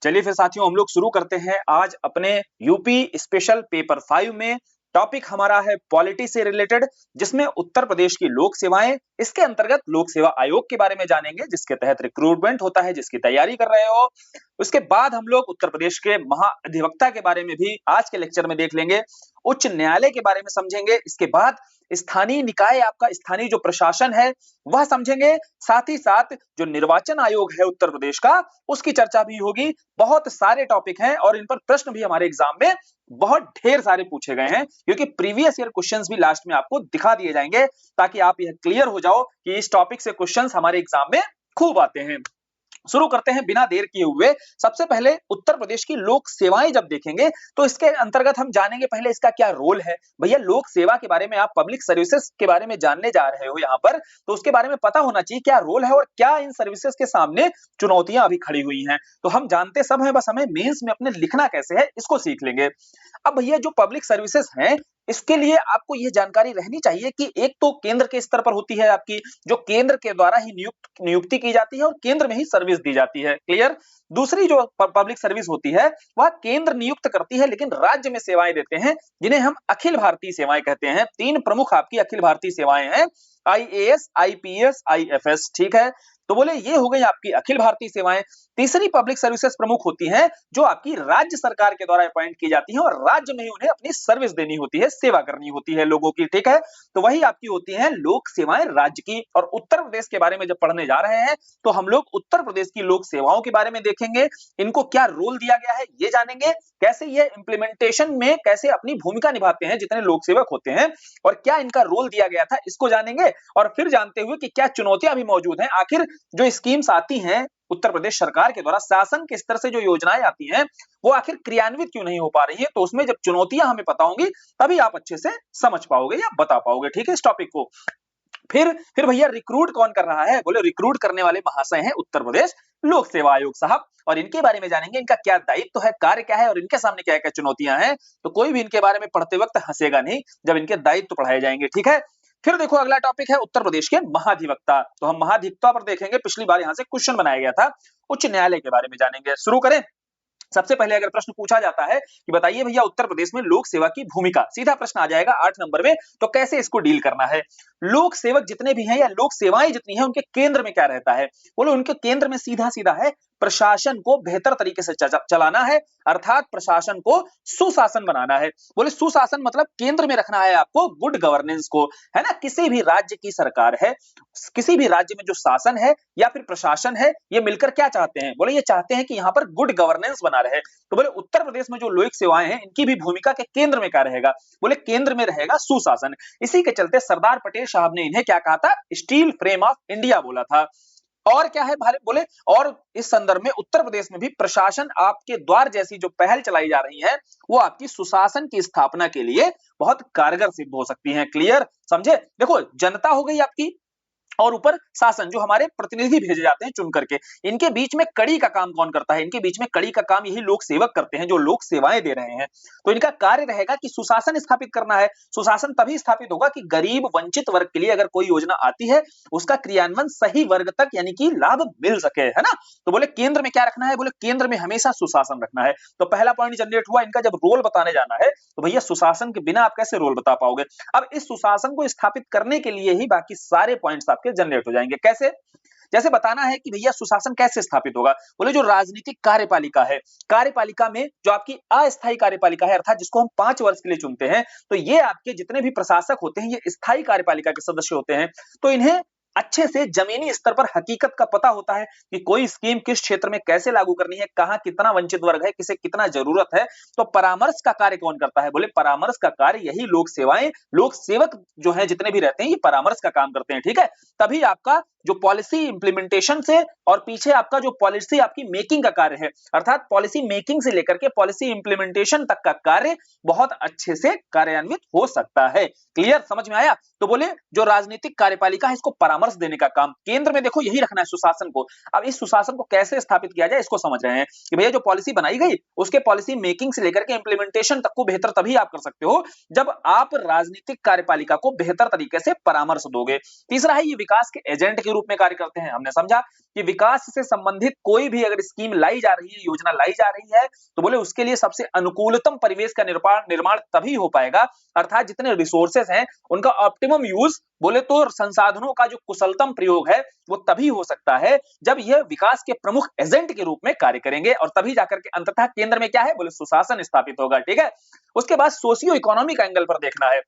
चलिए फिर साथियों हम लोग शुरू करते हैं आज अपने यूपी स्पेशल पेपर 5 में। टॉपिक हमारा है पॉलिटी से रिलेटेड, जिसमें उत्तर प्रदेश की लोक सेवाएं, इसके अंतर्गत लोक सेवा आयोग के बारे में जानेंगे, जिसके तहत रिक्रूटमेंट होता है, जिसकी तैयारी कर रहे हो। उसके बाद हम लोग उत्तर प्रदेश के महाधिवक्ता के बारे में भी आज के लेक्चर में देख लेंगे। उच्च न्यायालय के बारे में समझेंगे। इसके बाद स्थानीय निकाय, आपका स्थानीय जो प्रशासन है वह समझेंगे। साथ ही साथ जो निर्वाचन आयोग है उत्तर प्रदेश का, उसकी चर्चा भी होगी। बहुत सारे टॉपिक हैं और इन पर प्रश्न भी हमारे एग्जाम में बहुत ढेर सारे पूछे गए हैं, क्योंकि प्रीवियस ईयर क्वेश्चंस भी लास्ट में आपको दिखा दिए जाएंगे, ताकि आप यह क्लियर हो जाओ कि इस टॉपिक से क्वेश्चंस हमारे एग्जाम में खूब आते हैं। शुरू करते हैं बिना देर किए हुए। सबसे पहले उत्तर प्रदेश की लोक सेवाएं जब देखेंगे तो इसके अंतर्गत हम जानेंगे पहले इसका क्या रोल है। भैया लोक सेवा के बारे में, आप पब्लिक सर्विसेज के बारे में जानने जा रहे हो यहाँ पर, तो उसके बारे में पता होना चाहिए क्या रोल है और क्या इन सर्विसेज के सामने चुनौतियां अभी खड़ी हुई हैं। तो हम जानते सब हैं, बस हमें मेंस में अपने लिखना कैसे है इसको सीख लेंगे। अब भैया जो पब्लिक सर्विसेज हैं, इसके लिए आपको यह जानकारी रहनी चाहिए कि एक तो केंद्र के स्तर पर होती है आपकी, जो केंद्र के द्वारा ही नियुक्ति की जाती है और केंद्र में ही सर्विस दी जाती है। क्लियर। दूसरी जो पब्लिक सर्विस होती है वह केंद्र नियुक्त करती है, लेकिन राज्य में सेवाएं देते हैं, जिन्हें हम अखिल भारतीय सेवाएं कहते हैं। तीन प्रमुख आपकी अखिल भारतीय सेवाएं हैं, आईएएस, आईपीएस, आईएफएस। ठीक है, तो बोले ये हो गई आपकी अखिल भारतीय सेवाएं। तीसरी पब्लिक सर्विसेज प्रमुख होती हैं, जो आपकी राज्य सरकार के द्वारा अपॉइंट की जाती हैं और राज्य में ही उन्हें अपनी सर्विस देनी होती है, सेवा करनी होती है लोगों की। ठीक है, तो वही आपकी होती हैं लोक सेवाएं राज्य की। और उत्तर प्रदेश के बारे में जब पढ़ने जा रहे हैं तो हम लोग उत्तर प्रदेश की लोक सेवाओं के बारे में देखेंगे। इनको क्या रोल दिया गया है ये जानेंगे, कैसे ये इंप्लीमेंटेशन में कैसे अपनी भूमिका निभाते हैं जितने लोक सेवक होते हैं, और क्या इनका रोल दिया गया था इसको जानेंगे। और फिर जानते हुए कि क्या चुनौतियां भी मौजूद हैं, आखिर जो स्कीम्स आती हैं उत्तर प्रदेश सरकार के द्वारा, शासन के स्तर से जो योजनाएं आती हैं वो आखिर क्रियान्वित क्यों नहीं हो पा रही है। तो उसमें जब चुनौतियां हमें पता होंगी तभी आप अच्छे से समझ पाओगे या बता पाओगे। ठीक है, इस टॉपिक को। फिर भैया रिक्रूट कौन कर रहा है? बोले रिक्रूट करने वाले महाशय हैं उत्तर प्रदेश लोक सेवा आयोग साहब, और इनके बारे में जानेंगे, इनका क्या दायित्व है, कार्य क्या है और इनके सामने क्या क्या चुनौतियां हैं। तो कोई भी इनके बारे में पढ़ते वक्त हंसेगा नहीं जब इनके दायित्व पढ़ाए जाएंगे। ठीक है, फिर देखो अगला टॉपिक है उत्तर प्रदेश के महाधिवक्ता। तो हम महाधिवक्ता पर देखेंगे, पिछली बार यहां से क्वेश्चन बनाया गया था। उच्च न्यायालय के बारे में जानेंगे। शुरू करें। सबसे पहले अगर प्रश्न पूछा जाता है कि बताइए भैया उत्तर प्रदेश में लोक सेवा की भूमिका, सीधा प्रश्न आ जाएगा 8 नंबर में, तो कैसे इसको डील करना है। लोक सेवक जितने भी हैं या लोक सेवाएं जितनी हैं, उनके केंद्र में क्या रहता है? बोलो उनके केंद्र में सीधा सीधा है प्रशासन को बेहतर तरीके से चलाना है, अर्थात प्रशासन को सुशासन बनाना है। बोले सुशासन मतलब केंद्र में रखना है आपको गुड गवर्नेंस को, है ना। किसी भी राज्य की सरकार है, किसी भी राज्य में जो शासन है या फिर प्रशासन है, ये मिलकर क्या चाहते हैं? बोले ये चाहते हैं कि यहाँ पर गुड गवर्नेंस बना रहे। तो बोले उत्तर प्रदेश में जो लोक सेवाएं हैं, इनकी भी भूमिका के केंद्र में क्या रहेगा? बोले केंद्र में रहेगा सुशासन। इसी के चलते सरदार पटेल साहब ने इन्हें क्या कहा था? स्टील फ्रेम ऑफ इंडिया बोला था। और क्या है भारत? बोले और इस संदर्भ में उत्तर प्रदेश में भी प्रशासन आपके द्वार जैसी जो पहल चलाई जा रही है, वो आपकी सुशासन की स्थापना के लिए बहुत कारगर सिद्ध हो सकती हैं। क्लियर, समझे। देखो जनता हो गई आपकी, और ऊपर शासन, जो हमारे प्रतिनिधि भेजे जाते हैं चुन करके, इनके बीच में कड़ी का काम कौन करता है? इनके बीच में कड़ी का काम यही लोक सेवक करते हैं, जो लोक सेवाएं दे रहे हैं। तो इनका कार्य रहेगा कि सुशासन स्थापित करना है। सुशासन तभी स्थापित होगा कि गरीब वंचित वर्ग के लिए अगर कोई योजना आती है, उसका क्रियान्वयन सही वर्ग तक यानी कि लाभ मिल सके, है ना। तो बोले केंद्र में क्या रखना है? बोले केंद्र में हमेशा सुशासन रखना है। तो पहला पॉइंट जनरेट हुआ, इनका जब रोल बताने जाना है तो भैया सुशासन के बिना आप कैसे रोल बता पाओगे। अब इस सुशासन को स्थापित करने के लिए ही बाकी सारे पॉइंट्स आपके जनरेट हो जाएंगे। कैसे? जैसे बताना है कि भैया सुशासन कैसे स्थापित होगा। बोले जो राजनीतिक कार्यपालिका है, कार्यपालिका में जो आपकी अस्थायी कार्यपालिका है, अर्थात जिसको हम 5 वर्ष के लिए चुनते हैं, तो ये आपके जितने भी प्रशासक होते हैं, ये स्थायी कार्यपालिका के सदस्य होते हैं। तो इन्हें अच्छे से जमीनी स्तर पर हकीकत का पता होता है कि कोई स्कीम किस क्षेत्र में कैसे लागू करनी है, कहां कितना वंचित वर्ग है, किसे कितना जरूरत है। तो परामर्श का कार्य कौन करता है? बोले परामर्श का कार्य यही लोक सेवाएं, लोक सेवक जो है जितने भी रहते हैं, ये परामर्श का काम करते हैं। ठीक है, तभी आपका जो पॉलिसी इंप्लीमेंटेशन से और पीछे आपका जो पॉलिसी आपकी मेकिंग का कार्य है, अर्थात पॉलिसी मेकिंग से लेकर के पॉलिसी इंप्लीमेंटेशन तक का कार्य बहुत अच्छे से कार्यान्वित हो सकता है। क्लियर, समझ में आया। तो बोले जो राजनीतिक कार्यपालिका है, इसको परामर्श देने का काम केंद्र में देखो यही रखना है, सुशासन को। अब इस सुशासन को कैसे स्थापित किया जाए इसको समझ रहे हैं कि भैया जो पॉलिसी बनाई गई, उसके पॉलिसी मेकिंग से लेकर के इंप्लीमेंटेशन तक को बेहतर तभी आप कर सकते हो जब आप राजनीतिक कार्यपालिका को बेहतर तरीके से परामर्श दोगे। तीसरा है ये विकास के एजेंट के रूप में कार्य करते हैं, हमने समझा। कि विकास से संबंधित कोई भी अगर स्कीम लाई जा रही है, योजना लाई जा रही है, तो बोले उसके लिए सबसे अनुकूलतम परिवेश का निर्माण तभी हो पाएगा, अर्थात जितने रिसोर्सेस हैं उनका ऑप्टिमम यूज, बोले तो संसाधनों का जो कुशलतम प्रयोग है वो तभी हो सकता है जब यह विकास के प्रमुख एजेंट के रूप में कार्य करेंगे, और तभी जाकर के अंततः केंद्र में क्या है, बोले सुशासन स्थापित होगा। ठीक है, उसके बाद सोशियो इकोनॉमिक एंगल पर देखना है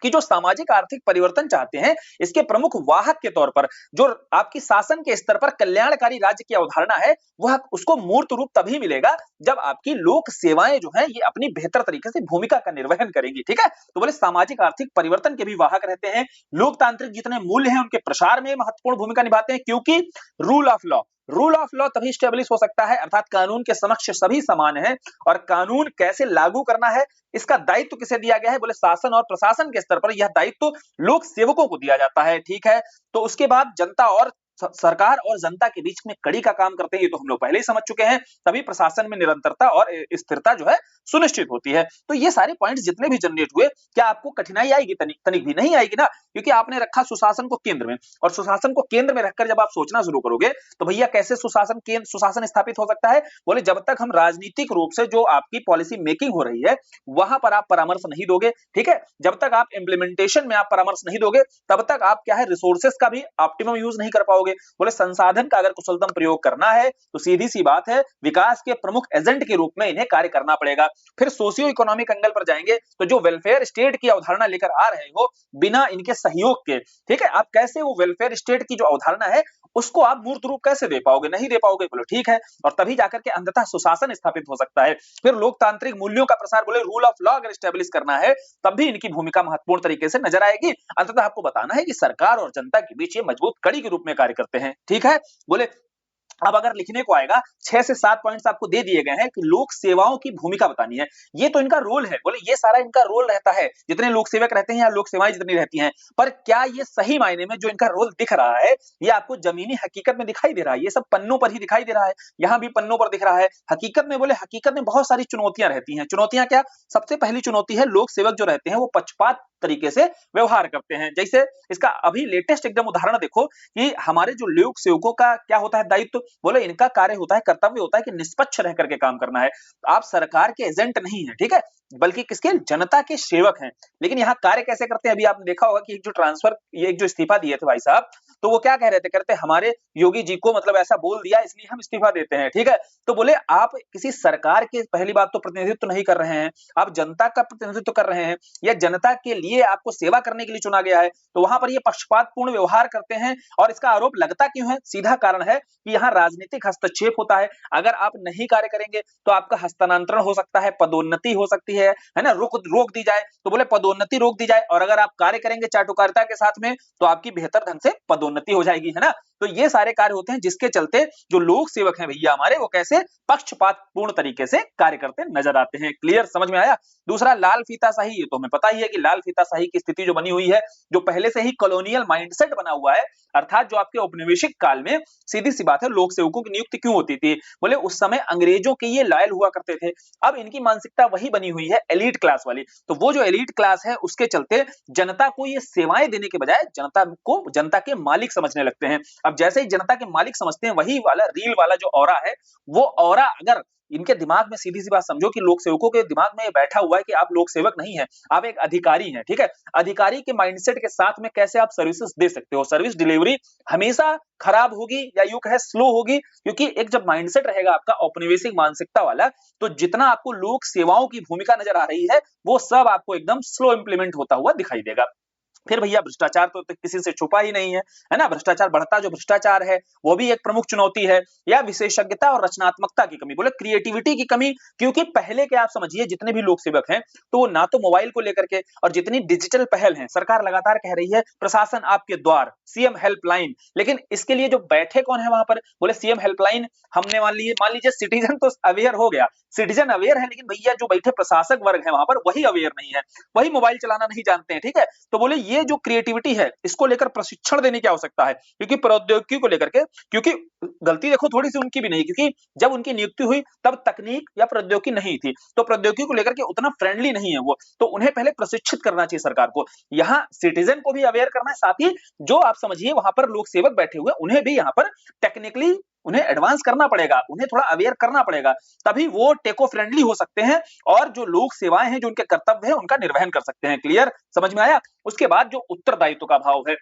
कि जो सामाजिक आर्थिक परिवर्तन चाहते हैं, इसके प्रमुख वाहक के तौर पर जो आपकी शासन के स्तर पर कल्याणकारी राज्य की अवधारणा है, वह उसको मूर्त रूप तभी मिलेगा जब आपकी लोक सेवाएं जो है ये अपनी बेहतर तरीके से भूमिका का निर्वहन करेंगी। ठीक है, तो बोले सामाजिक आर्थिक परिवर्तन के भी वाहक रहते हैं, लोकतांत्रिक जितने मूल्य हैं उनके प्रसार में महत्वपूर्ण भूमिका निभाते हैं, क्योंकि रूल ऑफ लॉ तभी स्टेब्लिश हो सकता है, अर्थात कानून के समक्ष सभी समान हैं, और कानून कैसे लागू करना है इसका दायित्व किसे दिया गया है, बोले शासन और प्रशासन के स्तर पर यह दायित्व लोक सेवकों को दिया जाता है। ठीक है, तो उसके बाद जनता और सरकार और जनता के बीच में कड़ी का काम करते हैं, ये तो हम लोग पहले ही समझ चुके हैं, तभी प्रशासन में निरंतरता और स्थिरता जो है सुनिश्चित होती है। तो ये सारे पॉइंट्स जितने भी जनरेट हुए, क्या आपको कठिनाई आएगी? तनिक भी नहीं आएगी ना, क्योंकि आपने रखा सुशासन को केंद्र में, और सुशासन को केंद्र में रखकर जब आप सोचना शुरू करोगे तो भैया कैसे सुशासन स्थापित हो सकता है, बोले जब तक हम राजनीतिक रूप से जो आपकी पॉलिसी मेकिंग हो रही है वहां पर आप परामर्श नहीं दोगे, ठीक है, जब तक आप इंप्लीमेंटेशन में आप परामर्श नहीं दोगे तब तक आप क्या है, रिसोर्सेस का भी ऑप्टिमम यूज नहीं कर पाओगे। बोले संसाधन का अगर कुशलतम प्रयोग करना है तो सीधी सी बात है, विकास के प्रमुख एजेंट के रूप में इन्हें कार्य करना पड़ेगा। फिर सोशियो इकोनॉमिक एंगल पर जाएंगे तो जो वेलफेयर स्टेट की अवधारणा लेकर आ रहे हो बिना इनके सहयोग के, ठीक है, आप कैसे वो वेलफेयर स्टेट की जो अवधारणा है उसको आप मूर्त रूप कैसे दे पाओगे, नहीं दे पाओगे, बोलो ठीक है, और तभी जाकर के अंततः सुशासन स्थापित हो सकता है। फिर लोकतांत्रिक मूल्यों का प्रसार, बोले रूल ऑफ लॉ अगर स्टैब्लिश करना है तब भी इनकी भूमिका महत्वपूर्ण तरीके से नजर आएगी। अंततः आपको बताना है कि सरकार और जनता के बीच ये मजबूत कड़ी के रूप में कार्य करते हैं। ठीक है, बोले अब अगर लिखने को आएगा 6 से 7 पॉइंट्स आपको दे दिए गए हैं कि लोक सेवाओं की भूमिका बतानी है, ये तो इनका रोल है, बोले ये सारा इनका रोल रहता है, जितने लोक सेवक रहते हैं या लोक सेवाएं जितनी रहती हैं, पर क्या ये सही मायने में जो इनका रोल दिख रहा है ये आपको जमीनी हकीकत में दिखाई दे रहा है? ये सब पन्नों पर ही दिखाई दे रहा है, यहाँ भी पन्नों पर दिख रहा है, हकीकत में बोले हकीकत में बहुत सारी चुनौतियां रहती हैं। चुनौतियां क्या? सबसे पहली चुनौती है लोक सेवक जो रहते हैं वो पक्षपात तरीके से व्यवहार करते हैं। जैसे इसका अभी लेटेस्ट एकदम उदाहरण देखो कि हमारे जो लोक सेवकों का क्या होता है दायित्व, बोले इनका कार्य होता है, कर्तव्य होता है कि निष्पक्ष रह करके काम करना है। आप सरकार के एजेंट नहीं है, ठीक है, बल्कि किसके, जनता के सेवक हैं। लेकिन यहाँ कार्य कैसे करते हैं? अभी आपने देखा होगा कि एक जो इस्तीफा दिए थे भाई साहब, तो वो क्या कह रहे थे, कहते हमारे योगी जी को मतलब ऐसा बोल दिया इसलिए हम इस्तीफा देते हैं। ठीक है, तो बोले आप किसी सरकार के पहली बात तो प्रतिनिधित्व नहीं कर रहे हैं, आप जनता का प्रतिनिधित्व कर रहे हैं, या जनता के लिए आपको सेवा करने के लिए चुना गया है, तो वहां पर ये पक्षपातपूर्ण व्यवहार करते हैं। और इसका आरोप लगता क्यों है? सीधा कारण है कि यहाँ राजनीतिक हस्तक्षेप होता है। अगर आप नहीं कार्य करेंगे तो आपका हस्तांतरण हो सकता है, पदोन्नति हो सकती है ना, रोक दी जाए, तो बोले पदोन्नति रोक दी जाए, और अगर आप कार्य करेंगे चाटुकारिता के साथ में तो आपकी बेहतर ढंग से पदोन्नति हो जाएगी, है ना। तो ये सारे कार्य होते हैं जिसके चलते जो लोक सेवक हैं भैया हमारे, वो कैसे पक्षपातपूर्ण तरीके से कार्य करते नजर आते हैं। क्लियर, समझ में आया? दूसरा, लाल फीताशाही, ये तो हमें पता ही है कि लाल फीताशाही की स्थिति जो बनी हुई है, जो पहले से ही कॉलोनियल माइंडसेट बना हुआ है, अर्थात जो आपके औपनिवेशिक काल में सीधी सी बात है लोक सेवकों की नियुक्ति क्यों होती थी, बोले उस समय अंग्रेजों के ये लायल हुआ करते थे। अब इनकी मानसिकता वही बनी हुई है एलीट क्लास वाली, तो वो जो एलीट क्लास है उसके चलते जनता को ये सेवाएं देने के बजाय जनता को जनता के मालिक समझने लगते हैं। अब जैसे ही जनता के मालिक समझते हैं, वही वाला रील वाला जो ऑरा है, वो ऑरा अगर इनके दिमाग में, सीधी सी बात समझो कि लोक सेवकों के दिमाग में ये बैठा हुआ है कि आप लोक सेवक नहीं है, आप एक अधिकारी हैं, ठीक है, अधिकारी के माइंडसेट के साथ में कैसे आप सर्विसेज दे सकते हो? सर्विस डिलीवरी हमेशा खराब होगी या यूं कहे स्लो होगी, क्योंकि एक जब माइंडसेट रहेगा आपका औपनिवेशिक मानसिकता वाला, तो जितना आपको लोक सेवाओं की भूमिका नजर आ रही है वो सब आपको एकदम स्लो इंप्लीमेंट होता हुआ दिखाई देगा। फिर भैया भ्रष्टाचार तो किसी से छुपा ही नहीं है ना, भ्रष्टाचार बढ़ता जो भ्रष्टाचार है वो भी एक प्रमुख चुनौती है। या विशेषज्ञता और रचनात्मकता की कमी, बोले क्रिएटिविटी की कमी, क्योंकि पहले के आप समझिए जितने भी लोक सेवक हैं तो वो ना तो मोबाइल को लेकर के, और जितनी डिजिटल पहल है सरकार लगातार कह रही है प्रशासन आपके द्वार, सीएम हेल्पलाइन, लेकिन इसके लिए जो बैठे कौन है वहां पर, बोले सीएम हेल्पलाइन हमने मान लीजिए सिटीजन तो अवेयर हो गया, सिटीजन अवेयर है, लेकिन भैया जो बैठे प्रशासक वर्ग है वहां पर वही अवेयर नहीं है, वही मोबाइल चलाना नहीं जानते हैं। ठीक है, तो बोले ये जो क्रिएटिविटी है इसको लेकर प्रशिक्षण देने की आवश्यकता है, क्योंकि प्रौद्योगिकी को लेकर के, क्योंकि गलती देखो थोड़ी सी उनकी भी नहीं, क्योंकि जब उनकी नियुक्ति हुई तब तकनीक या प्रौद्योगिकी नहीं थी, तो प्रौद्योगिकी को लेकर के उतना फ्रेंडली नहीं है वो, तो उन्हें पहले प्रशिक्षित करना चाहिए सरकार को। यहाँ सिटीजन को भी अवेयर करना है, साथ ही जो आप समझिए वहां पर लोक सेवक बैठे हुए उन्हें भी यहाँ पर टेक्निकली उन्हें एडवांस करना पड़ेगा, उन्हें थोड़ा अवेयर करना पड़ेगा, तभी वो टेको फ्रेंडली हो सकते हैं और जो लोक सेवाएं हैं, जो उनके कर्तव्य है, उनका निर्वहन कर सकते हैं। क्लियर, समझ में आया? उसके बाद जो उत्तरदायित्व का भाव है,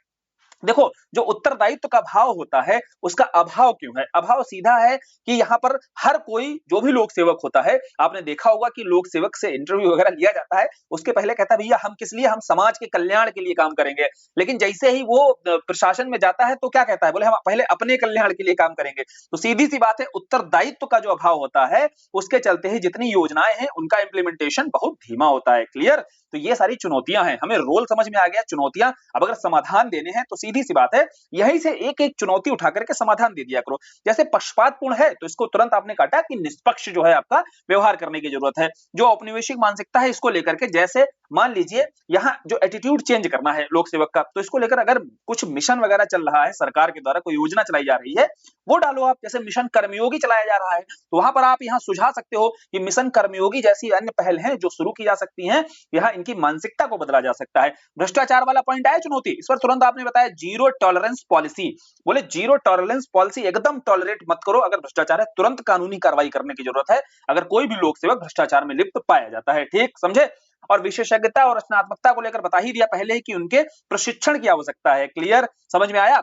देखो जो उत्तरदायित्व का भाव होता है उसका अभाव क्यों है? अभाव सीधा है कि यहाँ पर हर कोई जो भी लोक सेवक होता है, आपने देखा होगा कि लोक सेवक से इंटरव्यू वगैरह लिया जाता है, उसके पहले कहता है भैया हम किस लिए, हम समाज के कल्याण के लिए काम करेंगे। लेकिन जैसे ही वो प्रशासन में जाता है तो क्या कहता है, बोले हम पहले अपने कल्याण के लिए काम करेंगे। तो सीधी सी बात है, उत्तरदायित्व का जो अभाव होता है उसके चलते ही जितनी योजनाएं हैं उनका इंप्लीमेंटेशन बहुत धीमा होता है। क्लियर, तो ये सारी चुनौतियां हैं, हमें रोल समझ में आ गया, चुनौतियां, अब अगर समाधान देने हैं तो सीधी सी बात है यहीं से एक एक चुनौती उठा करके समाधान दे दिया करो। जैसे पक्षपातपूर्ण है तो इसको तुरंत आपने काटा कि निष्पक्ष जो है आपका व्यवहार करने की जरूरत है। जो औपनिवेशिक मानसिकता है इसको लेकर के, जैसे मान लीजिए यहाँ जो एटीट्यूड चेंज करना है लोक सेवक का, तो इसको लेकर अगर कुछ मिशन वगैरह चल रहा है, सरकार के द्वारा कोई योजना चलाई जा रही है, वो डालो आप। जैसे मिशन कर्मयोगी चलाया जा रहा है तो वहां पर आप यहाँ सुझा सकते हो कि मिशन कर्मयोगी जैसी अन्य पहल हैं जो शुरू की जा सकती हैं, यहाँ इनकी मानसिकता को बदला जा सकता है। भ्रष्टाचार वाला पॉइंट आया चुनौती, इस पर तुरंत आपने बताया जीरो टॉलरेंस पॉलिसी। बोले जीरो टॉलरेंस पॉलिसी, एकदम टॉलरेट मत करो अगर भ्रष्टाचार है, तुरंत कानूनी कार्रवाई करने की जरूरत है अगर कोई भी लोक सेवक भ्रष्टाचार में लिप्त पाया जाता है। ठीक समझे? और विशेषज्ञता और रचनात्मकता को लेकर बता ही दिया पहले ही कि उनके प्रशिक्षण की आवश्यकता है। क्लियर, समझ में आया?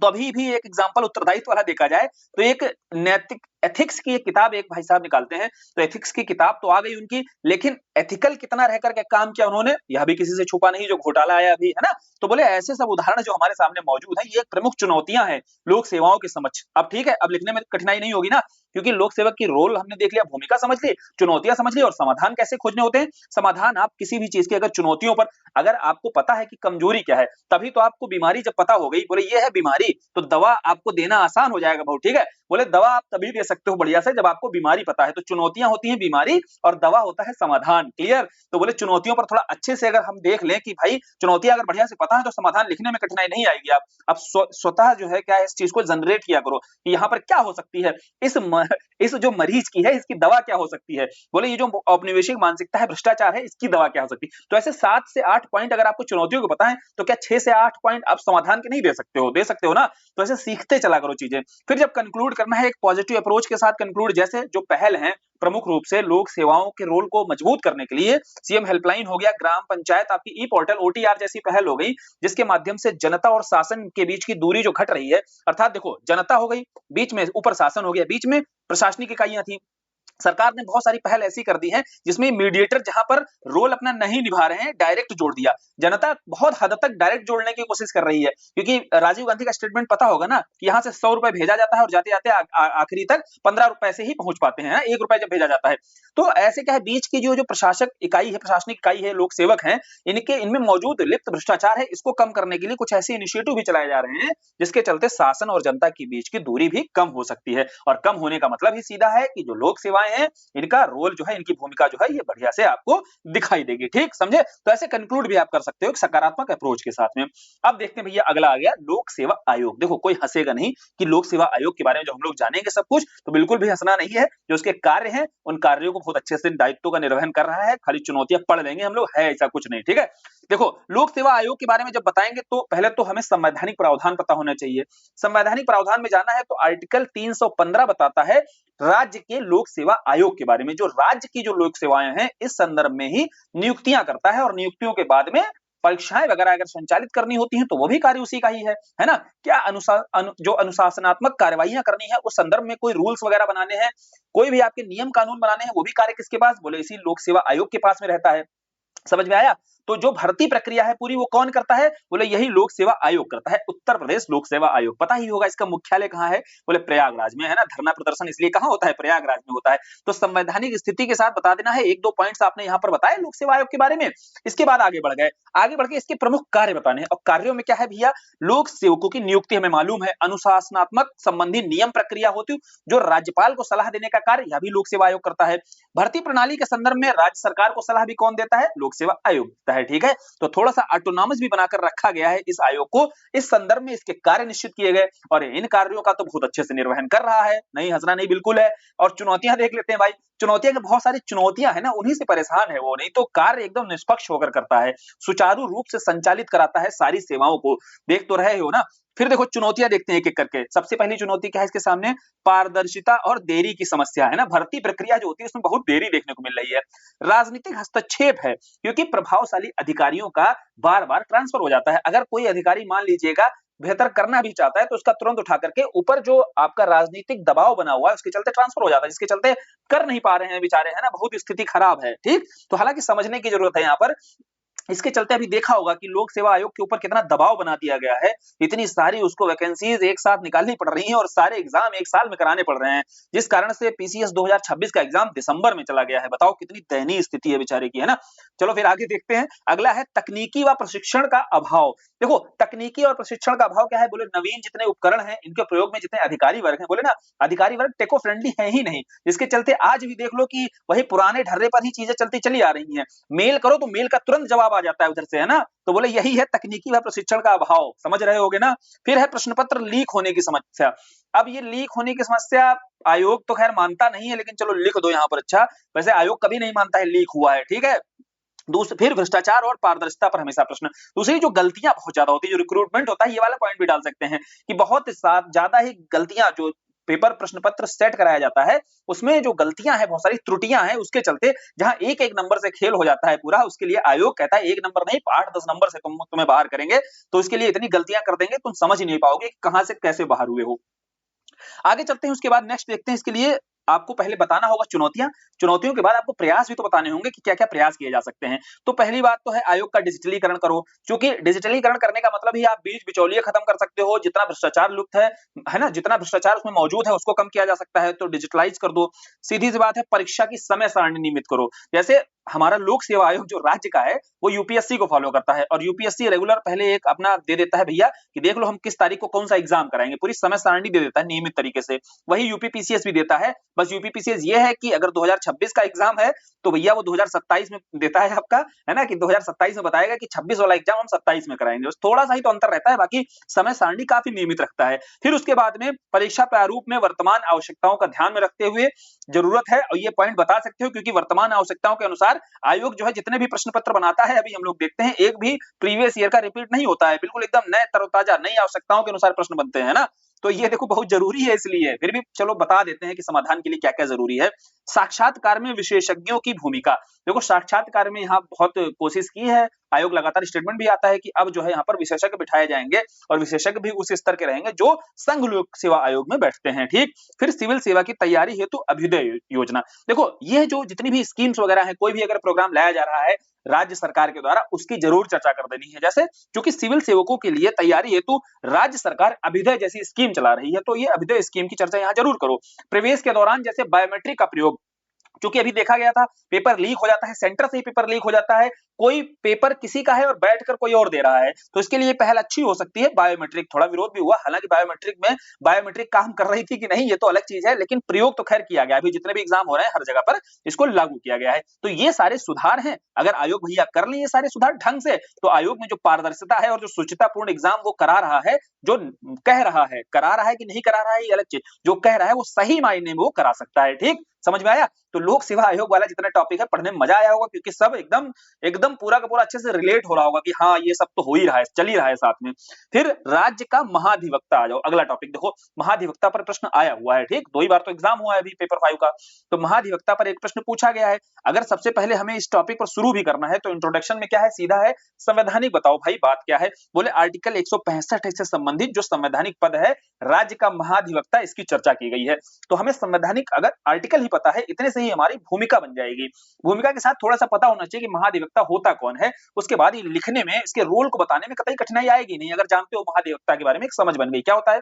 तो अभी भी एक एग्जांपल उत्तरदायित्व वाला देखा जाए तो एक नैतिक एथिक्स की एक किताब एक भाई साहब निकालते हैं, तो एथिक्स की किताब तो आ गई उनकी, लेकिन एथिकल कितना रह करके काम किया उन्होंने, यह भी किसी से छुपा नहीं, जो घोटाला आया अभी, है ना? तो बोले ऐसे सब उदाहरण जो हमारे सामने मौजूद है, ये एक प्रमुख चुनौतियां हैं लोक सेवाओं के समक्ष। अब ठीक है, अब लिखने में कठिनाई नहीं होगी ना, क्योंकि लोक सेवक की रोल हमने देख लिया, भूमिका समझ ली, चुनौतियां समझ ली, और समाधान कैसे खोजने होते हैं। समाधान आप किसी भी चीज की अगर चुनौतियों पर, अगर आपको पता है कि कमजोरी क्या है, तभी तो आपको बीमारी जब पता हो गई, बोले ये है बीमारी, तो दवा आपको देना आसान हो जाएगा बहुत। ठीक है, बोले दवा आप तभी दे सकते हो बढ़िया से जब आपको बीमारी पता है। तो चुनौतियां होती हैं बीमारी और दवा होता है समाधान। क्लियर, तो बोले चुनौतियों पर थोड़ा अच्छे से अगर हम देख लें कि भाई चुनौतियां अगर बढ़िया से पता है तो समाधान लिखने में कठिनाई नहीं आएगी। आप अब स्वतः जो है क्या है, इस चीज को जनरेट किया करो कि यहाँ पर क्या हो सकती है, इस जो मरीज की है इसकी दवा क्या हो सकती है। बोले ये जो औपनिवेशिक मानसिकता है, भ्रष्टाचार है, इसकी दवा क्या हो सकती है। तो ऐसे 7 से 8 पॉइंट अगर आपको चुनौतियों को पता है तो क्या 6 से 8 पॉइंट आप समाधान के नहीं दे सकते हो? दे सकते हो ना। तो ऐसे सीखते चला करो चीजें। फिर जब कंक्लूड करना है एक पॉजिटिव अप्रोच के साथ कंक्लूड, जैसे जो पहल है प्रमुख रूप से लोक सेवाओं के रोल को मजबूत करने के लिए सीएम हेल्पलाइन हो गया, ग्राम पंचायत आपकी ई पोर्टल ओटीआर जैसी पहल हो गई, जिसके माध्यम से जनता और शासन के बीच की दूरी जो घट रही है, अर्थात देखो जनता हो गई बीच में, ऊपर शासन हो गया, बीच में प्रशासनिक इकाइयां थी। सरकार ने बहुत सारी पहल ऐसी कर दी है जिसमें मीडिएटर जहां पर रोल अपना नहीं निभा रहे हैं, डायरेक्ट जोड़ दिया। जनता बहुत हद तक डायरेक्ट जोड़ने की कोशिश कर रही है, क्योंकि राजीव गांधी का स्टेटमेंट पता होगा ना कि यहाँ से 100 रुपए भेजा जाता है और जाते जाते आखिरी तक 15 रुपए से ही पहुंच पाते हैं, 1 रुपए जब भेजा जाता है। तो ऐसे क्या है, बीच की जो प्रशासक इकाई है, प्रशासनिक इकाई है, लोक सेवक है, इनमें मौजूद लिप्त भ्रष्टाचार है, इसको कम करने के लिए कुछ ऐसे इनिशिएटिव भी चलाए जा रहे हैं जिसके चलते शासन और जनता के बीच की दूरी भी कम हो सकती है। और कम होने का मतलब ही सीधा है कि जो लोक सेवाएं हैं, इनका रोल जो है, इनकी भूमिका जो है, ये बढ़िया से आपको दिखाई देगी। ठीक समझे? तो ऐसे कंक्लूड भी आप कर सकते हो एक सकारात्मक अप्रोच के साथ में। अब देखते हैं भैया, अगला आ गया लोक सेवा आयोग। देखो कोई हंसेगा नहीं कि लोक सेवा आयोग के बारे में जो हम लोग जानेंगे सब कुछ, तो बिल्कुल भी हंसना नहीं है। जो उसके कार्य हैं, उन कार्यों को बहुत अच्छे से दायित्वों का निर्वहन कर रहा है, खाली चुनौतियां पढ़ लेंगे हम लोग, है ऐसा कुछ नहीं। ठीक है, देखो लोक सेवा आयोग के बारे में जब बताएंगे तो पहले तो हमें संवैधानिक प्रावधान पता होना चाहिए। संवैधानिक प्रावधान में जाना है तो आर्टिकल 315 बताता है राज्य के लोक सेवा आयोग के बारे में, जो राज्य की जो लोक सेवाएं हैं इस संदर्भ में ही नियुक्तियां करता है, और नियुक्तियों के बाद में परीक्षाएं वगैरह अगर संचालित करनी होती हैं तो वो भी कार्य उसी का ही है ना। क्या जो अनुशासनात्मक कार्रवाइयां करनी है उस संदर्भ में कोई रूल्स वगैरह बनाने हैं, कोई भी आपके नियम कानून बनाने हैं, वो भी कार्य किसके पास? बोले इसी लोक सेवा आयोग के पास में रहता है। समझ में आया? तो जो भर्ती प्रक्रिया है पूरी वो कौन करता है? बोले यही लोक सेवा आयोग करता है, उत्तर प्रदेश लोक सेवा आयोग। पता ही होगा इसका मुख्यालय कहाँ है? बोले प्रयागराज में, है ना। धरना प्रदर्शन इसलिए कहाँ होता है? प्रयागराज में होता है। तो संवैधानिक स्थिति के साथ बता देना है, 1-2 पॉइंट्स आपने यहाँ पर बताए लोक सेवा आयोग के बारे में। इसके बाद आगे बढ़ गए, आगे बढ़ के इसके प्रमुख कार्य बताने हैं। और कार्यों में क्या है भैया? लोक सेवकों की नियुक्ति हमें मालूम है, अनुशासनात्मक संबंधी नियम प्रक्रिया होती, जो राज्यपाल को सलाह देने का कार्य यह भी लोक सेवा आयोग करता है। भर्ती प्रणाली के संदर्भ में राज्य सरकार को सलाह भी कौन देता है? लोक सेवा आयोग। सकता है, ठीक है। तो थोड़ा सा ऑटोनॉमस भी बनाकर रखा गया है इस आयोग को। इस संदर्भ में इसके कार्य निश्चित किए गए और इन कार्यों का तो बहुत अच्छे से निर्वहन कर रहा है, नहीं हंसना नहीं, बिल्कुल है। और चुनौतियां देख लेते हैं भाई, चुनौतियां के बहुत सारी चुनौतियां है ना, उन्हीं से परेशान है वो, नहीं तो कार्य एकदम निष्पक्ष होकर करता है, सुचारू रूप से संचालित कराता है सारी सेवाओं को। देख तो रहे हो ना। फिर देखो चुनौतियां देखते हैं एक एक करके। सबसे पहली चुनौती क्या है इसके सामने? पारदर्शिता और देरी की समस्या है ना। भर्ती प्रक्रिया जो होती है उसमें बहुत देरी देखने को मिल रही है। राजनीतिक हस्तक्षेप है, क्योंकि प्रभावशाली अधिकारियों का बार बार ट्रांसफर हो जाता है। अगर कोई अधिकारी मान लीजिएगा बेहतर करना भी चाहता है तो उसका तुरंत उठा करके ऊपर जो आपका राजनीतिक दबाव बना हुआ है उसके चलते ट्रांसफर हो जाता है, जिसके चलते कर नहीं पा रहे हैं बेचारे, है ना, बहुत स्थिति खराब है, ठीक। तो हालांकि समझने की जरूरत है यहाँ पर। इसके चलते अभी देखा होगा कि लोक सेवा आयोग के ऊपर कितना दबाव बना दिया गया है। इतनी सारी उसको वैकेंसीज एक साथ निकालनी पड़ रही हैं और सारे एग्जाम एक साल में कराने पड़ रहे हैं, जिस कारण से पीसीएस 2026 का एग्जाम दिसंबर में चला गया है। बताओ कितनी दयनीय स्थिति है बेचारे की, है ना। चलो फिर आगे देखते हैं। अगला है तकनीकी व प्रशिक्षण का अभाव। देखो तकनीकी और प्रशिक्षण का अभाव क्या है? बोले नवीन जितने उपकरण हैं इनके प्रयोग में जितने अधिकारी वर्ग हैं, बोले ना अधिकारी वर्ग टेको फ्रेंडली है ही नहीं, जिसके चलते आज भी देख लो कि वही पुराने ढर्रे पर ही चीजें चलती चली आ रही हैं। मेल करो तो मेल का तुरंत जवाब आ जाता है उधर से, है ना। तो बोले यही है तकनीकी व प्रशिक्षण का अभाव, समझ रहे होगे ना। फिर है प्रश्न पत्र लीक होने की समस्या। अब ये लीक होने की समस्या आयोग तो खैर मानता नहीं है, लेकिन चलो लिख दो यहाँ पर। अच्छा, वैसे आयोग कभी नहीं मानता है लीक हुआ है, ठीक है। फिर भ्रष्टाचार और पारदर्शिता पर हमेशा प्रश्न। दूसरी जो गलतियां बहुत ज्यादा होती है, जो रिक्रूटमेंट होता है, ये वाला पॉइंट भी डाल सकते हैं कि बहुत ज्यादा ही गलतियां जो पेपर प्रश्न पत्र सेट कराया जाता है उसमें जो गलतियां हैं, बहुत सारी त्रुटियां हैं, उसके चलते जहां एक एक नंबर से खेल हो जाता है पूरा, उसके लिए आयोग कहता है एक नंबर नहीं 8-10 नंबर से तुम्हें बाहर करेंगे। तो इसके लिए इतनी गलतियां कर देंगे तुम समझ ही नहीं पाओगे कि कहां से कैसे बाहर हुए हो। आगे चलते हैं, उसके बाद नेक्स्ट देखते हैं। इसके लिए आपको पहले बताना होगा चुनौतियां, चुनौतियों के बाद आपको प्रयास भी तो बताने होंगे कि क्या क्या प्रयास किए जा सकते हैं। तो पहली बात तो है आयोग का डिजिटलीकरण करो, क्योंकि डिजिटलीकरण करने का मतलब ही आप बीच बिचौलिए खत्म कर सकते हो। जितना भ्रष्टाचार लुप्त है ना, जितना भ्रष्टाचार उसमें मौजूद है उसको कम किया जा सकता है, तो डिजिटलाइज कर दो। सीधी सी बात है, परीक्षा की समय सारणी नियमित करो। जैसे हमारा लोक सेवा आयोग जो राज्य का है वो यूपीएससी को फॉलो करता है, और यूपीएससी रेगुलर पहले एक अपना दे देता है भैया कि देख लो हम किस तारीख को कौन सा एग्जाम कराएंगे, पूरी समय सारणी दे देता है नियमित तरीके से। वही यूपीपीसीएस भी देता है, बस यूपीपीसीएस ये है कि अगर 2026 का एग्जाम है तो भैया वो 2027 में देता है आपका, है ना, कि 2027 में बताएगा कि 26 वाला एग्जाम हम 27 में कराएंगे। बस थोड़ा सा ही तो अंतर रहता है, बाकी समय सारणी काफी नियमित रखता है। फिर उसके बाद में परीक्षा प्रारूप में वर्तमान आवश्यकताओं का ध्यान में रखते हुए जरूरत है, और ये पॉइंट बता सकते हो क्योंकि वर्तमान आवश्यकताओं के अनुसार आयोग जो है जितने भी प्रश्न पत्र बनाता है, अभी हम लोग देखते हैं एक भी प्रीवियस ईयर का रिपीट नहीं होता है, बिल्कुल एकदम नए तरोताजा नई आवश्यकताओं के अनुसार प्रश्न बनते हैं ना। तो ये देखो बहुत जरूरी है, इसलिए फिर भी चलो बता देते हैं कि समाधान के लिए क्या क्या जरूरी है। साक्षात्कार में विशेषज्ञों की भूमिका। देखो साक्षात्कार में यहाँ बहुत कोशिश की है आयोग, लगातार स्टेटमेंट भी आता है कि अब जो है यहाँ पर विशेषज्ञ बिठाए जाएंगे, और विशेषज्ञ भी उस स्तर के रहेंगे जो संघ लोक सेवा आयोग में बैठते हैं, ठीक। फिर सिविल सेवा की तैयारी हेतु अभ्युदय योजना। देखो ये जो जितनी भी स्कीम्स वगैरह है, कोई भी अगर प्रोग्राम लाया जा रहा है राज्य सरकार के द्वारा, उसकी जरूर चर्चा कर देनी है। जैसे क्योंकि सिविल सेवकों के लिए तैयारी हेतु राज्य सरकार अभ्युदय जैसी स्कीम चला रही है, तो ये अभ्युदय स्कीम की चर्चा यहाँ जरूर करो। प्रवेश के दौरान जैसे बायोमेट्रिक का प्रयोग, क्योंकि अभी देखा गया था पेपर लीक हो जाता है, सेंटर से ही पेपर लीक हो जाता है, कोई पेपर किसी का है और बैठकर कोई और दे रहा है, तो इसके लिए पहल अच्छी हो सकती है बायोमेट्रिक। थोड़ा विरोध भी हुआ, हालांकि बायोमेट्रिक काम कर रही थी कि नहीं ये तो अलग चीज है, लेकिन प्रयोग तो खैर किया गया। अभी जितने भी एग्जाम हो रहे हैं हर जगह पर इसको लागू किया गया है, तो ये सारे सुधार हैं। अगर आयोग भैया कर ले ये सारे सुधार ढंग से, तो आयोग में जो पारदर्शिता है और जो शुचितापूर्ण एग्जाम वो करा रहा है, जो कह रहा है, करा रहा है कि नहीं करा रहा है ये अलग चीज, जो कह रहा है वो सही मायने में वो करा सकता है, ठीक। समझ में आया। तो लोक सेवा आयोग वाला जितना टॉपिक है पढ़ने में मजा आया होगा, क्योंकि सब एकदम एकदम पूरा का पूरा अच्छे से रिलेट हो रहा होगा कि हाँ ये सब तो हो ही रहा है, चल ही रहा है साथ में। फिर राज्य का महाधिवक्ता आ जाओ, अगला टॉपिक देखो। महाधिवक्ता पर प्रश्न आया हुआ है, ठीक, 2 ही बार तो एग्जाम हुआ है अभी पेपर 5 का, तो महाधिवक्ता पर एक प्रश्न पूछा गया है। अगर सबसे पहले हमें इस टॉपिक पर शुरू भी करना है तो इंट्रोडक्शन में क्या है, सीधा है संवैधानिक बताओ भाई बात क्या है। बोले आर्टिकल 165 से संबंधित जो संवैधानिक पद है राज्य का महाधिवक्ता, इसकी चर्चा की गई है। तो हमें संवैधानिक अगर आर्टिकल ही पता है, इतने से ही हमारी भूमिका बन जाएगी। भूमिका के साथ थोड़ा सा पता होना चाहिए कि महाधिवक्ता होता कौन है, उसके बाद ये लिखने में इसके रोल को बताने में कतई कठिनाई आएगी नहीं। अगर जानते हो महाधिवक्ता के बारे में एक समझ बन गई क्या होता है।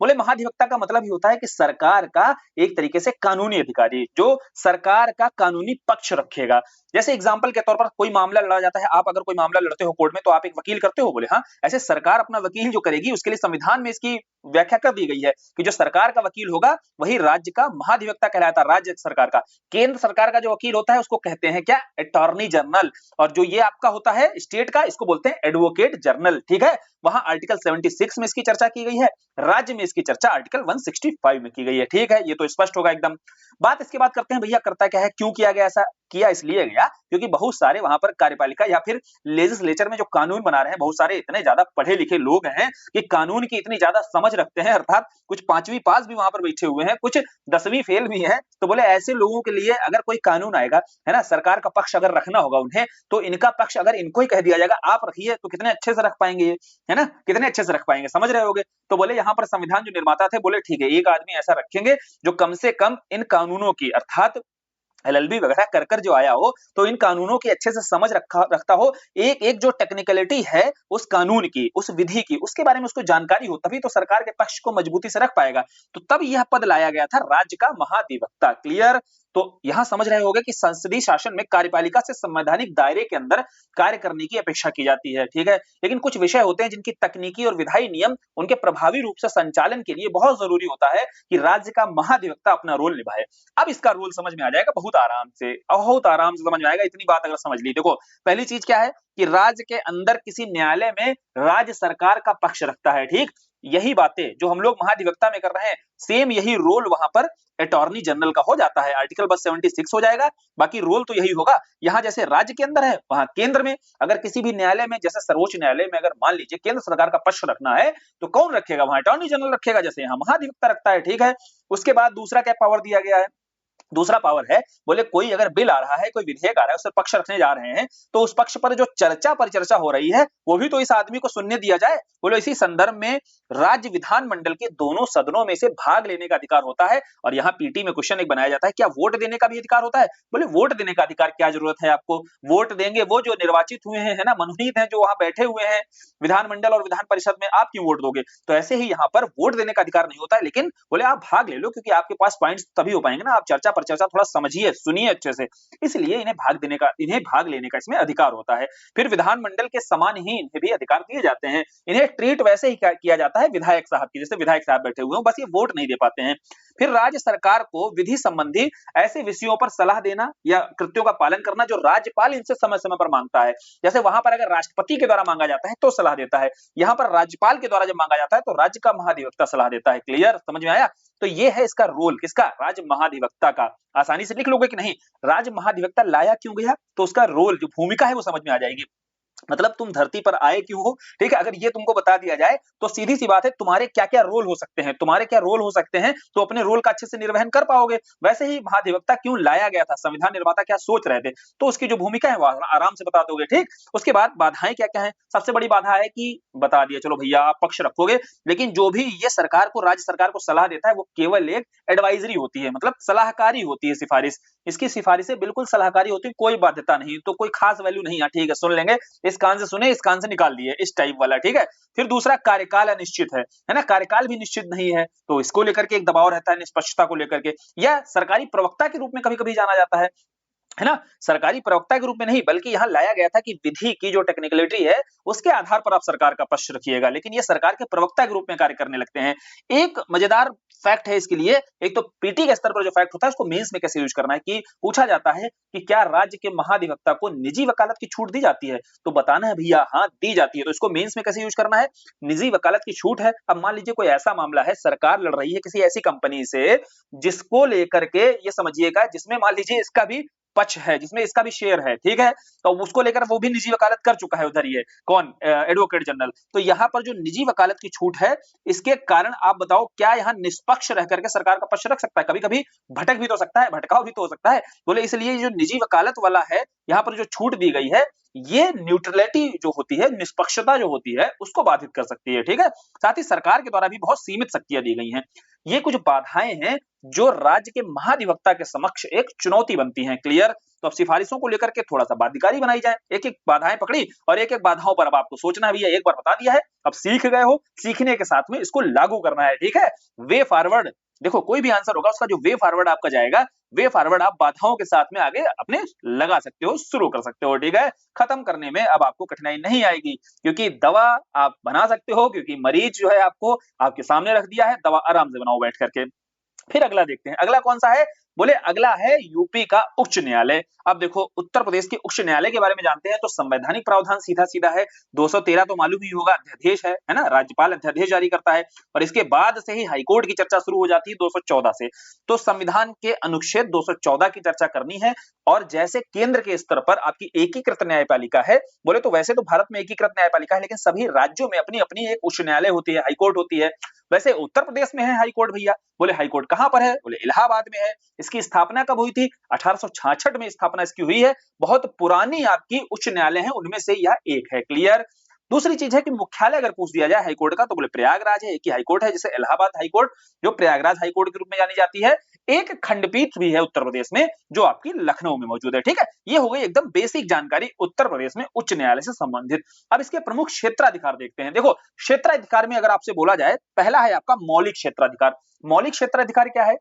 बोले महाधिवक्ता का मतलब ही होता है कि सरकार का एक तरीके से कानूनी अधिकारी, जो सरकार का कानूनी पक्ष रखेगा। जैसे एग्जांपल के तौर पर कोई मामला लड़ा जाता है, आप अगर कोई मामला लड़ते हो कोर्ट में तो आप एक वकील करते हो, बोले हाँ। ऐसे सरकार अपना वकील जो करेगी उसके लिए संविधान में इसकी व्याख्या कर दी गई है कि जो सरकार का वकील होगा वही राज्य का महाधिवक्ता कहलाता है। राज्य सरकार का, केंद्र सरकार का जो वकील होता है उसको कहते हैं क्या, अटॉर्नी जनरल। और जो ये आपका होता है स्टेट का, इसको बोलते हैं एडवोकेट जनरल। ठीक है, वहां आर्टिकल 76 में इसकी चर्चा की गई है, राज्य में इसकी चर्चा आर्टिकल 165 में की गई है। ठीक है, ये तो स्पष्ट होगा एकदम। बात इसके बाद करते हैं भैया करता क्या है, क्यों किया गया ऐसा, किया इसलिए गया क्योंकि बहुत सारे वहां पर कार्यपालिका या फिर लेजिस्लेचर में जो कानून बना रहे हैं, बहुत सारे इतने ज्यादा पढ़े लिखे लोग हैं कि कानून की इतनी ज्यादा समझ रखते हैं, अर्थात कुछ 5वीं पास भी वहां पर बैठे हुए हैं, कुछ 10वीं फेल भी हैं। तो बोले ऐसे लोगों के लिए अगर कोई कानून आएगा, है ना, सरकार का पक्ष अगर रखना होगा उन्हें, तो इनका पक्ष अगर इनको ही कह दिया जाएगा आप रखिए, तो कितने अच्छे से रख पाएंगे ये, है ना, कितने अच्छे से रख पाएंगे, समझ रहे होगे। तो बोले यहाँ पर संविधान जो निर्माता थे बोले ठीक है, एक आदमी ऐसा रखेंगे जो कम से कम इन कानूनों की, अर्थात एलएलबी वगैरह कर कर जो आया हो, तो इन कानूनों की अच्छे से समझ रखता हो, एक एक जो टेक्निकलिटी है उस कानून की, उस विधि की, उसके बारे में उसको जानकारी हो, तभी तो सरकार के पक्ष को मजबूती से रख पाएगा। तो तब यह पद लाया गया था राज्य का महाधिवक्ता। क्लियर। तो यहां समझ रहे होंगे कि संसदीय शासन में कार्यपालिका से संवैधानिक दायरे के अंदर कार्य करने की अपेक्षा की जाती है। ठीक है, लेकिन कुछ विषय होते हैं जिनकी तकनीकी और विधायी नियम उनके प्रभावी रूप से संचालन के लिए बहुत जरूरी होता है कि राज्य का महाधिवक्ता अपना रोल निभाए। अब इसका रोल समझ में आ जाएगा बहुत आराम से, बहुत आराम से समझ में आएगा, इतनी बात अगर समझ ली। देखो पहली चीज क्या है कि राज्य के अंदर किसी न्यायालय में राज्य सरकार का पक्ष रखता है। ठीक, यही बातें जो हम लोग महाधिवक्ता में कर रहे हैं, सेम यही रोल वहां पर अटॉर्नी जनरल का हो जाता है। आर्टिकल बस 76 हो जाएगा, बाकी रोल तो यही होगा। यहां जैसे राज्य के अंदर है, वहां केंद्र में अगर किसी भी न्यायालय में, जैसे सर्वोच्च न्यायालय में अगर मान लीजिए केंद्र सरकार का पक्ष रखना है, तो कौन रखेगा, वहां अटॉर्नी जनरल रखेगा, जैसे यहाँ महाधिवक्ता रखता है। ठीक है, उसके बाद दूसरा क्या पावर दिया गया है, दूसरा पावर है, बोले कोई अगर बिल आ रहा है, कोई विधेयक आ रहा है, उस पर पक्ष रखने जा रहे हैं, तो उस पक्ष पर जो चर्चा परिचर्चा हो रही है वो भी तो इस आदमी को सुनने दिया जाए। बोले इसी संदर्भ में राज्य विधानमंडल के दोनों सदनों में से भाग लेने का अधिकार होता है। और यहाँ पीटी में क्वेश्चन एक बनाया जाता है, क्या वोट देने का भी अधिकार होता है। बोले वोट देने का अधिकार क्या जरूरत है आपको, वोट देंगे वो जो निर्वाचित हुए हैं, है ना, मनोनीत हैं, जो वहां बैठे हुए हैं विधानमंडल और विधान परिषद में, आप क्यों वोट दोगे। तो ऐसे ही यहाँ पर वोट देने का अधिकार नहीं होता है, लेकिन बोले आप भाग ले लो, क्योंकि आपके पास पॉइंट्स तभी हो पाएंगे ना, आप चर्चा पर चर्चा थोड़ा समझिए, सुनिए अच्छे से, इसलिए इन्हें भाग लेने का इसमें अधिकार होता है। फिर विधानमंडल के समान ही इन्हें भी अधिकार दिए जाते हैं। इन्हें ट्रीट वैसे ही किया जाता है विधायक साहब की, जैसे विधायक साहब बैठे हुए हो, बस ये वोट नहीं दे पाते हैं। फिर राज्य सरकार को विधि संबंधी ऐसे विषयों पर सलाह देना या कृत्यों का पालन करना जो राज्यपाल इनसे समय समय पर मांगता है। जैसे वहां पर अगर राष्ट्रपति के द्वारा मांगा जाता है तो सलाह देता है, यहाँ पर राज्यपाल के द्वारा जब मांगा जाता है तो राज्य का महाधिवक्ता सलाह देता है। क्लियर, समझ में आया। तो ये है इसका रोल, किसका, राज्य महाधिवक्ता का। आसानी से लिख लोगे कि नहीं, राज्य महाधिवक्ता लाया क्यों गया, तो उसका रोल जो भूमिका है वो समझ में आ जाएगी। मतलब तुम धरती पर आए क्यों हो, ठीक है, अगर ये तुमको बता दिया जाए तो सीधी सी बात है, तुम्हारे क्या क्या रोल हो सकते हैं, तुम्हारे क्या रोल हो सकते हैं, तो अपने रोल का अच्छे से निर्वहन कर पाओगे। वैसे ही महाधिवक्ता क्यों लाया गया था, संविधान निर्माता क्या सोच रहे थे, तो उसकी जो भूमिका है वो आराम से बता दोगे। ठीक, उसके बाद बाधाएं क्या क्या है, सबसे बड़ी बाधा है कि बता दिया, चलो भैया आप पक्ष रखोगे, लेकिन जो भी ये सरकार को, राज्य सरकार को सलाह देता है वो केवल एक एडवाइजरी होती है, मतलब सलाहकारी होती है, सिफारिश। इसकी सिफारिशें बिल्कुल सलाहकारी होती है, कोई बाध्यता नहीं, तो कोई खास वैल्यू नहीं है। ठीक है, सुन लेंगे, इस कान से सुने, इस कान से निकाल दिए, इस टाइप वाला। ठीक है, फिर दूसरा कार्यकाल अनिश्चित है ना, कार्यकाल भी निश्चित नहीं है, तो इसको लेकर के एक दबाव रहता है, निष्पक्षता को लेकर के, या सरकारी प्रवक्ता के रूप में कभी कभी जाना जाता है ना, सरकारी प्रवक्ता के रूप में नहीं, बल्कि यहां लाया गया था कि विधि की जो टेक्निकलिटी है उसके आधार पर आप सरकार का पक्ष रखिएगा, लेकिन ये सरकार के प्रवक्ता के रूप में कार्य करने लगते हैं। एक मजेदार फैक्ट है इसके लिए, एक तो पीटी के स्तर पर जो फैक्ट होता है उसको मेंस में कैसे यूज करना है, कि पूछा जाता है कि क्या राज्य के महाधिवक्ता को निजी वकालत की छूट दी जाती है, तो बताना है भैया हाँ दी जाती है। तो इसको मेंस में कैसे यूज करना है, निजी वकालत की छूट है। अब मान लीजिए कोई ऐसा मामला है, सरकार लड़ रही है किसी ऐसी कंपनी से जिसको लेकर के, ये समझिएगा, जिसमें मान लीजिए इसका भी पक्ष है, जिसमें इसका भी शेयर है, ठीक है, तो उसको लेकर वो भी निजी वकालत कर चुका है उधर, ये कौन, एडवोकेट जनरल। तो यहाँ पर जो निजी वकालत की छूट है, इसके कारण आप बताओ क्या यहाँ निष्पक्ष रह करके सरकार का पक्ष रख सकता है, कभी कभी भटक भी तो सकता है, भटकाव भी तो हो सकता है। बोले इसलिए जो निजी वकालत वाला है यहाँ पर जो छूट दी गई है ये न्यूट्रलिटी जो होती है, निष्पक्षता जो होती है, उसको बाधित कर सकती है, ठीक है। साथ ही सरकार के द्वारा भी बहुत सीमित शक्तियां दी गई हैं। ये कुछ बाधाएं हैं जो राज्य के महाधिवक्ता के समक्ष एक चुनौती बनती हैं। क्लियर? तो अब सिफारिशों को लेकर के थोड़ा सा बाध्यकारी बनाई जाए। एक एक बाधाएं पकड़ी और एक एक बाधाओं पर अब आपको सोचना भी है। एक बार बता दिया है, अब सीख गए हो, सीखने के साथ में इसको लागू करना है, ठीक है। वे फॉरवर्ड, देखो कोई भी आंसर होगा उसका जो वे फॉरवर्ड आपका जाएगा, वे फॉरवर्ड आप बाधाओं के साथ में आगे अपने लगा सकते हो, शुरू कर सकते हो, ठीक है। खत्म करने में अब आपको कठिनाई नहीं आएगी, क्योंकि दवा आप बना सकते हो, क्योंकि मरीज जो है आपको आपके सामने रख दिया है, दवा आराम से बनाओ बैठ करके। फिर अगला देखते हैं, अगला कौन सा है? बोले अगला है यूपी का उच्च न्यायालय। अब देखो उत्तर प्रदेश के उच्च न्यायालय के बारे में जानते हैं तो संवैधानिक प्रावधान सीधा सीधा है, 213 तो मालूम ही होगा, अध्यादेश है ना, राज्यपाल अध्यादेश जारी करता है और इसके बाद से ही हाईकोर्ट की चर्चा शुरू हो जाती है 214 से। तो संविधान के अनुच्छेद 214 की चर्चा करनी है। और जैसे केंद्र के स्तर पर आपकी एकीकृत न्यायपालिका है, बोले तो वैसे तो भारत में एकीकृत न्यायपालिका है, लेकिन सभी राज्यों में अपनी अपनी एक उच्च न्यायालय होती है, हाईकोर्ट होती है। वैसे उत्तर प्रदेश में है हाईकोर्ट भैया। बोले हाईकोर्ट कहां पर है? बोले इलाहाबाद में है। इसकी स्थापना कब हुई थी? 1866 में स्थापना इसकी हुई है। बहुत पुरानी आपकी उच्च न्यायालय है, उनमें से यह एक है। क्लियर? दूसरी चीज है कि मुख्यालय अगर पूछ दिया जाए हाईकोर्ट का तो बोले प्रयागराज है, एक ही हाईकोर्ट है, जैसे इलाहाबाद हाईकोर्ट जो प्रयागराज हाईकोर्ट के रूप में जानी जाती है। एक खंडपीठ भी है उत्तर प्रदेश में जो आपकी लखनऊ में मौजूद है, ठीक है। ये हो गई एकदम बेसिक जानकारी उत्तर प्रदेश में उच्च न्यायालय से संबंधित। अब इसके प्रमुख क्षेत्राधिकार देखते हैं। देखो क्षेत्राधिकार में अगर आपसे बोला जाए, पहला है आपका मौलिक क्षेत्राधिकार। मौलिक क्षेत्राधिकार क्या है?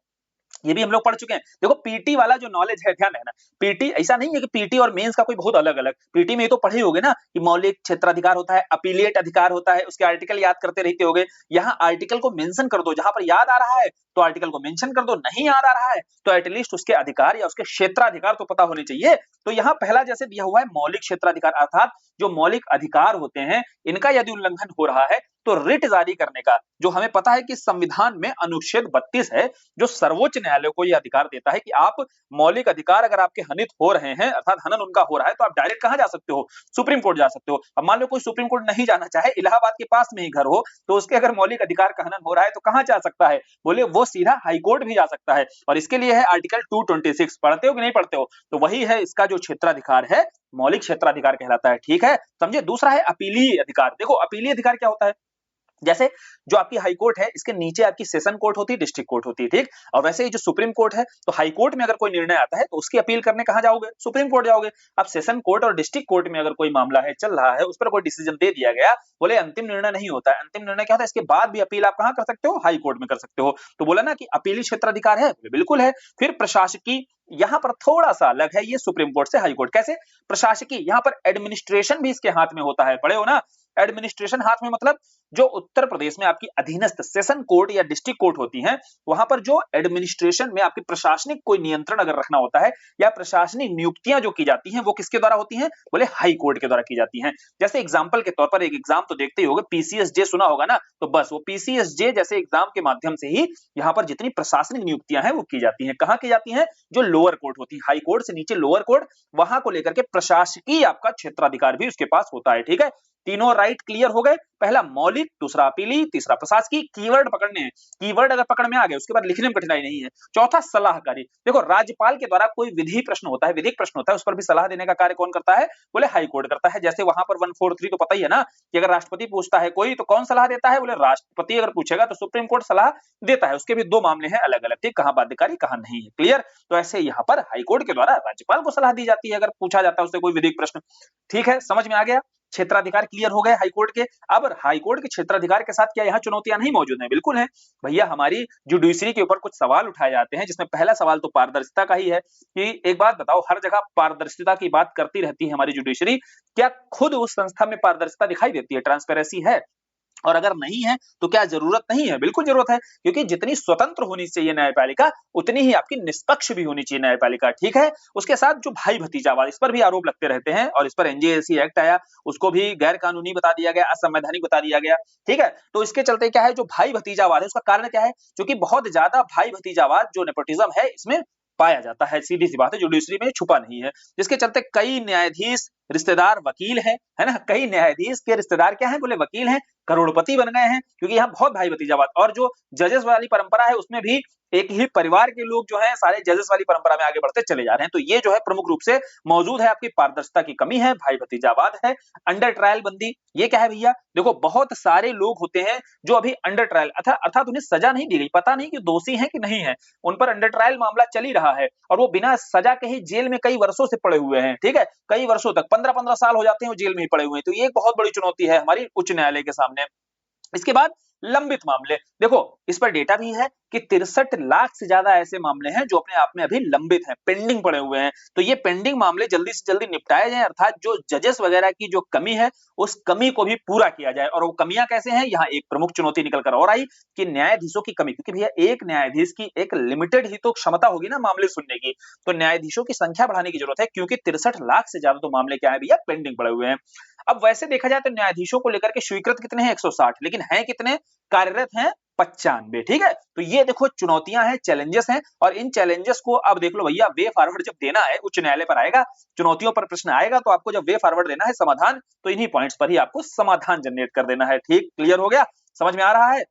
ये भी हम लोग पढ़ चुके हैं। देखो पीटी वाला जो नॉलेज है, ध्यान रखना, पीटी ऐसा नहीं है कि पीटी और मेंस का कोई बहुत अलग अलग। पीटी में ये तो पढ़े होगे ना कि मौलिक क्षेत्राधिकार होता है, अपीलिएट अधिकार होता है, उसके आर्टिकल याद करते रहते होगे। यहाँ आर्टिकल को मेंशन कर दो, जहां पर याद आ रहा है तो आर्टिकल को मेंशन कर दो, नहीं याद आ रहा है तो एटलीस्ट उसके अधिकार या उसके क्षेत्राधिकार तो पता होने चाहिए। तो यहाँ पहला जैसे दिया हुआ है मौलिक क्षेत्राधिकार, अर्थात जो मौलिक अधिकार होते हैं इनका यदि उल्लंघन हो रहा है तो रिट जारी करने का, जो हमें पता है कि संविधान में अनुच्छेद 32 है जो सर्वोच्च न्यायालय को यह अधिकार देता है कि आप मौलिक अधिकार अगर आपके हनित हो रहे हैं, अर्थात हनन उनका हो रहा है, तो आप डायरेक्ट कहां जा सकते हो? सुप्रीम कोर्ट जा सकते हो। अब मान लो कोई सुप्रीम कोर्ट नहीं जाना चाहे, इलाहाबाद के पास में ही घर हो, तो उसके अगर मौलिक अधिकार का हनन हो रहा है तो कहां जा सकता है? बोले वो सीधा हाईकोर्ट भी जा सकता है। और इसके लिए है आर्टिकल 226, पढ़ते हो कि नहीं पढ़ते हो? तो वही है इसका जो क्षेत्राधिकार है, मौलिक क्षेत्राधिकार कहलाता है, ठीक है, समझे। दूसरा है अपीलीय अधिकार। देखो अपीलीय अधिकार क्या होता है? जैसे जो आपकी हाई कोर्ट है इसके नीचे आपकी सेशन कोर्ट होती है, डिस्ट्रिक्ट कोर्ट होती है, ठीक। और वैसे ही जो सुप्रीम कोर्ट है, तो हाई कोर्ट में अगर कोई निर्णय आता है तो उसकी अपील करने कहां जाओगे? सुप्रीम कोर्ट जाओगे। अब सेशन कोर्ट और डिस्ट्रिक्ट कोर्ट में अगर कोई मामला है, चल रहा है, उस पर कोई डिसीजन दे दिया गया, बोले अंतिम निर्णय नहीं होता है। अंतिम निर्णय क्या होता है? इसके बाद भी अपील आप कहां कर सकते हो? हाई कोर्ट में कर सकते हो। तो बोला ना कि अपीली क्षेत्राधिकार है, बिल्कुल है। फिर प्रशासकीय, यहां पर थोड़ा सा अलग है ये सुप्रीम कोर्ट से हाई कोर्ट। कैसे? प्रशासकीय, यहां पर एडमिनिस्ट्रेशन भी इसके हाथ में होता है, पढ़े हो ना? एडमिनिस्ट्रेशन हाथ में मतलब जो उत्तर प्रदेश में आपकी अधीनस्थ सेशन कोर्ट या डिस्ट्रिक्ट कोर्ट होती हैं, वहां पर जो एडमिनिस्ट्रेशन में आपकी प्रशासनिक कोई नियंत्रण अगर रखना होता है या प्रशासनिक नियुक्तियां जो की जाती हैं वो किसके द्वारा होती हैं? बोले हाई कोर्ट के द्वारा की जाती हैं। जैसे एग्जांपल के तौर पर एक एग्जाम तो देखते ही होगे, पीसीएसजे सुना होगा ना, तो बस वो पीसीएसजे जैसे एग्जाम के माध्यम से ही यहाँ पर जितनी प्रशासनिक नियुक्तियां हैं वो की जाती हैं। कहां की जाती हैं? जो लोअर कोर्ट होती है, हाई कोर्ट से नीचे लोअर कोर्ट, वहां को लेकर के प्रशासकीय आपका क्षेत्राधिकार भी उसके पास होता है, ठीक है। तीनों राइट क्लियर हो गए। पहला मौलिक, दूसरा अपीली, तीसरा प्रशासकीय। कीवर्ड पकड़ने हैं, कीवर्ड अगर पकड़ में आ गए उसके बाद लिखने में कठिनाई नहीं है। चौथा सलाहकारी। देखो राज्यपाल के द्वारा कोई विधि प्रश्न होता है, विधिक प्रश्न होता है, उस पर भी सलाह देने का कार्य कौन करता है? बोले हाई कोर्ट करता है। जैसे वहां पर 143 तो पता ही है ना कि अगर राष्ट्रपति पूछता है कोई तो कौन सलाह देता है? बोले राष्ट्रपति अगर पूछेगा तो सुप्रीम कोर्ट सलाह देता है। उसके भी दो मामले हैं अलग अलग, ठीक, कहां बाध्यकारी कहां नहीं है। क्लियर? तो ऐसे यहाँ पर हाई कोर्ट के द्वारा राज्यपाल को सलाह दी जाती है अगर पूछा जाता है उससे कोई विधिक प्रश्न। ठीक है, समझ में आ गया? क्षेत्राधिकार क्लियर हो गए हाईकोर्ट के। अब हाईकोर्ट के क्षेत्राधिकार के साथ क्या यहाँ चुनौतियां नहीं मौजूद हैं? बिल्कुल है भैया। हमारी जुडिशरी के ऊपर कुछ सवाल उठाए जाते हैं, जिसमें पहला सवाल तो पारदर्शिता का ही है कि एक बात बताओ, हर जगह पारदर्शिता की बात करती रहती है हमारी जुडिशरी, क्या खुद उस संस्था में पारदर्शिता दिखाई देती है, ट्रांसपेरेंसी है? और अगर नहीं है तो क्या जरूरत नहीं है? बिल्कुल जरूरत है, क्योंकि जितनी स्वतंत्र होनी चाहिए न्यायपालिका उतनी ही आपकी निष्पक्ष भी होनी चाहिए न्यायपालिका, ठीक है। उसके साथ जो भाई भतीजावाद, इस पर भी आरोप लगते रहते हैं और इस पर एनजेएसी एक्ट आया, उसको भी गैर कानूनी बता दिया गया, असंवैधानिक बता दिया गया, ठीक है। तो इसके चलते क्या है, जो भाई भतीजावाद है उसका कारण क्या है? क्योंकि बहुत ज्यादा भाई भतीजावाद जो नेपोटिज्म है इसमें पाया जाता है, सीधी सी बात है, जुडिशरी में छुपा नहीं है। जिसके चलते कई न्यायाधीश रिश्तेदार वकील है ना, कई न्यायाधीश के रिश्तेदार क्या है? बोले वकील हैं, करोड़पति बन गए हैं, क्योंकि यहाँ बहुत भाई भतीजावाद। और जो जजेस वाली परंपरा है उसमें भी एक ही परिवार के लोग जो है सारे जजेस वाली परंपरा में आगे बढ़ते चले जा रहे हैं। तो ये जो है प्रमुख रूप से मौजूद है, आपकी पारदर्शिता की कमी है, भाई भतीजावाद है, अंडर ट्रायल बंदी। ये क्या है भैया, देखो बहुत सारे लोग होते हैं जो अभी अंडर ट्रायल अर्थात उन्हें सजा नहीं दी गई, पता नहीं कि दोषी हैं कि नहीं है, उन पर अंडर ट्रायल मामला चल ही रहा है और वो बिना सजा के ही जेल में कई वर्षों से पड़े हुए हैं। ठीक है, कई वर्षों तक 15-15 साल हो जाते हैं वो जेल में ही पड़े हुए हैं। तो ये एक बहुत बड़ी चुनौती है हमारी उच्च न्यायालय के सामने। इसके बाद लंबित मामले, देखो इस पर डेटा भी है कि 63 लाख से ज्यादा ऐसे मामले हैं जो अपने आप में अभी लंबित हैं, पेंडिंग पड़े हुए हैं। तो ये पेंडिंग मामले जल्दी से जल्दी निपटाए जाएं, अर्थात जो जजेस वगैरह की जो कमी है उस कमी को भी पूरा किया जाए। और वो कमियां कैसे हैं, यहाँ एक प्रमुख चुनौती निकल कर और आई कि न्यायाधीशों की कमी, क्योंकि भैया एक न्यायाधीश की एक लिमिटेड ही तो क्षमता होगी ना मामले सुनने की, तो न्यायाधीशों की संख्या बढ़ाने की जरूरत है, क्योंकि 63 लाख से ज्यादा तो मामले क्या है भैया, पेंडिंग पड़े हुए हैं। अब वैसे देखा जाए तो न्यायाधीशों को लेकर के स्वीकृत कितने हैं, 160, लेकिन हैं कितने, कार्यरत हैं 95। ठीक है, तो ये देखो चुनौतियां हैं, चैलेंजेस हैं, और इन चैलेंजेस को अब देख लो भैया, वे फॉरवर्ड जब देना है उच्च न्यायालय पर आएगा, चुनौतियों पर प्रश्न आएगा, तो आपको जब वे फॉरवर्ड देना है समाधान, तो इन्हीं पॉइंट्स पर ही आपको समाधान जनरेट कर देना है। ठीक, क्लियर हो गया, समझ में आ रहा है।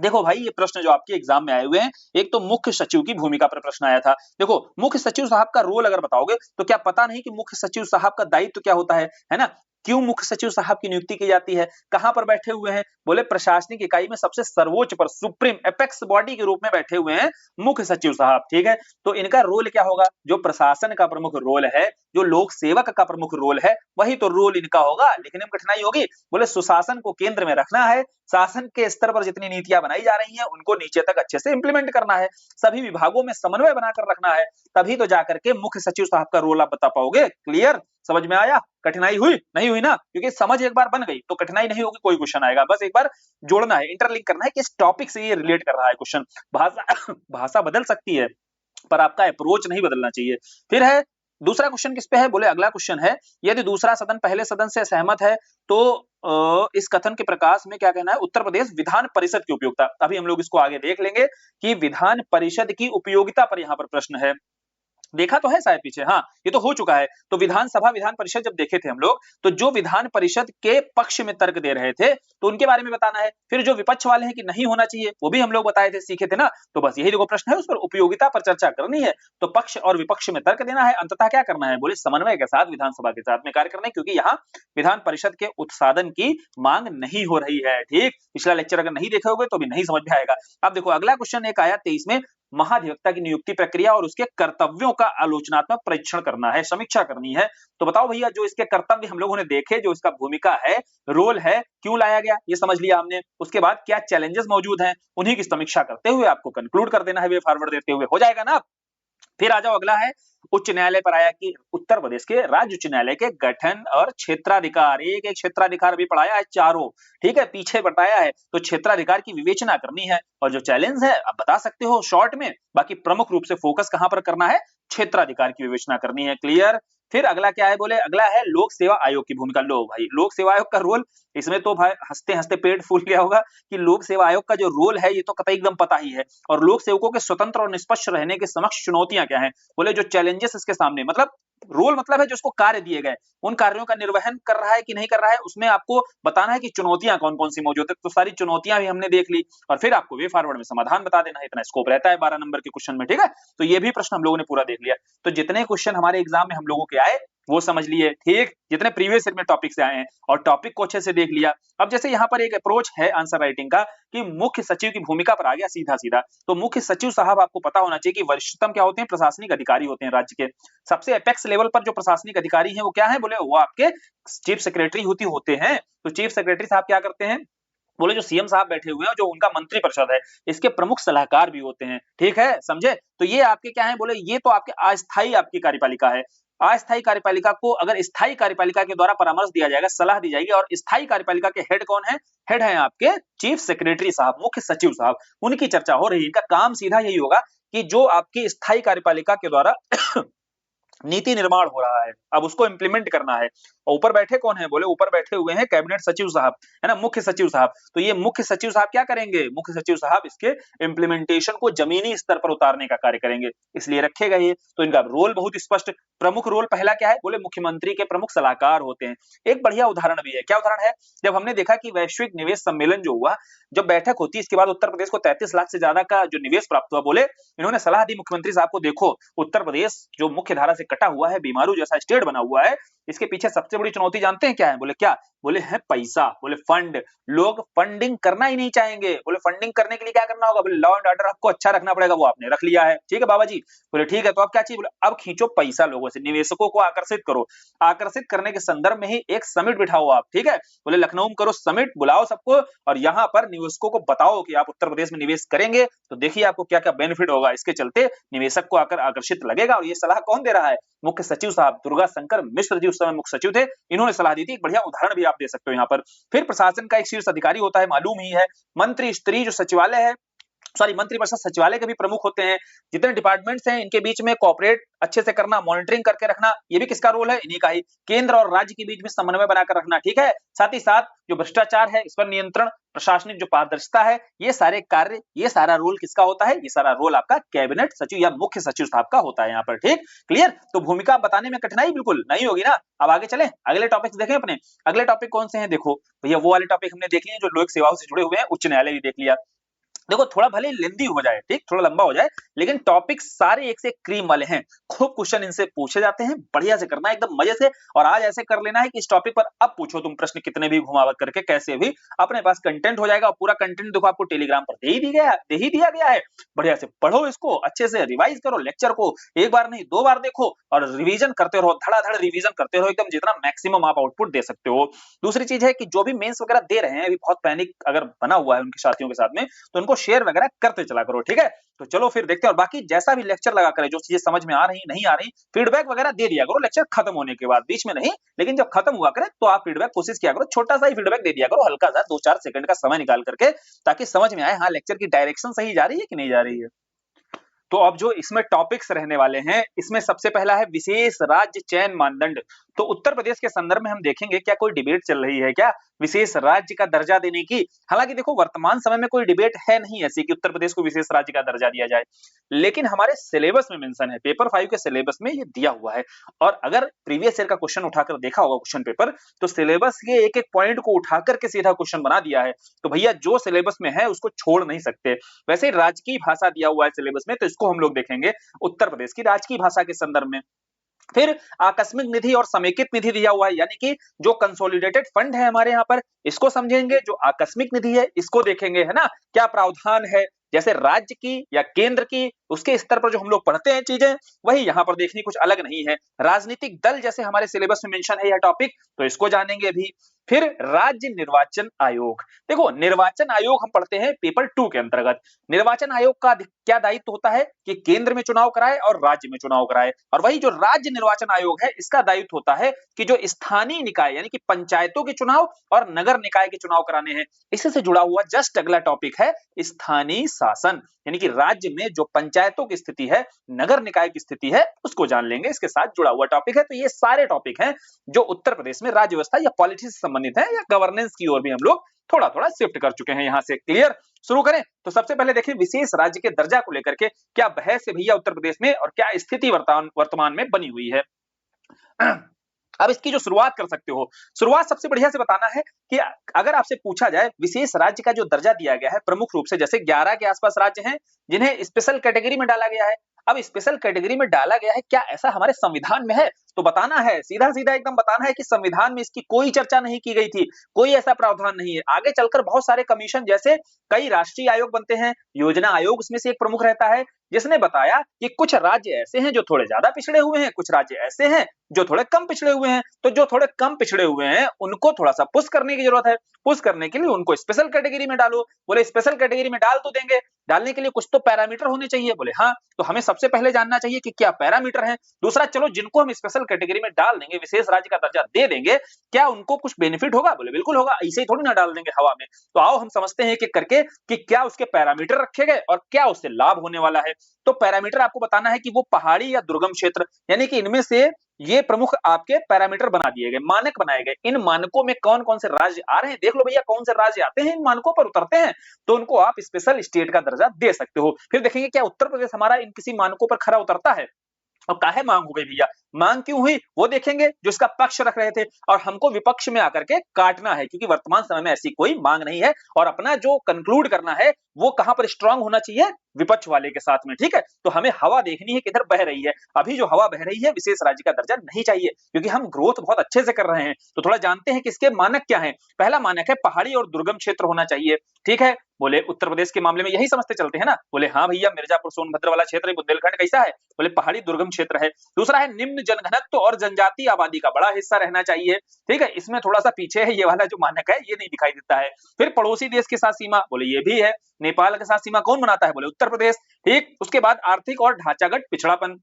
देखो भाई, ये प्रश्न जो आपके एग्जाम में आए हुए हैं, एक तो मुख्य सचिव की भूमिका पर प्रश्न आया था। देखो मुख्य सचिव साहब का रोल अगर बताओगे तो क्या पता नहीं कि मुख्य सचिव साहब का दायित्व क्या होता है ना, क्यों मुख्य सचिव साहब की नियुक्ति की जाती है, कहां पर बैठे हुए हैं, बोले प्रशासनिक इकाई में सबसे सर्वोच्च पर, सुप्रीम एपेक्स बॉडी के रूप में बैठे हुए हैं मुख्य सचिव साहब। ठीक है, तो इनका रोल क्या होगा, जो प्रशासन का प्रमुख रोल है, जो लोक सेवक का प्रमुख रोल है, वही तो रोल इनका होगा। लिखने में कठिनाई होगी, बोले सुशासन को केंद्र में रखना है, शासन के स्तर पर जितनी नीतियां बनाई जा रही हैं उनको नीचे तक अच्छे से इंप्लीमेंट करना है, सभी विभागों में समन्वय बनाकर रखना है, तभी तो जाकर के मुख्य सचिव साहब का रोल आप बता पाओगे। क्लियर, समझ में आया, कठिनाई हुई नहीं हुई ना, क्योंकि समझ एक बार बन गई तो कठिनाई नहीं होगी, कोई क्वेश्चन आएगा, बस एक बार जोड़ना है, इंटरलिंक करना है कि इस टॉपिक से ये रिलेट कर रहा है क्वेश्चन। भाषा भाषा बदल सकती है पर आपका अप्रोच नहीं बदलना चाहिए। फिर है दूसरा क्वेश्चन किस पे है, बोले अगला क्वेश्चन है, यदि दूसरा सदन पहले सदन से सहमत है तो इस कथन के प्रकाश में क्या कहना है, उत्तर प्रदेश विधान परिषद की उपयोगिता। अभी हम लोग इसको आगे देख लेंगे कि विधान परिषद की उपयोगिता पर यहाँ पर प्रश्न है। देखा तो है शायद पीछे, हाँ ये तो हो चुका है। तो विधानसभा विधान परिषद जब देखे थे हम लोग, तो जो विधान परिषद के पक्ष में तर्क दे रहे थे तो उनके बारे में बताना है, फिर जो विपक्ष वाले हैं कि नहीं होना चाहिए वो भी हम लोग बताए थे, सीखे थे ना। तो बस यही देखो प्रश्न है, उस पर उपयोगिता पर चर्चा करनी है, तो पक्ष और विपक्ष में तर्क देना है, अंततः क्या करना है, बोले समन्वय के साथ विधानसभा के साथ में कार्य करना है, क्योंकि यहाँ विधान परिषद के उत्साधन की मांग नहीं हो रही है। ठीक, पिछला लेक्चर अगर नहीं देखे होगे तो भी नहीं समझ में आएगा। अब देखो अगला क्वेश्चन एक आया 23 में, महाधिवक्ता की नियुक्ति प्रक्रिया और उसके कर्तव्यों का आलोचनात्मक परीक्षण करना है, समीक्षा करनी है। तो बताओ भैया, जो इसके कर्तव्य हम लोगों ने देखे, जो इसका भूमिका है, रोल है, क्यों लाया गया, ये समझ लिया हमने। उसके बाद क्या चैलेंजेस मौजूद हैं, उन्हीं की समीक्षा करते हुए आपको कंक्लूड कर देना है, वे फॉरवर्ड देते हुए, हो जाएगा ना। फिर आ जाओ, अगला है उच्च न्यायालय पर आया कि उत्तर प्रदेश के राज्य उच्च न्यायालय के गठन और क्षेत्राधिकार, एक एक क्षेत्राधिकार भी पढ़ाया है चारों, ठीक है, पीछे बताया है, तो क्षेत्राधिकार की विवेचना करनी है, और जो चैलेंज है आप बता सकते हो शॉर्ट में, बाकी प्रमुख रूप से फोकस कहां पर करना है, क्षेत्राधिकार की विवेचना करनी है। क्लियर। फिर अगला क्या है, बोले अगला है लोक सेवा आयोग की भूमिका। लो भाई, लोक सेवा आयोग का रोल, इसमें तो भाई हंसते हंसते पेट फूल गया होगा कि लोक सेवा आयोग का जो रोल है ये तो कतई एकदम पता ही है, और लोक सेवकों के स्वतंत्र और निष्पक्ष रहने के समक्ष चुनौतियां क्या हैं, बोले जो चैलेंजेस इसके सामने, मतलब रोल मतलब है जो उसको कार्य दिए गए, उन कार्यों का निर्वहन कर रहा है कि नहीं कर रहा है, उसमें आपको बताना है कि चुनौतियां कौन कौन सी मौजूद है। तो सारी चुनौतियां भी हमने देख ली, और फिर आपको वे फॉरवर्ड में समाधान बता देना है, इतना स्कोप रहता है 12 नंबर के क्वेश्चन में। ठीक है, तो ये भी प्रश्न हम लोगों ने पूरा देख लिया। तो जितने क्वेश्चन हमारे एग्जाम में हम लोगों के आए वो समझ लिए, ठीक, जितने प्रीवियस ईयर में टॉपिक से आए हैं, और टॉपिक को अच्छे से देख लिया। अब जैसे यहाँ पर एक अप्रोच है आंसर राइटिंग का कि मुख्य सचिव की भूमिका पर आ गया सीधा सीधा, तो मुख्य सचिव साहब आपको पता होना चाहिए कि वरिष्ठतम क्या होते हैं, प्रशासनिक अधिकारी होते हैं राज्य के। सबसे एपेक्स लेवल पर जो प्रशासनिक अधिकारी हैं वो क्या है, बोले वो आपके चीफ सेक्रेटरी होते हैं। तो चीफ सेक्रेटरी साहब क्या करते हैं, बोले जो सीएम साहब बैठे हुए हैं, जो उनका मंत्री परिषद है, इसके प्रमुख सलाहकार भी होते हैं। ठीक है, समझे। तो ये आपके क्या है, बोले ये तो आपके अस्थायी आपकी कार्यपालिका है। अस्थायी कार्यपालिका को अगर स्थायी कार्यपालिका के द्वारा परामर्श दिया जाएगा, सलाह दी जाएगी, और स्थायी कार्यपालिका के हेड कौन है, हेड है आपके चीफ सेक्रेटरी साहब, मुख्य सचिव साहब, उनकी चर्चा हो रही है। इनका काम सीधा यही होगा कि जो आपकी स्थायी कार्यपालिका के द्वारा नीति निर्माण हो रहा है, अब उसको इम्प्लीमेंट करना है। और ऊपर बैठे कौन है? बोले ऊपर बैठे हुए हैं कैबिनेट सचिव साहब, है ना, मुख्य सचिव साहब। तो ये मुख्य सचिव साहब क्या करेंगे? मुख्य सचिव साहब इसके इम्प्लीमेंटेशन को जमीनी स्तर पर उतारने का कार्य करेंगे, इसलिए रखे गए ये। तो इनका रोल बहुत स्पष्ट, प्रमुख रोल पहला क्या है? बोले मुख्यमंत्री के प्रमुख सलाहकार होते हैं। एक बढ़िया उदाहरण भी है, क्या उदाहरण है? जब हमने देखा कि वैश्विक निवेश सम्मेलन जो हुआ, जब बैठक होती है, इसके बाद उत्तर प्रदेश को 33 लाख से ज्यादा का जो निवेश प्राप्त हुआ, बोले इन्होंने सलाह दी मुख्यमंत्री साहब को, देखो उत्तर प्रदेश जो मुख्य धारा से कटा हुआ है, बीमारू जैसा स्टेट बना हुआ है, इसके पीछे सबसे बड़ी चुनौती जानते हैं क्या है? बोले क्या? बोले है पैसा, बोले फंड। लोग फंडिंग करना ही नहीं चाहेंगे। बोले फंडिंग करने के लिए क्या करना होगा? बोले लॉ एंड ऑर्डर आपको अच्छा रखना पड़ेगा, वो आपने रख लिया है, ठीक है बाबा जी। बोले ठीक है, तो अब क्या चाहिए? बोले अब खींचो पैसा लोगों से, निवेशकों को आकर्षित करो। आकर्षित करने के संदर्भ में ही एक समिट बिठाओ आप, ठीक है। बोले लखनऊ में करो समिट, बुलाओ सबको, और यहाँ पर निवेशकों को बताओ कि आप उत्तर प्रदेश में निवेश करेंगे तो देखिए आपको क्या क्या बेनिफिट होगा। इसके चलते निवेशक को आकर आकर्षित लगेगा। और ये सलाह कौन दे रहा है? मुख्य सचिव साहब दुर्गा शंकर मिश्र जी उस समय मुख्य सचिव थे, इन्होंने सलाह दी थी। एक बढ़िया उदाहरण भी आप दे सकते हो यहाँ पर। फिर प्रशासन का एक शीर्ष अधिकारी होता है, मालूम ही है, मंत्री स्तरीय जो सचिवालय है, सॉरी मंत्रिपरिषद सचिवालय के भी प्रमुख होते हैं। जितने डिपार्टमेंट्स हैं इनके बीच में कोऑपरेट अच्छे से करना, मॉनिटरिंग करके रखना, ये भी किसका रोल है? इन्हीं का ही। केंद्र और राज्य के बीच में समन्वय बनाकर रखना, ठीक है। साथ ही साथ जो भ्रष्टाचार है इस पर नियंत्रण, प्रशासनिक जो पारदर्शिता है, ये सारे कार्य, ये सारा रोल किसका होता है? ये सारा रोल आपका कैबिनेट सचिव या मुख्य सचिव साहब का होता है यहाँ पर, ठीक क्लियर। तो भूमिका बताने में कठिनाई बिल्कुल नहीं होगी ना। अब आगे चलें, अगले टॉपिक देखें अपने। अगले टॉपिक कौन से हैं? देखो भैया वो वाले टॉपिक हमने देख लिए जो लोक सेवाओं से जुड़े हुए हैं, उच्च न्यायालय भी देख लिया। देखो थोड़ा भले लेंदी हो जाए, ठीक, थोड़ा लंबा हो जाए, लेकिन टॉपिक सारे एक से एक क्रीम वाले हैं। खूब क्वेश्चन इनसे पूछे जाते हैं, बढ़िया से करना है एकदम मजे से। और आज ऐसे कर लेना है कि इस टॉपिक पर अब पूछो तुम प्रश्न कितने भी घुमावत करके, कैसे भी अपने पास कंटेंट हो जाएगा। और पूरा कंटेंट देखो आपको टेलीग्राम पर दे ही दिया गया है। बढ़िया से पढ़ो इसको, अच्छे से रिवाइज करो लेक्चर को, एक बार नहीं 2 बार देखो और रिवीजन करते रहो, धड़ाधड़ रिवीजन करते रहो एकदम, जितना मैक्सिमम आप आउटपुट दे सकते हो। दूसरी चीज है कि जो भी मेंस वगैरह दे रहे हैं, अभी बहुत पैनिक अगर बना हुआ है उनके साथियों के साथ में, तो उनको शेयर वगैरह करते चला करो, ठीक है। तो चलो फिर देखते हैं। और बाकी जैसा भी लेक्चर लगा करे, जो चीजें समझ में आ रही नहीं आ रही, फीडबैक वगैरह दे दिया करो लेक्चर खत्म होने के बाद, बीच में नहीं, लेकिन जब खत्म हुआ करे तो आप फीडबैक कोशिश किया करो, छोटा सा ही फीडबैक दे दिया करो, हल्का सा 2-4 सेकंड का समय निकाल करके, ताकि समझ में आए हाँ लेक्चर की डायरेक्शन सही जा रही है कि नहीं जा रही है। तो अब जो इसमें टॉपिक्स रहने वाले हैं, इसमें सबसे पहला है विशेष राज्य चयन मानदंड। तो उत्तर प्रदेश के संदर्भ में हम देखेंगे क्या कोई डिबेट चल रही है क्या विशेष राज्य का दर्जा देने की। हालांकि देखो वर्तमान समय में कोई डिबेट है नहीं ऐसी कि उत्तर प्रदेश को विशेष राज्य का दर्जा दिया जाए, लेकिन हमारे सिलेबस में मेंशन है, पेपर 5 के सिलेबस में ये दिया हुआ है। और अगर प्रीवियस ईयर का क्वेश्चन उठाकर देखा होगा क्वेश्चन पेपर, तो सिलेबस के एक एक पॉइंट को उठाकर के सीधा क्वेश्चन बना दिया है। तो भैया जो सिलेबस में है उसको छोड़ नहीं सकते। वैसे राजकीय भाषा दिया हुआ है सिलेबस में, तो इसको हम लोग देखेंगे उत्तर प्रदेश की राजकीय भाषा के संदर्भ में। फिर आकस्मिक निधि और समेकित निधि दिया हुआ है, यानी कि जो कंसोलिडेटेड फंड है हमारे यहाँ पर, इसको समझेंगे। जो आकस्मिक निधि है इसको देखेंगे, है ना, क्या प्रावधान है, जैसे राज्य की या केंद्र की, उसके स्तर पर जो हम लोग पढ़ते हैं चीजें, वही यहाँ पर देखनी कुछ अलग नहीं है। राजनीतिक दल जैसे हमारे सिलेबस में मेंशन है यह टॉपिक, तो इसको जानेंगे भी। फिर राज्य निर्वाचन आयोग, देखो निर्वाचन आयोग हम पढ़ते हैं पेपर 2 के अंतर्गत। निर्वाचन आयोग का क्या दायित्व होता है कि केंद्र में चुनाव कराए और राज्य में चुनाव कराए। और वही जो राज्य निर्वाचन आयोग है इसका दायित्व होता है कि जो स्थानीय निकाय यानी कि पंचायतों के चुनाव और नगर निकाय के चुनाव कराने हैं। इससे से जुड़ा हुआ जस्ट अगला टॉपिक है स्थानीय शासन, यानी कि राज्य में जो पंचायतों की स्थिति है, नगर निकाय की स्थिति है, उसको जान लेंगे, इसके साथ जुड़ा हुआ टॉपिक है। तो ये सारे टॉपिक हैं जो उत्तर प्रदेश में राज्य व्यवस्था या पॉलिटिक्स से संबंधित है, या गवर्नेंस की ओर भी हम लोग थोड़ा थोड़ा शिफ्ट कर चुके हैं। यहां से क्लियर, शुरू करें। तो सबसे पहले देखिए विशेष राज्य के दर्जा को लेकर के क्या बहस है भैया उत्तर प्रदेश में, और क्या स्थिति वर्तमान में बनी हुई है। अब इसकी जो शुरुआत कर सकते हो, शुरुआत सबसे बढ़िया से बताना है कि अगर आपसे पूछा जाए विशेष राज्य का जो दर्जा दिया गया है, प्रमुख रूप से जैसे 11 के आसपास राज्य हैं जिन्हें स्पेशल कैटेगरी में डाला गया है। अब स्पेशल कैटेगरी में डाला गया है, क्या ऐसा हमारे संविधान में है? तो बताना है, सीधा सीधा एकदम बताना है कि संविधान में इसकी कोई चर्चा नहीं की गई थी, कोई ऐसा प्रावधान नहीं है। आगे चलकर बहुत सारे कमीशन जैसे कई राष्ट्रीय आयोग बनते हैं, योजना आयोग उसमें से एक प्रमुख रहता है, जिसने बताया कि कुछ राज्य ऐसे हैं जो थोड़े ज्यादा पिछड़े हुए हैं, कुछ राज्य ऐसे हैं जो थोड़े कम पिछड़े हुए हैं। तो जो थोड़े कम पिछड़े हुए हैं उनको थोड़ा सा पुश करने की जरूरत है। पुश करने के लिए उनको स्पेशल कैटेगरी में डालो। बोले स्पेशल कैटेगरी में डाल तो देंगे, डालने के लिए कुछ तो पैरामीटर होने चाहिए। बोले हाँ, तो हमें सबसे पहले जानना चाहिए कि क्या पैरामीटर है। दूसरा, चलो जिनको हम स्पेशल स्पेशल कैटेगरी में डाल देंगे, विशेष राज्य का दर्जा दे देंगे, क्या उनको कुछ बेनिफिट होगा? बोले बिल्कुल होगा, ऐसे ही थोड़ी ना डाल देंगे हवा में। तो आओ हम समझते हैं एक एक करके कि क्या उसके पैरामीटर रखे गए और क्या उससे लाभ होने वाला है। तो पैरामीटर आपको बताना है कि वो पहाड़ी या दुर्गम क्षेत्र, यानी कि इनमें से ये प्रमुख आपके पैरामीटर बना दिए गए, मानक बनाए गए। इन मानकों में कौन कौन से राज्य आ रहे हैं, देख लो भैया कौन से राज्य आते हैं इन मानकों पर उतरते हैं, तो उनको आप स्पेशल स्टेट का दर्जा दे सकते हो। फिर देखेंगे क्या उत्तर प्रदेश हमारा इन किसी मानकों पर खरा उतरता है। और काहे मांग हो गई भैया, मांग क्यों हुई वो देखेंगे, जो इसका पक्ष रख रहे थे, और हमको विपक्ष में आकर के काटना है, क्योंकि वर्तमान समय में ऐसी कोई मांग नहीं है, और अपना जो कंक्लूड करना है वो कहां पर स्ट्रांग होना चाहिए, विपक्ष वाले के साथ में। ठीक है, तो हमें हवा देखनी है किधर बह रही है। अभी जो हवा बह रही है विशेष राज्य का दर्जा नहीं चाहिए, क्योंकि हम ग्रोथ बहुत अच्छे से कर रहे हैं। तो थोड़ा जानते हैं कि इसके मानक क्या है। पहला मानक है पहाड़ी और दुर्गम क्षेत्र होना चाहिए। ठीक है, बोले उत्तर प्रदेश के मामले में यही समझते चलते हैं ना। बोले हाँ भैया, मिर्जापुर सोनभद्र वाला क्षेत्र बुंदेलखंड कैसा है, बोले पहाड़ी दुर्गम क्षेत्र है। दूसरा है निम्न जनघनत्व और जनजातीय आबादी का बड़ा हिस्सा रहना चाहिए। ठीक है, इसमें थोड़ा सा पीछे है, ये वाला जो मानक है ये नहीं दिखाई देता है। फिर पड़ोसी देश के साथ सीमा, बोले ये भी है। नेपाल के साथ सीमा कौन बनाता है, बोले उत्तर प्रदेश। ठीक, उसके बाद आर्थिक और ढांचागत पिछड़ापन,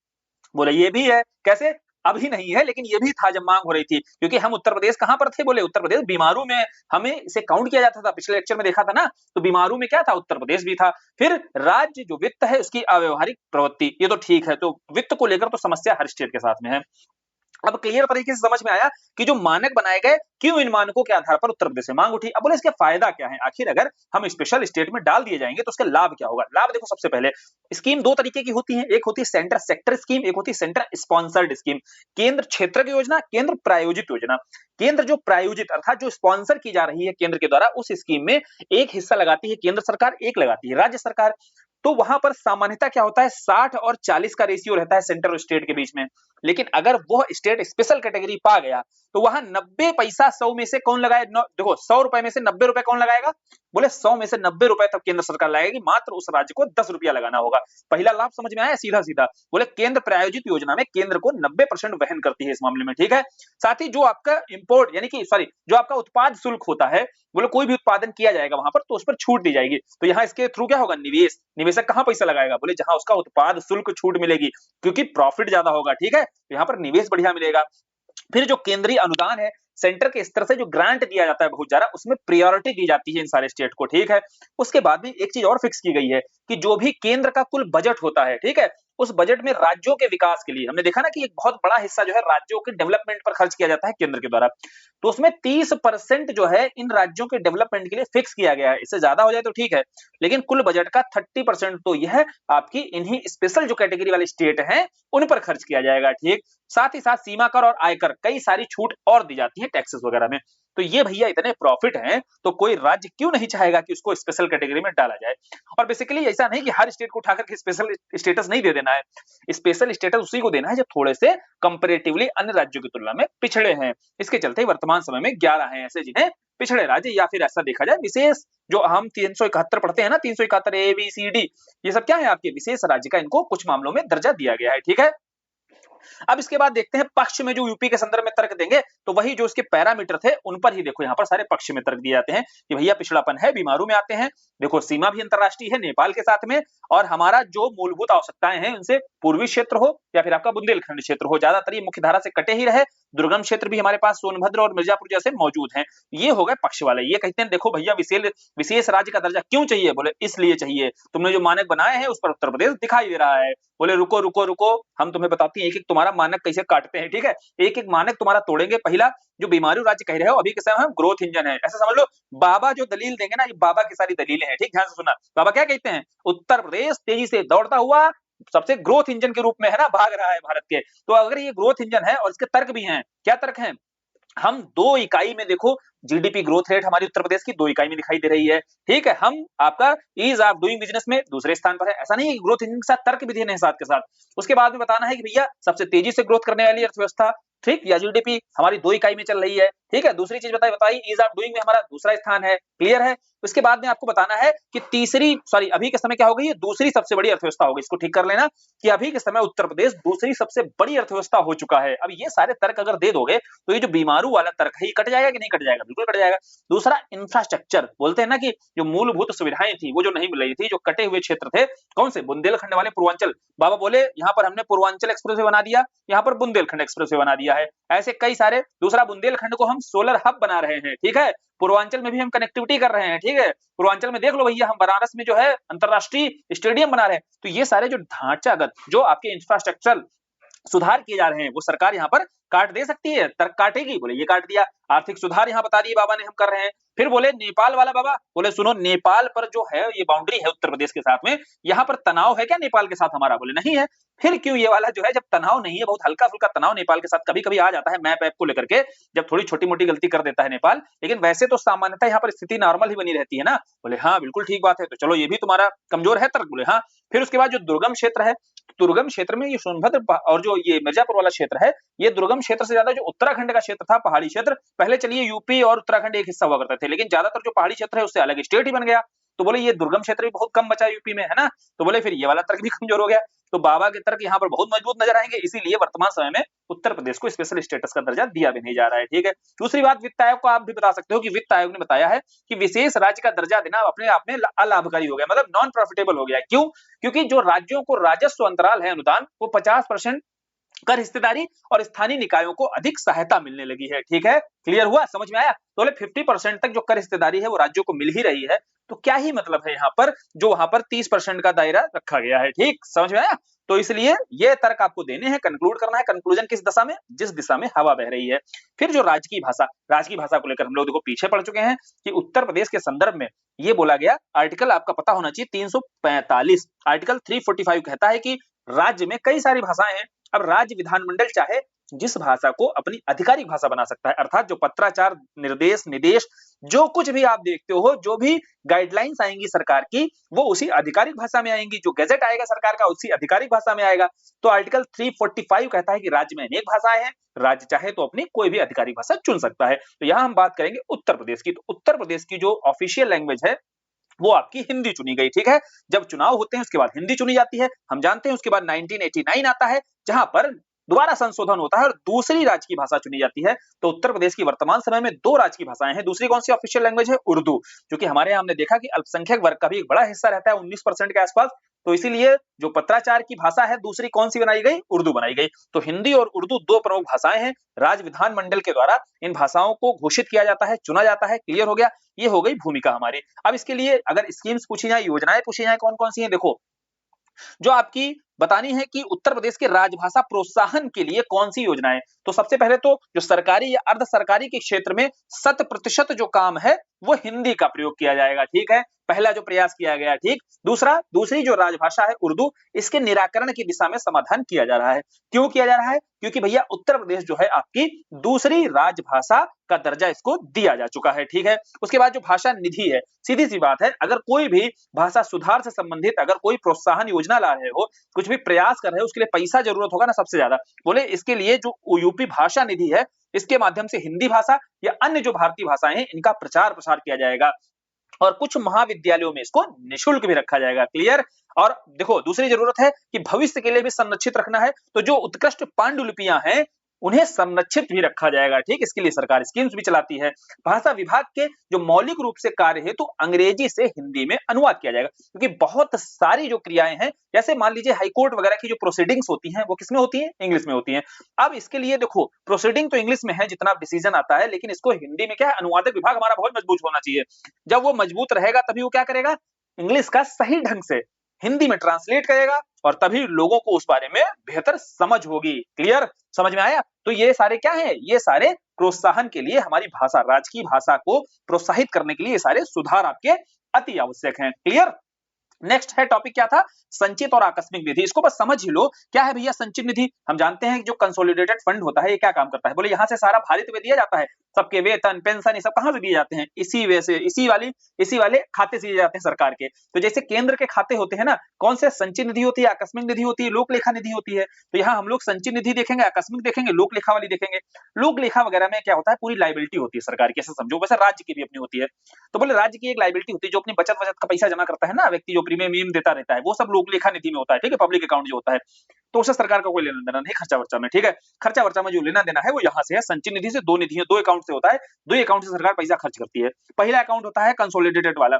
बोले ये भी है। कैसे, अभी नहीं है लेकिन ये भी था जब मांग हो रही थी, क्योंकि हम उत्तर प्रदेश कहां पर थे, बोले उत्तर प्रदेश बीमारू में हमें इसे काउंट किया जाता था, पिछले लेक्चर में देखा था ना। तो बीमारू में क्या था, उत्तर प्रदेश भी था। फिर राज्य जो वित्त है उसकी अव्यवहारिक प्रवृत्ति, ये तो ठीक है, तो वित्त को लेकर तो समस्या हर स्टेट के साथ में है। अब क्लियर तरीके से समझ में आया कि जो मानक बनाए गए, क्यों इन मानकों के आधार पर उत्तर प्रदेश से मांग उठी। अब बोले इसके फायदा क्या है, आखिर अगर हम स्पेशल स्टेट में डाल दिए जाएंगे तो उसका लाभ क्या होगा। लाभ देखो, सबसे पहले स्कीम दो तरीके की होती है, एक होती है सेंटर सेक्टर स्कीम, एक होती है सेंटर स्पॉन्सर्ड स्कीम। केंद्र क्षेत्र की योजना, केंद्र प्रायोजित योजना। केंद्र जो प्रायोजित अर्थात जो स्पॉन्सर की जा रही है केंद्र के द्वारा, उस स्कीम में एक हिस्सा लगाती है केंद्र सरकार, एक लगाती है राज्य सरकार। तो वहां पर सामान्यतः क्या होता है, 60 और 40 का रेशियो रहता है सेंटर और स्टेट के बीच में। लेकिन अगर वो स्टेट स्पेशल कैटेगरी पा गया तो वहां 90 पैसा 100 में से कौन लगाए, देखो 100 रुपए में से 90 रुपए कौन लगाएगा, बोले 100 में से 90 रुपए तब केंद्र सरकार लगाएगी, मात्र उस राज्य को 10 रुपया लगाना होगा। पहला लाभ समझ में आया, सीधा सीधा। बोले केंद्र प्रायोजित योजना में केंद्र को 90% वहन करती है इस मामले में। ठीक है, साथ ही जो आपका इंपोर्ट यानी कि सॉरी जो आपका उत्पाद शुल्क होता है, बोले कोई भी उत्पादन किया जाएगा वहां पर तो उस पर छूट दी जाएगी। तो यहाँ इसके थ्रू क्या होगा, निवेश, निवेशक कहां पैसा लगाएगा, बोले जहां उसका उत्पाद शुल्क छूट मिलेगी, क्योंकि प्रॉफिट ज्यादा होगा। ठीक है, तो यहाँ पर निवेश बढ़िया मिलेगा। फिर जो केंद्रीय अनुदान है, सेंटर के स्तर से जो ग्रांट दिया जाता है बहुत ज्यादा, उसमें प्रायोरिटी दी जाती है इन सारे स्टेट को। ठीक है, उसके बाद में एक चीज और फिक्स की गई है कि जो भी केंद्र का कुल बजट होता है, ठीक है, उस बजट में राज्यों के विकास के लिए, हमने देखा ना कि एक बहुत बड़ा हिस्सा जो है राज्यों के डेवलपमेंट पर खर्च किया जाता है केंद्र के द्वारा, तो उसमें 30% जो है इन राज्यों के डेवलपमेंट के लिए फिक्स किया गया है। इससे ज्यादा हो जाए तो ठीक है, लेकिन कुल बजट का 30% तो यह आपकी इन्हीं स्पेशल जो कैटेगरी वाले स्टेट हैं उन पर खर्च किया जाएगा। ठीक, साथ ही साथ सीमा कर और आयकर कई सारी छूट और दी जाती है टैक्सेस वगैरह में। तो ये भैया इतने प्रॉफिट हैं तो कोई राज्य क्यों नहीं चाहेगा कि उसको स्पेशल कैटेगरी में डाला जाए। और बेसिकली ऐसा नहीं कि हर स्टेट को उठाकर के स्पेशल स्टेटस नहीं दे देना है, स्पेशल स्टेटस उसी को देना है जो थोड़े से कंपैरेटिवली अन्य राज्यों की तुलना में पिछड़े हैं। इसके चलते वर्तमान समय में 11 हैं ऐसे जिन्हें पिछड़े राज्य, या फिर ऐसा देखा जाए विशेष, जो हम 371 पढ़ते हैं ना, 371 ए बी सी डी, ये सब क्या है आपके विशेष राज्य का, इनको कुछ मामलों में दर्जा दिया गया है। ठीक है, अब इसके बाद देखते हैं पक्ष में जो यूपी के संदर्भ में तर्क देंगे, तो वही जो इसके पैरामीटर थे उन पर ही देखो यहाँ पर सारे पक्ष में तर्क दिए जाते हैं कि भैया पिछड़ापन है, बीमारू में आते हैं, देखो सीमा भी अंतरराष्ट्रीय है नेपाल के साथ में, और हमारा जो मूलभूत आवश्यकताएं हैं उनसे पूर्वी क्षेत्र हो या फिर आपका बुंदेलखंड क्षेत्र हो, ज्यादातर ये मुख्य धारा से कटे ही रहे, दुर्गम क्षेत्र भी हमारे पास सोनभद्र और मिर्जापुर जैसे मौजूद हैं। ये हो गए पक्ष वाले। ये कहते हैं देखो भैया विशेष राज्य का दर्जा क्यों चाहिए, बोले इसलिए चाहिए, तुमने जो मानक बनाए हैं उस पर उत्तर प्रदेश दिखाई दे रहा है। बोले रुको रुको रुको, हम तुम्हें बताते हैं एक एक तुम्हारा मानक कैसे काटते हैं। ठीक है, एक एक मानक तुम्हारा तोड़ेंगे। पहला जो बीमारू राज्य कह रहे हो अभी के समय में ग्रोथ इंजन है, ऐसा समझ लो। बाबा जो दलील देंगे ना, ये बाबा की सारी दलीलें हैं। ठीक, ध्यान से सुना, बाबा क्या कहते हैं, उत्तर प्रदेश तेजी से दौड़ता हुआ सबसे ग्रोथ इंजन के रूप में है ना, भाग रहा है भारत के। तो अगर ये ग्रोथ इंजन है और इसके तर्क भी हैं, क्या तर्क हैं, हम 2 इकाई में देखो जीडीपी ग्रोथ रेट हमारी उत्तर प्रदेश की 2 इकाई में दिखाई दे रही है। ठीक है, हम आपका ईज ऑफ डूइंग बिजनेस में दूसरे स्थान पर है। ऐसा नहीं है कि ग्रोथ इंजन के साथ तर्क भी देने हैं साथ के साथ। उसके बाद में बताना है कि भैया सबसे तेजी से ग्रोथ करने वाली अर्थव्यवस्था, ठीक, या जीडीपी हमारी 2 इकाई में चल रही है। ठीक है, दूसरी चीज बताई ईज ऑफ डूइंग में हमारा दूसरा स्थान है। क्लियर है, उसके बाद में आपको बताना है कि अभी के समय क्या हो गई है, दूसरी सबसे बड़ी अर्थव्यवस्था हो गई। इसको ठीक कर लेना कि अभी के समय उत्तर प्रदेश दूसरी सबसे बड़ी अर्थव्यवस्था हो चुका है। अब ये सारे तर्क अगर दे दोगे तो ये जो बीमारू वाला तर्क है ये कट जाएगा कि नहीं कट जाएगा? बिल्कुल कट जाएगा। दूसरा, इंफ्रास्ट्रक्चर, बोलते हैं ना कि जो मूलभूत सुविधाएं थी वो जो नहीं मिल रही थी, जो कटे हुए क्षेत्र थे, कौन से? बुंदेलखंड वाले, पूर्वांचल। बाबा बोले यहाँ पर हमने पूर्वांचल एक्सप्रेसवे बना दिया, यहाँ पर बुंदेलखंड एक्सप्रेसवे बना दिया है, ऐसे कई सारे। दूसरा, बुंदेलखंड को हम सोलर हब बना रहे हैं, ठीक है, पूर्वांचल में भी हम कनेक्टिविटी कर रहे हैं, ठीक है, पूर्वांचल में देख लो भैया, हम बनारस में जो है अंतरराष्ट्रीय स्टेडियम बना रहे हैं। तो ये सारे जो ढांचागत, जो आपके इंफ्रास्ट्रक्चर सुधार किए जा रहे हैं, वो सरकार यहाँ पर काट दे सकती है, तर्क काटेगी, बोले ये काट दिया। आर्थिक सुधार यहाँ बता दिए बाबा ने हम कर रहे हैं। फिर बोले नेपाल वाला, बाबा बोले सुनो, नेपाल पर जो है ये बाउंड्री है उत्तर प्रदेश के साथ में, यहाँ पर तनाव है क्या नेपाल के साथ हमारा? बोले नहीं है। फिर क्यों ये वाला जो है, जब तनाव नहीं है, बहुत हल्का फुल्का तनाव नेपाल के साथ कभी कभी आ जाता है मैप ऐप को लेकर के, जब थोड़ी छोटी मोटी गलती कर देता है नेपाल, लेकिन वैसे तो सामान्यतः यहाँ पर स्थिति नॉर्मल ही बनी रहती है ना। बोले हाँ बिल्कुल ठीक बात है, तो चलो ये भी तुम्हारा कमजोर है तर्क। बोले हाँ। फिर उसके बाद जो दुर्गम क्षेत्र है, दुर्गम क्षेत्र में ये सोनभद्र और जो ये मिर्जापुर वाला क्षेत्र है, ये दुर्गम क्षेत्र से ज्यादा जो उत्तराखंड का क्षेत्र था, पहाड़ी क्षेत्र, पहले चलिए यूपी और उत्तराखंड एक हिस्सा हुआ करते थे, लेकिन ज्यादातर जो पहाड़ी क्षेत्र है उससे अलग स्टेट ही बन गया। तो बोले ये दुर्गम क्षेत्र भी बहुत कम बचा यूपी में, है ना। तो बोले फिर ये वाला तर्क भी कमजोर हो गया। तो बाबा के तर्क यहाँ पर बहुत मजबूत नजर आएंगे, इसीलिए वर्तमान समय में उत्तर प्रदेश को स्पेशल स्टेटस का दर्जा दिया भी नहीं जा रहा है, ठीक है। दूसरी बात, वित्त आयोग को आप भी बता सकते हो कि वित्त आयोग ने बताया है कि विशेष राज्य का दर्जा देना अपने आप में अलाभकारी हो गया, मतलब नॉन प्रॉफिटेबल हो गया। क्यों? क्योंकि जो राज्यों को राजस्व अंतराल है, अनुदान, वो 50% कर हिस्सेदारी और स्थानीय निकायों को अधिक सहायता मिलने लगी है, ठीक है। क्लियर हुआ, समझ में आया? तो 50% तक जो कर हिस्सेदारी है वो राज्यों को मिल ही रही है। तो क्या ही मतलब है यहाँ पर, जो वहां पर 30% का दायरा रखा गया है, ठीक, समझ में आया? तो इसलिए ये तर्क आपको देने हैं, कंक्लूड करना है। कंक्लूजन किस दिशा में? जिस दिशा में हवा बह रही है। फिर जो राजकीय भाषा को लेकर हम लोग देखो पीछे पड़ चुके हैं कि उत्तर प्रदेश के संदर्भ में ये बोला गया, आर्टिकल आपका पता होना चाहिए 345, आर्टिकल 345 कहता है कि राज्य में कई सारी भाषाएं हैं। अब राज्य विधानमंडल चाहे जिस भाषा को अपनी आधिकारिक भाषा बना सकता है, अर्थात जो पत्राचार, निर्देश, निदेश, जो कुछ भी आप देखते हो, जो भी गाइडलाइंस आएंगी सरकार की, वो उसी आधिकारिक भाषा में आएंगी। जो गैजेट आएगा सरकार का, उसी आधिकारिक भाषा में आएगा। तो आर्टिकल 345 कहता है कि राज्य में अनेक भाषाएं हैं, राज्य चाहे तो अपनी कोई भी आधिकारिक भाषा चुन सकता है। तो यहाँ हम बात करेंगे उत्तर प्रदेश की। तो उत्तर प्रदेश की जो ऑफिशियल लैंग्वेज है वो आपकी हिंदी चुनी गई, ठीक है। जब चुनाव होते हैं उसके बाद हिंदी चुनी जाती है, हम जानते हैं। उसके बाद 1989 आता है, जहां पर दोबारा संशोधन होता है और दूसरी राज्य की भाषा चुनी जाती है। तो उत्तर प्रदेश की वर्तमान समय में 2 राज्य की भाषाएं हैं। दूसरी कौन सी ऑफिशियल लैंग्वेज है? उर्दू, क्योंकि हमारे यहाँ हमने देखा कि अल्पसंख्यक वर्ग का भी एक बड़ा हिस्सा रहता है, 19% के आसपास। तो इसीलिए जो पत्राचार की भाषा है दूसरी कौन सी बनाई गई? उर्दू बनाई गई। तो हिंदी और उर्दू 2 प्रमुख भाषाएं हैं। राज्य विधानमंडल के द्वारा इन भाषाओं को घोषित किया जाता है, चुना जाता है। क्लियर हो गया? ये हो गई भूमिका हमारी। अब इसके लिए अगर स्कीम्स पूछी जाए, योजनाएं पूछी जाए, कौन कौन सी हैं, देखो जो आपकी बतानी है कि उत्तर प्रदेश के राजभाषा प्रोत्साहन के लिए कौन सी योजनाएं। तो सबसे पहले तो जो सरकारी या अर्ध सरकारी के क्षेत्र में 100% जो काम है वो हिंदी का प्रयोग किया जाएगा, ठीक है, पहला जो प्रयास किया गया, ठीक। दूसरी जो राजभाषा है उर्दू, इसके निराकरण की दिशा में समाधान किया जा रहा है। क्यों किया जा रहा है? क्योंकि भैया उत्तर प्रदेश जो है आपकी दूसरी राजभाषा का दर्जा इसको दिया जा चुका है, ठीक है। उसके बाद जो भाषा निधि है, सीधी सी बात है, अगर कोई भी भाषा सुधार से संबंधित अगर कोई प्रोत्साहन योजना ला रहे हो, कुछ भी प्रयास कर रहे हो, उसके लिए पैसा जरूरत होगा ना सबसे ज्यादा। बोले इसके लिए जो यूपी भाषा निधि है, इसके माध्यम से हिंदी भाषा या अन्य जो भारतीय भाषाएं हैं इनका प्रचार प्रसार किया जाएगा और कुछ महाविद्यालयों में इसको निःशुल्क भी रखा जाएगा। क्लियर? और देखो दूसरी जरूरत है कि भविष्य के लिए भी संरक्षित रखना है, तो जो उत्कृष्ट पांडुलिपियां हैं उन्हें संरक्षित भी रखा जाएगा, ठीक। इसके लिए सरकार स्कीम्स भी चलाती है। भाषा विभाग के जो मौलिक रूप से कार्य है तो अंग्रेजी से हिंदी में अनुवाद किया जाएगा, क्योंकि बहुत सारी जो क्रियाएं हैं, जैसे मान लीजिए हाईकोर्ट वगैरह की जो प्रोसीडिंग्स होती हैं वो किसमें होती हैं? इंग्लिश में होती हैं। अब इसके लिए देखो प्रोसीडिंग तो इंग्लिश में है जितना डिसीजन आता है, लेकिन इसको हिंदी में क्या है, अनुवादक विभाग हमारा बहुत मजबूत होना चाहिए। जब वो मजबूत रहेगा तभी वो क्या करेगा, इंग्लिश का सही ढंग से हिंदी में ट्रांसलेट करेगा और तभी लोगों को उस बारे में बेहतर समझ होगी। क्लियर? समझ में आया? तो ये सारे क्या है, ये सारे प्रोत्साहन के लिए, हमारी भाषा, राजकीय भाषा को प्रोत्साहित करने के लिए ये सारे सुधार आपके अति आवश्यक हैं। क्लियर? नेक्स्ट है टॉपिक क्या था, संचित और आकस्मिक निधि। इसको बस समझ ही लो क्या है भैया संचित निधि। हम जानते हैं कि जो कंसोलिडेटेड फंड होता है ये क्या काम करता है, बोले यहाँ से सारा भारित में दिया जाता है, सबके वेतन पेंशन ये सब कहां से दिए जाते हैं, इसी वे से इसी वाले खाते से दिए जाते हैं सरकार के। तो जैसे केंद्र के खाते होते हैं ना, कौन से, संचित निधि होती है, आकस्मिक निधि होती है, लोक लेखा निधि होती है। तो यहाँ हम लोग संचित निधि देखेंगे, आकस्मिक देखेंगे, लोक लेखा वाली देखेंगे। लोक लेखा वगैरह में क्या होता है, पूरी लाइबिलिटी होती है सरकार की, ऐसा समझो, वैसे राज्य की भी अपनी होती है। तो बोले राज्य की एक लाइबिलिटी होती है, जो अपनी बचत का पैसा जमा करता है ना व्यक्ति, जो प्रीमियम देता रहता है, वो सब लोक लेखा निधि में होता है, ठीक है, पब्लिक अकाउंट जो होता है। तो उससे सरकार का कोई लेना देना नहीं खर्चा वर्चा में, ठीक है। खर्चा वर्चा में जो लेना देना है वो यहाँ से है, संचित निधि से, दो निधि है, दो अकाउंट से होता है, दो अकाउंट से सरकार पैसा खर्च करती है। पहला अकाउंट होता है कंसोलिडेटेड वाला,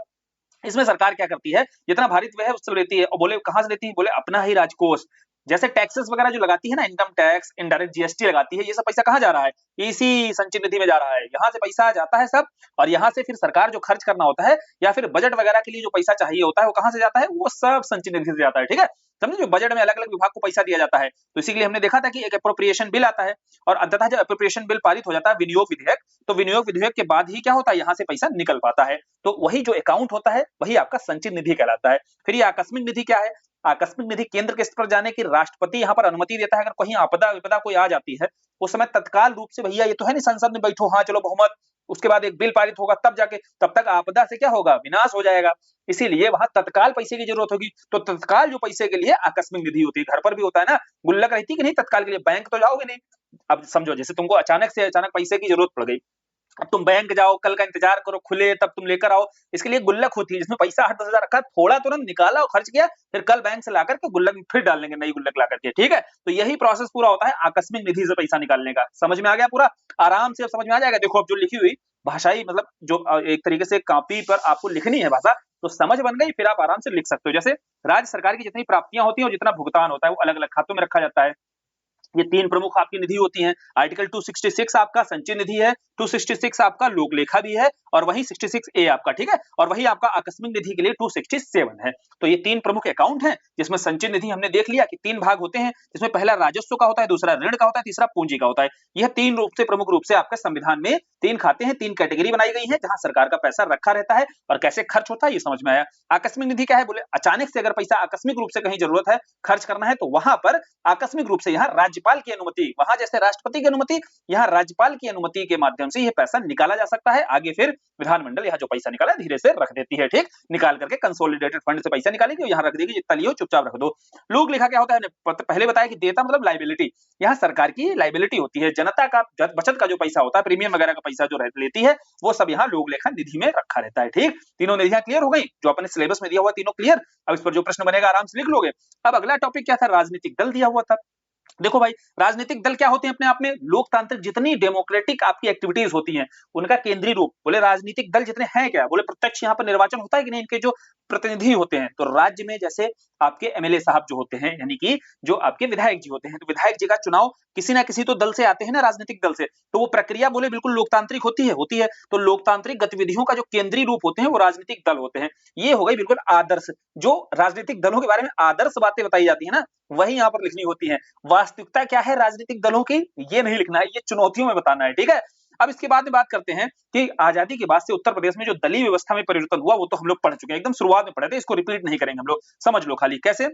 इसमें सरकार क्या करती है, जितना भारित व्यय है उससे लेती है। और बोले कहां से लेती है, बोले अपना ही राजकोष, जैसे टैक्सेस वगैरह जो लगाती है ना, इनकम टैक्स, इनडायरेक्ट जीएसटी लगाती है, ये सब पैसा कहां जा रहा है, इसी संचित निधि में जा रहा है, यहाँ से पैसा जाता है सब। और यहाँ से फिर सरकार जो खर्च करना होता है या फिर बजट वगैरह के लिए जो पैसा चाहिए होता है वो कहां से जाता है, वो सब संचित निधि से जाता है, ठीक है। समझे, जो बजट में अलग अलग विभाग को पैसा दिया जाता है, तो इसीलिए हमने देखा था कि एक अप्रोप्रिएशन बिल आता है, और अंततः जब अप्रोप्रिएशन बिल पारित हो जाता है, विनियोग विधेयक, तो विनियोग विधेयक के बाद ही क्या होता है, यहाँ से पैसा निकल पाता है। तो वही जो अकाउंट होता है वही आपका संचित निधि कहलाता है। फिर ये आकस्मिक निधि क्या है, आकस्मिक निधि केंद्र के स्तर पर जाने की राष्ट्रपति यहाँ पर अनुमति देता है। अगर कहीं आपदा विपदा कोई आ जाती है उस समय तत्काल रूप से, भैया ये तो है नहीं संसद में बैठो, हाँ चलो बहुमत, उसके बाद एक बिल पारित होगा तब जाके, तब तक आपदा से क्या होगा, विनाश हो जाएगा। इसीलिए वहां तत्काल पैसे की जरूरत होगी, तो तत्काल जो पैसे के लिए आकस्मिक निधि होती है। घर पर भी होता है ना, गुल्लक रहती है कि नहीं तत्काल के लिए, बैंक तो जाओगे नहीं। अब समझो जैसे तुमको अचानक पैसे की जरूरत पड़ गई, अब तुम बैंक जाओ, कल का इंतजार करो खुले तब तुम लेकर आओ, इसके लिए गुल्लक होती है जिसमें पैसा 8-10 हजार रखा, थोड़ा तुरंत निकाला और खर्च किया, फिर कल बैंक से लाकर के गुल्लक में फिर डाल लेंगे, नई गुल्लक ला करके, ठीक है। तो यही प्रोसेस पूरा होता है आकस्मिक निधि से पैसा निकालने का। समझ में आ गया पूरा, आराम से अब समझ में आ जाएगा। देखो अब जो लिखी हुई भाषाई, मतलब जो एक तरीके से कॉपी पर आपको लिखनी है भाषा, तो समझ बन गई, फिर आप आराम से लिख सकते हो। जैसे राज्य सरकार की जितनी प्राप्तियां होती हैं और जितना भुगतान होता है वो अलग अलग खातों में रखा जाता है। ये तीन प्रमुख आपकी निधि होती हैं। आर्टिकल 266 आपका संचय निधि है, 266 आपका लोक लेखा भी है, और वही 66A आपका, ठीक है, और वही आपका आकस्मिक निधि के लिए 267 है। तो ये तीन प्रमुख अकाउंट हैं, जिसमें संचय निधि हमने देख लिया कि तीन भाग होते हैं, जिसमें पहला राजस्व का होता है, दूसरा ऋण का होता है, तीसरा पूंजी का होता है। यह तीन रूप से, प्रमुख रूप से आपके संविधान में तीन खाते हैं, तीन कैटेगरी बनाई गई है, जहां सरकार का पैसा रखा रहता है और कैसे खर्च होता है ये समझ में आया। आकस्मिक निधि क्या है, बोले अचानक से अगर पैसा आकस्मिक रूप से कहीं जरूरत है, खर्च करना है, तो वहां पर आकस्मिक रूप से यहाँ राज्यपाल की अनुमति, वहां जैसे राष्ट्रपति की अनुमति, यहाँ राज्यपाल की अनुमति के माध्यम से यह पैसा निकाला जा सकता है। आगे फिर विधानमंडल यहाँ जो पैसा निकाला धीरे से रख देती है, ठीक, निकाल करके कंसोलिडेटेड फंड से पैसा निकालेगी और यहाँ रख देगी, जितना लियो चुपचाप रख दो। लोक लेखा क्या होता है, पहले बताया कि देता मतलब लाइबिलिटी, यहाँ सरकार की लाइबिलिटी होती है, जनता का बचत का जो पैसा होता है, प्रीमियम वगैरह का पैसा जो लेती है, वो सब यहाँ लोक लेखा निधि में रखा रहता है, ठीक। तीनों निधियां क्लियर हो गई, जो अपने सिलेबस में दिया हुआ तीनों क्लियर। अब इस पर जो प्रश्न बनेगा आराम से लिख लोगे। अब अगला टॉपिक क्या था, राजनीतिक दल दिया हुआ था। देखो भाई, राजनीतिक दल क्या होते हैं अपने आप में, लोकतांत्रिक जितनी डेमोक्रेटिक आपकी एक्टिविटीज होती हैं उनका केंद्रीय रूप। बोले राजनीतिक दल जितने हैं क्या, बोले प्रत्यक्ष यहाँ पर निर्वाचन होता है कि नहीं, इनके जो प्रतिनिधि होते हैं, तो राज्य में जैसे आपके एमएलए साहब जो होते हैं, यानी कि जो आपके विधायक जी होते हैं, तो विधायक जी का चुनाव किसी ना किसी तो दल से आते हैं ना, राजनीतिक दल से, तो वो प्रक्रिया बोले बिल्कुल लोकतांत्रिक होती है। तो लोकतांत्रिक गतिविधियों का जो केंद्रीय रूप होते हैं वो राजनीतिक दल होते हैं। ये हो गई बिल्कुल आदर्श, जो राजनीतिक दलों के बारे में आदर्श बातें बताई जाती है ना, वही यहाँ पर लिखनी होती है। वास्तविकता क्या है राजनीतिक दलों की, ये नहीं लिखना है, ये चुनौतियों में बताना है, ठीक है। अब इसके बाद में बात करते हैं कि आजादी के बाद से उत्तर प्रदेश में जो दलीय व्यवस्था में परिवर्तन हुआ, वो तो हम लोग पढ़ चुके हैं, एकदम शुरुआत में पढ़े थे, इसको रिपीट नहीं करेंगे हम लोग, समझ लो खाली कैसे।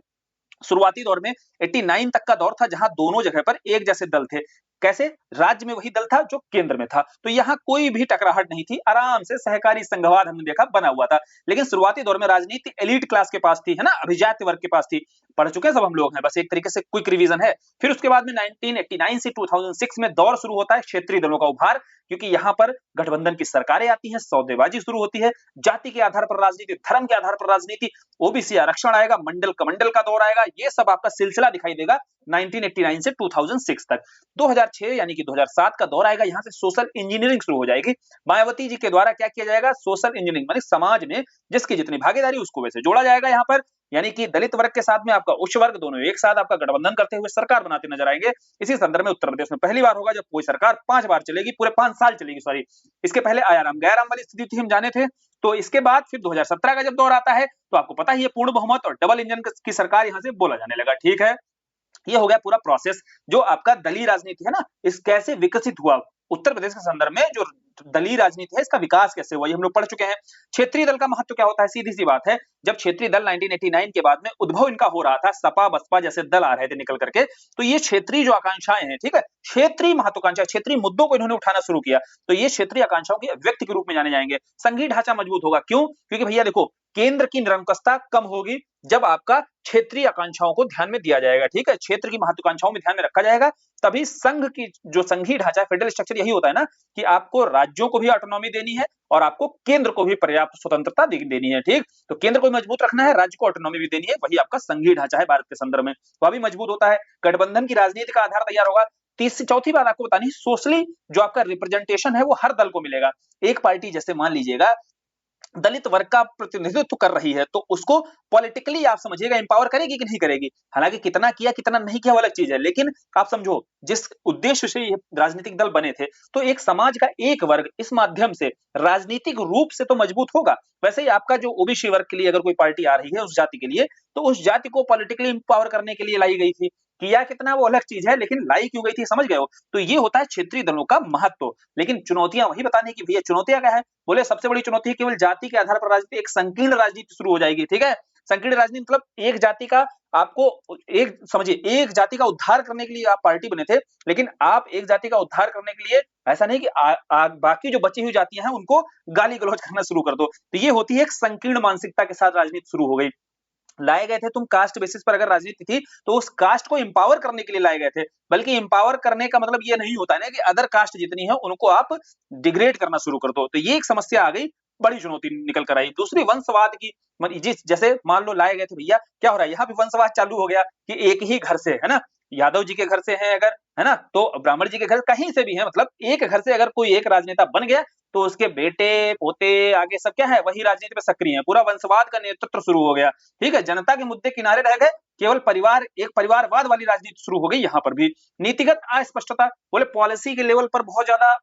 शुरुआती दौर में 89 तक का दौर था, जहां दोनों जगह पर एक जैसे दल थे। कैसे, राज्य में वही दल था जो केंद्र में था, तो यहाँ कोई भी टकराहट नहीं थी, आराम से सहकारी संघवाद हमने देखा बना हुआ था। लेकिन शुरुआती दौर में राजनीति एलीट क्लास के पास थी, है ना, अभिजात वर्ग के पास थी। पढ़ चुके हैं सब हम लोग हैं, बस एक तरीके से क्विक रिवीजन है। फिर उसके बाद में 1989 से 2006 में दौर शुरू होता है क्षेत्रीय दलों का उभार, क्योंकि यहाँ पर गठबंधन की सरकारें आती हैं, सौदेबाजी शुरू होती है, जाति के आधार पर राजनीति, धर्म के आधार पर राजनीति, ओबीसी आरक्षण आएगा, मंडल कमंडल का दौर आएगा, ये सब आपका सिलसिला दिखाई देगा 1989 से 2006 तक। 2006 यानी कि 2007 का दौर आएगा, यहाँ से सोशल इंजीनियरिंग शुरू हो जाएगी। मायावती जी के द्वारा क्या किया जाएगा, सोशल इंजीनियरिंग, माने समाज में जिसकी जितनी भागीदारी उसको वैसे जोड़ा जाएगा यहाँ पर, यानी कि दलित वर्ग के साथ में आपका उच्च वर्ग, दोनों एक साथ आपका गठबंधन करते हुए सरकार बनाते नजर आएंगे। इसी संदर्भ में उत्तर प्रदेश में पहली बार होगा जब कोई सरकार 5 बार चलेगी, पूरे 5 साल चलेगी, सॉरी। इसके पहले आयाराम गयाराम वाली स्थिति थी, हम जाने थे। तो इसके बाद फिर 2017 का जब दौर आता है, तो आपको पता ही है पूर्ण बहुमत और डबल इंजन की सरकार यहाँ से बोला जाने लगा, ठीक है। ये हो गया पूरा प्रोसेस, जो आपका दलीय राजनीति है ना, इस कैसे विकसित हुआ, उत्तर प्रदेश के संदर्भ में जो दलीय राजनीति है इसका विकास कैसे हुआ ये हम लोग पढ़ चुके हैं। क्षेत्रीय दल का महत्व क्या होता है, सीधी सी बात है, जब क्षेत्रीय दल 1989 के बाद में उद्भव इनका हो रहा था, सपा बसपा जैसे दल आ रहे थे निकल करके, तो ये क्षेत्रीय जो आकांक्षाएं हैं, ठीक है, क्षेत्रीय महत्वाकांक्षा, क्षेत्रीय मुद्दों को इन्होंने उठाना शुरू किया, तो ये क्षेत्रीय आकांक्षाओं के व्यक्ति के रूप में जाने जाएंगे। संघीय ढांचा मजबूत होगा, क्यों? क्योंकि भैया देखो, केंद्र की निरंकुशता कम होगी जब आपका क्षेत्रीय आकांक्षाओं को ध्यान में दिया जाएगा, ठीक है, क्षेत्र की महत्वाकांक्षाओं में ध्यान में रखा जाएगा, तभी संघ की जो संघीय ढांचा फेडरल स्ट्रक्चर यही होता है ना, कि आपको राज्यों को भी ऑटोनॉमी देनी है और आपको केंद्र को भी पर्याप्त स्वतंत्रता देनी है, ठीक, तो केंद्र को मजबूत रखना है, राज्य को ऑटोनॉमी भी देनी है, वही आपका संघीय ढांचा है भारत के संदर्भ में, वह भी मजबूत होता है। गठबंधन की राजनीति का आधार तैयार होगा। तीसरी चौथी बात आपको बतानी, सोशली जो आपका रिप्रेजेंटेशन है वो हर दल को मिलेगा। एक पार्टी जैसे मान लीजिएगा दलित वर्ग का प्रतिनिधित्व कर रही है, तो उसको पॉलिटिकली आप समझिएगा एम्पावर करेगी कि नहीं करेगी, हालांकि कितना किया कितना नहीं किया वो अलग चीज है, लेकिन आप समझो जिस उद्देश्य से ये राजनीतिक दल बने थे, तो एक समाज का एक वर्ग इस माध्यम से राजनीतिक रूप से तो मजबूत होगा। वैसे ही आपका जो ओबीसी वर्ग के लिए अगर कोई पार्टी आ रही है उस जाति के लिए, तो उस जाति को पॉलिटिकली एम्पावर करने के लिए लाई गई थी, किया कितना वो अलग चीज है, लेकिन लाई क्यों गई थी समझ गए हो। तो ये होता है क्षेत्रीय दलों का महत्व। लेकिन चुनौतियां वही बताने की, भैया चुनौतियां क्या है, बोले सबसे बड़ी चुनौती है केवल जाति के आधार पर राजनीति, एक संकीर्ण राजनीति शुरू हो जाएगी, ठीक है। संकीर्ण राजनीति मतलब एक जाति का, आपको एक समझिए, एक जाति का उद्धार करने के लिए आप पार्टी बने थे, लेकिन आप एक जाति का उद्धार करने के लिए ऐसा नहीं कि बाकी जो बची हुई जातियां हैं उनको गाली गलौज करना शुरू कर दो। तो ये होती है एक संकीर्ण मानसिकता के साथ राजनीति शुरू हो गई। लाए गए थे तुम कास्ट बेसिस पर अगर राजनीति थी, तो उस कास्ट को एम्पावर करने के लिए लाए गए थे, बल्कि एम्पावर करने का मतलब ये नहीं होता है ना कि अदर कास्ट जितनी है उनको आप डिग्रेड करना शुरू कर दो। तो ये एक समस्या आ गई, बड़ी चुनौती निकल कर आई। दूसरी वंशवाद की, जिस जैसे मान लो लाए गए थे भैया, क्या हो रहा है यहाँ भी वंशवाद चालू हो गया कि एक ही घर से है ना, यादव जी के घर से है अगर, है ना, तो ब्राह्मण जी के घर कहीं से भी है, मतलब एक घर से अगर कोई एक राजनेता बन गया तो उसके बेटे पोते आगे सब क्या है वही राजनीति में सक्रिय है, पूरा वंशवाद का नेतृत्व शुरू हो गया, ठीक है। जनता के मुद्दे किनारे रह गए, केवल परिवार, एक परिवारवाद वाली राजनीति शुरू हो गई यहाँ पर भी। नीतिगत अस्पष्टता, बोले पॉलिसी के लेवल पर बहुत ज्यादा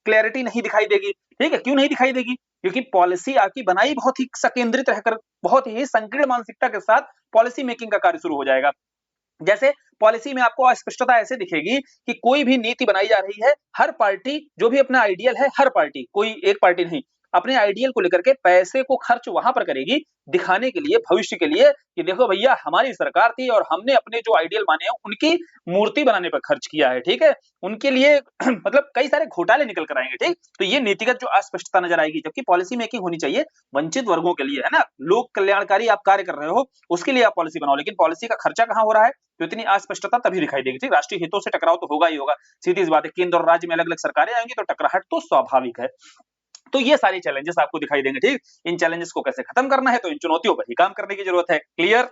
क्लैरिटी नहीं दिखाई देगी, ठीक है। क्यों नहीं दिखाई देगी? क्योंकि पॉलिसी आपकी बनाई बहुत ही संकेंद्रित रहकर, बहुत ही संकीर्ण मानसिकता के साथ पॉलिसी मेकिंग का कार्य शुरू हो जाएगा। जैसे पॉलिसी में आपको अस्पष्टता ऐसे दिखेगी कि कोई भी नीति बनाई जा रही है, हर पार्टी जो भी अपना आइडियल है, हर पार्टी, कोई एक पार्टी नहीं, अपने आइडियल को लेकर के पैसे को खर्च वहां पर करेगी, दिखाने के लिए, भविष्य के लिए, कि देखो भैया हमारी सरकार थी और हमने अपने जो आइडियल माने हैं उनकी मूर्ति बनाने पर खर्च किया है, ठीक है। उनके लिए मतलब कई सारे घोटाले निकल कर आएंगे, ठीक। तो ये नीतिगत जो अस्पष्टता नजर आएगी, जबकि पॉलिसी मेकिंग होनी चाहिए वंचित वर्गों के लिए, है ना, लोक कल्याणकारी आप कार्य कर रहे हो उसके लिए आप पॉलिसी बनाओ, लेकिन पॉलिसी का खर्चा कहां हो रहा है, तो इतनी अस्पष्टता तभी दिखाई देगी, ठीक। राष्ट्रीय हितों से टकराव तो होगा ही होगा, सीधी सी बात है, केंद्र और राज्य में अलग अलग सरकारें आएंगी तो टकराहट तो स्वाभाविक है। तो ये सारे चैलेंजेस आपको दिखाई देंगे, ठीक। इन चैलेंजेस को कैसे खत्म करना है, तो इन चुनौतियों पर ही काम करने की जरूरत है। क्लियर?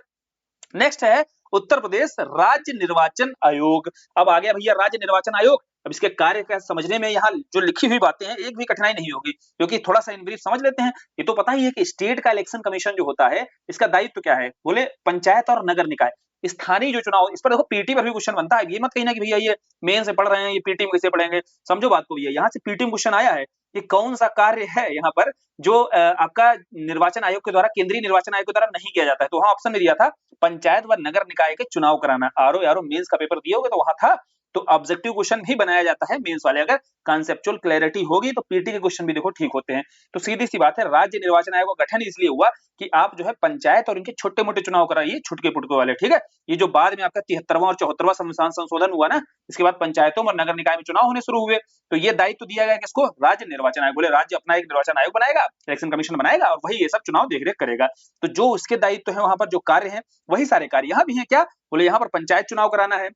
नेक्स्ट है उत्तर प्रदेश राज्य निर्वाचन आयोग। अब आ गया भैया राज्य निर्वाचन आयोग। अब इसके कार्य का समझने में यहाँ जो लिखी हुई बातें हैं एक भी कठिनाई नहीं होगी, क्योंकि थोड़ा सा इन ब्रीफ समझ लेते हैं। ये तो पता ही है कि स्टेट का इलेक्शन कमीशन जो होता है इसका दायित्व क्या है, बोले पंचायत और नगर निकाय स्थानीय जो चुनाव, इस पर देखो पीटी पर भी क्वेश्चन बनता है, ये मत कहना कि भैया ये मेन से पढ़ रहे हैं, ये पीटी में कैसे पढ़ेंगे। समझो बात को भैया, यहाँ से पीटी में क्वेश्चन आया है कि कौन सा कार्य है यहाँ पर जो आपका निर्वाचन आयोग के द्वारा, केंद्रीय निर्वाचन आयोग के द्वारा नहीं किया जाता है। तो वहां ऑप्शन में दिया था पंचायत व नगर निकाय के चुनाव कराना। आरो यारो मेंस का पेपर दिए होगे तो वहां था। तो ऑब्जेक्टिव क्वेश्चन भी बनाया जाता है मेंस वाले, अगर कॉन्सेप्चुअल क्लैरिटी होगी तो पीटी के क्वेश्चन भी देखो ठीक होते हैं। तो सीधी सी बात है, राज्य निर्वाचन आयोग का गठन इसलिए हुआ कि आप जो है पंचायत और इनके छोटे मोटे चुनाव कराइए, छुटके पुटके वाले, ठीक है। ये जो बाद में आपका 73वां और 74वां संविधान संशोधन हुआ ना, इसके बाद पंचायतों और नगर निकाय में चुनाव होने शुरू हुए, तो ये दायित्व दिया गया किसको, राज्य निर्वाचन आयोग। बोले राज्य अपना एक निर्वाचन आयोग बनाएगा, इलेक्शन कमीशन बनाएगा और वही ये सब चुनाव देखरेख करेगा। तो जो उसके दायित्व है वहां पर जो कार्य है वही सारे कार्य यहाँ भी है। क्या बोले, यहाँ पर पंचायत चुनाव कराना है,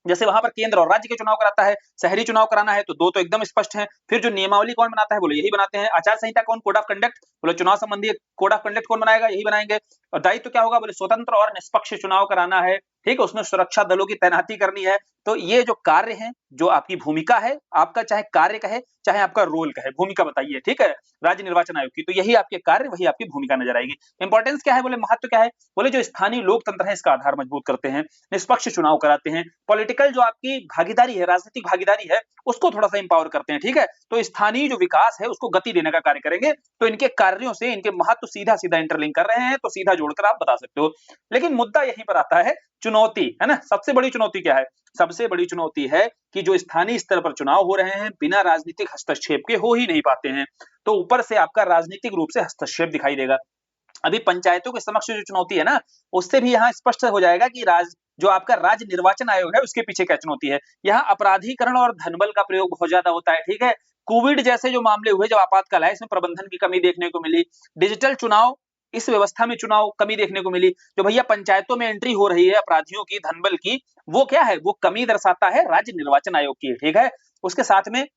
जैसे वहां पर केंद्र और राज्य के चुनाव कराता है, शहरी चुनाव कराना है, तो दो तो एकदम स्पष्ट है। फिर जो नियमावली कौन बनाता है, बोले यही बनाते हैं। आचार संहिता कौन, कोड ऑफ कंडक्ट, बोले चुनाव संबंधी कोड ऑफ कंडक्ट कौन बनाएगा, यही बनाएंगे। और दायित्व क्या होगा, बोले स्वतंत्र और निष्पक्ष चुनाव कराना है, ठीक है, उसमें सुरक्षा दलों की तैनाती करनी है। तो ये जो कार्य है, जो आपकी भूमिका है, आपका चाहे कार्य कहे चाहे आपका रोल कहे, भूमिका बताइए, ठीक है, राज्य निर्वाचन आयोग की। तो यही आपके कार्य, वही आपकी भूमिका नजर आएगी। इंपॉर्टेंस क्या है, बोले महत्व क्या है, बोले जो स्थानीय लोकतंत्र है इसका आधार मजबूत करते हैं, निष्पक्ष चुनाव कराते हैं, पॉलिटिकल जो आपकी भागीदारी है, राजनीतिक भागीदारी है, उसको थोड़ा सा इंपावर करते हैं, ठीक है। तो स्थानीय जो विकास है उसको गति देने का कार्य करेंगे। तो इनके कार्यों से इनके महत्व सीधा सीधा इंटरलिंक कर रहे हैं, तो सीधा जोड़कर आप बता सकते हो। लेकिन मुद्दा यहीं पर आता है, चुनौती, है ना? सबसे बड़ी चुनौती क्या है? सबसे बड़ी चुनौती है कि जो स्थानीय स्तर पर चुनाव हो रहे हैं, बिना राजनीतिक हस्तक्षेप के हो ही नहीं पाते हैं। तो ऊपर से आपका राजनीतिक रूप से हस्तक्षेप दिखाई देगा। अभी पंचायतों के समक्ष जो चुनौती है ना, उससे भी यहाँ स्पष्ट हो जाएगा कि जो आपका राज्य निर्वाचन आयोग है, उसके पीछे क्या चुनौती है। यहाँ अपराधीकरण और धनबल का प्रयोग बहुत ज्यादा होता है, ठीक है? कोविड जैसे जो मामले हुए, जब आपातकाल आया, इसमें प्रबंधन की कमी देखने को मिली। डिजिटल चुनाव, इस व्यवस्था में चुनाव कमी देखने को मिली। जो भैया पंचायतों में एंट्री हो रही है अपराधियों की, धनबल की, वो क्या है? वो कमी दर्शाता है राज्य निर्वाचन आयोग की, ठीक है? उसके साथ में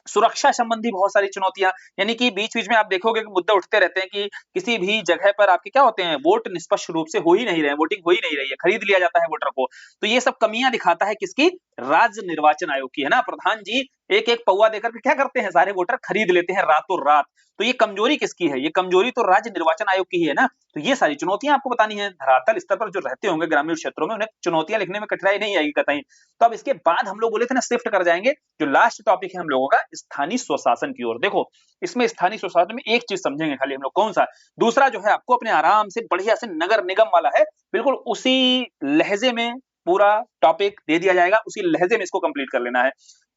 सुरक्षा संबंधी बहुत सारी चुनौतियां, यानी कि बीच-बीच में आप देखोगे कि मुद्दे उठते रहते हैं कि किसी भी जगह पर आपके क्या होते हैं, वोट निष्पक्ष रूप से हो ही नहीं रहे हैं, वोटिंग हो ही नहीं रही है, खरीद लिया जाता है वोटर को। तो ये सब कमियां दिखाता है किसकी? राज्य निर्वाचन आयोग की, है ना? प्रधान जी एक-एक पौवा देकर के क्या करते हैं, सारे वोटर खरीद लेते हैं रातों-रात। तो ये कमजोरी किसकी है? ये कमजोरी तो राज्य निर्वाचन आयोग की ही है ना? तो ये सारी चुनौतियां आपको बतानी है। धरातल स्तर पर जो रहते होंगे ग्रामीण क्षेत्रों में, उन्हें चुनौतियां लिखने में कठिनाई नहीं आएगी कतई। तो अब इसके बाद हम लोग बोले थे ना, शिफ्ट कर जाएंगे, जो लास्ट टॉपिक है हम लोगों का, स्थानीय स्वशासन की ओर। देखो, इसमें स्थानीय स्वशासन में एक चीज समझेंगे खाली हम लोग, कौन सा? दूसरा जो है आपको अपने आराम से बढ़िया से नगर निगम वाला है, बिल्कुल उसी लहजे में पूरा टॉपिक दे दिया जाएगा, उसी लहजे में इसको कंप्लीट कर लेना है।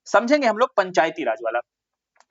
समझेंगे हम लोग पंचायती राज वाला।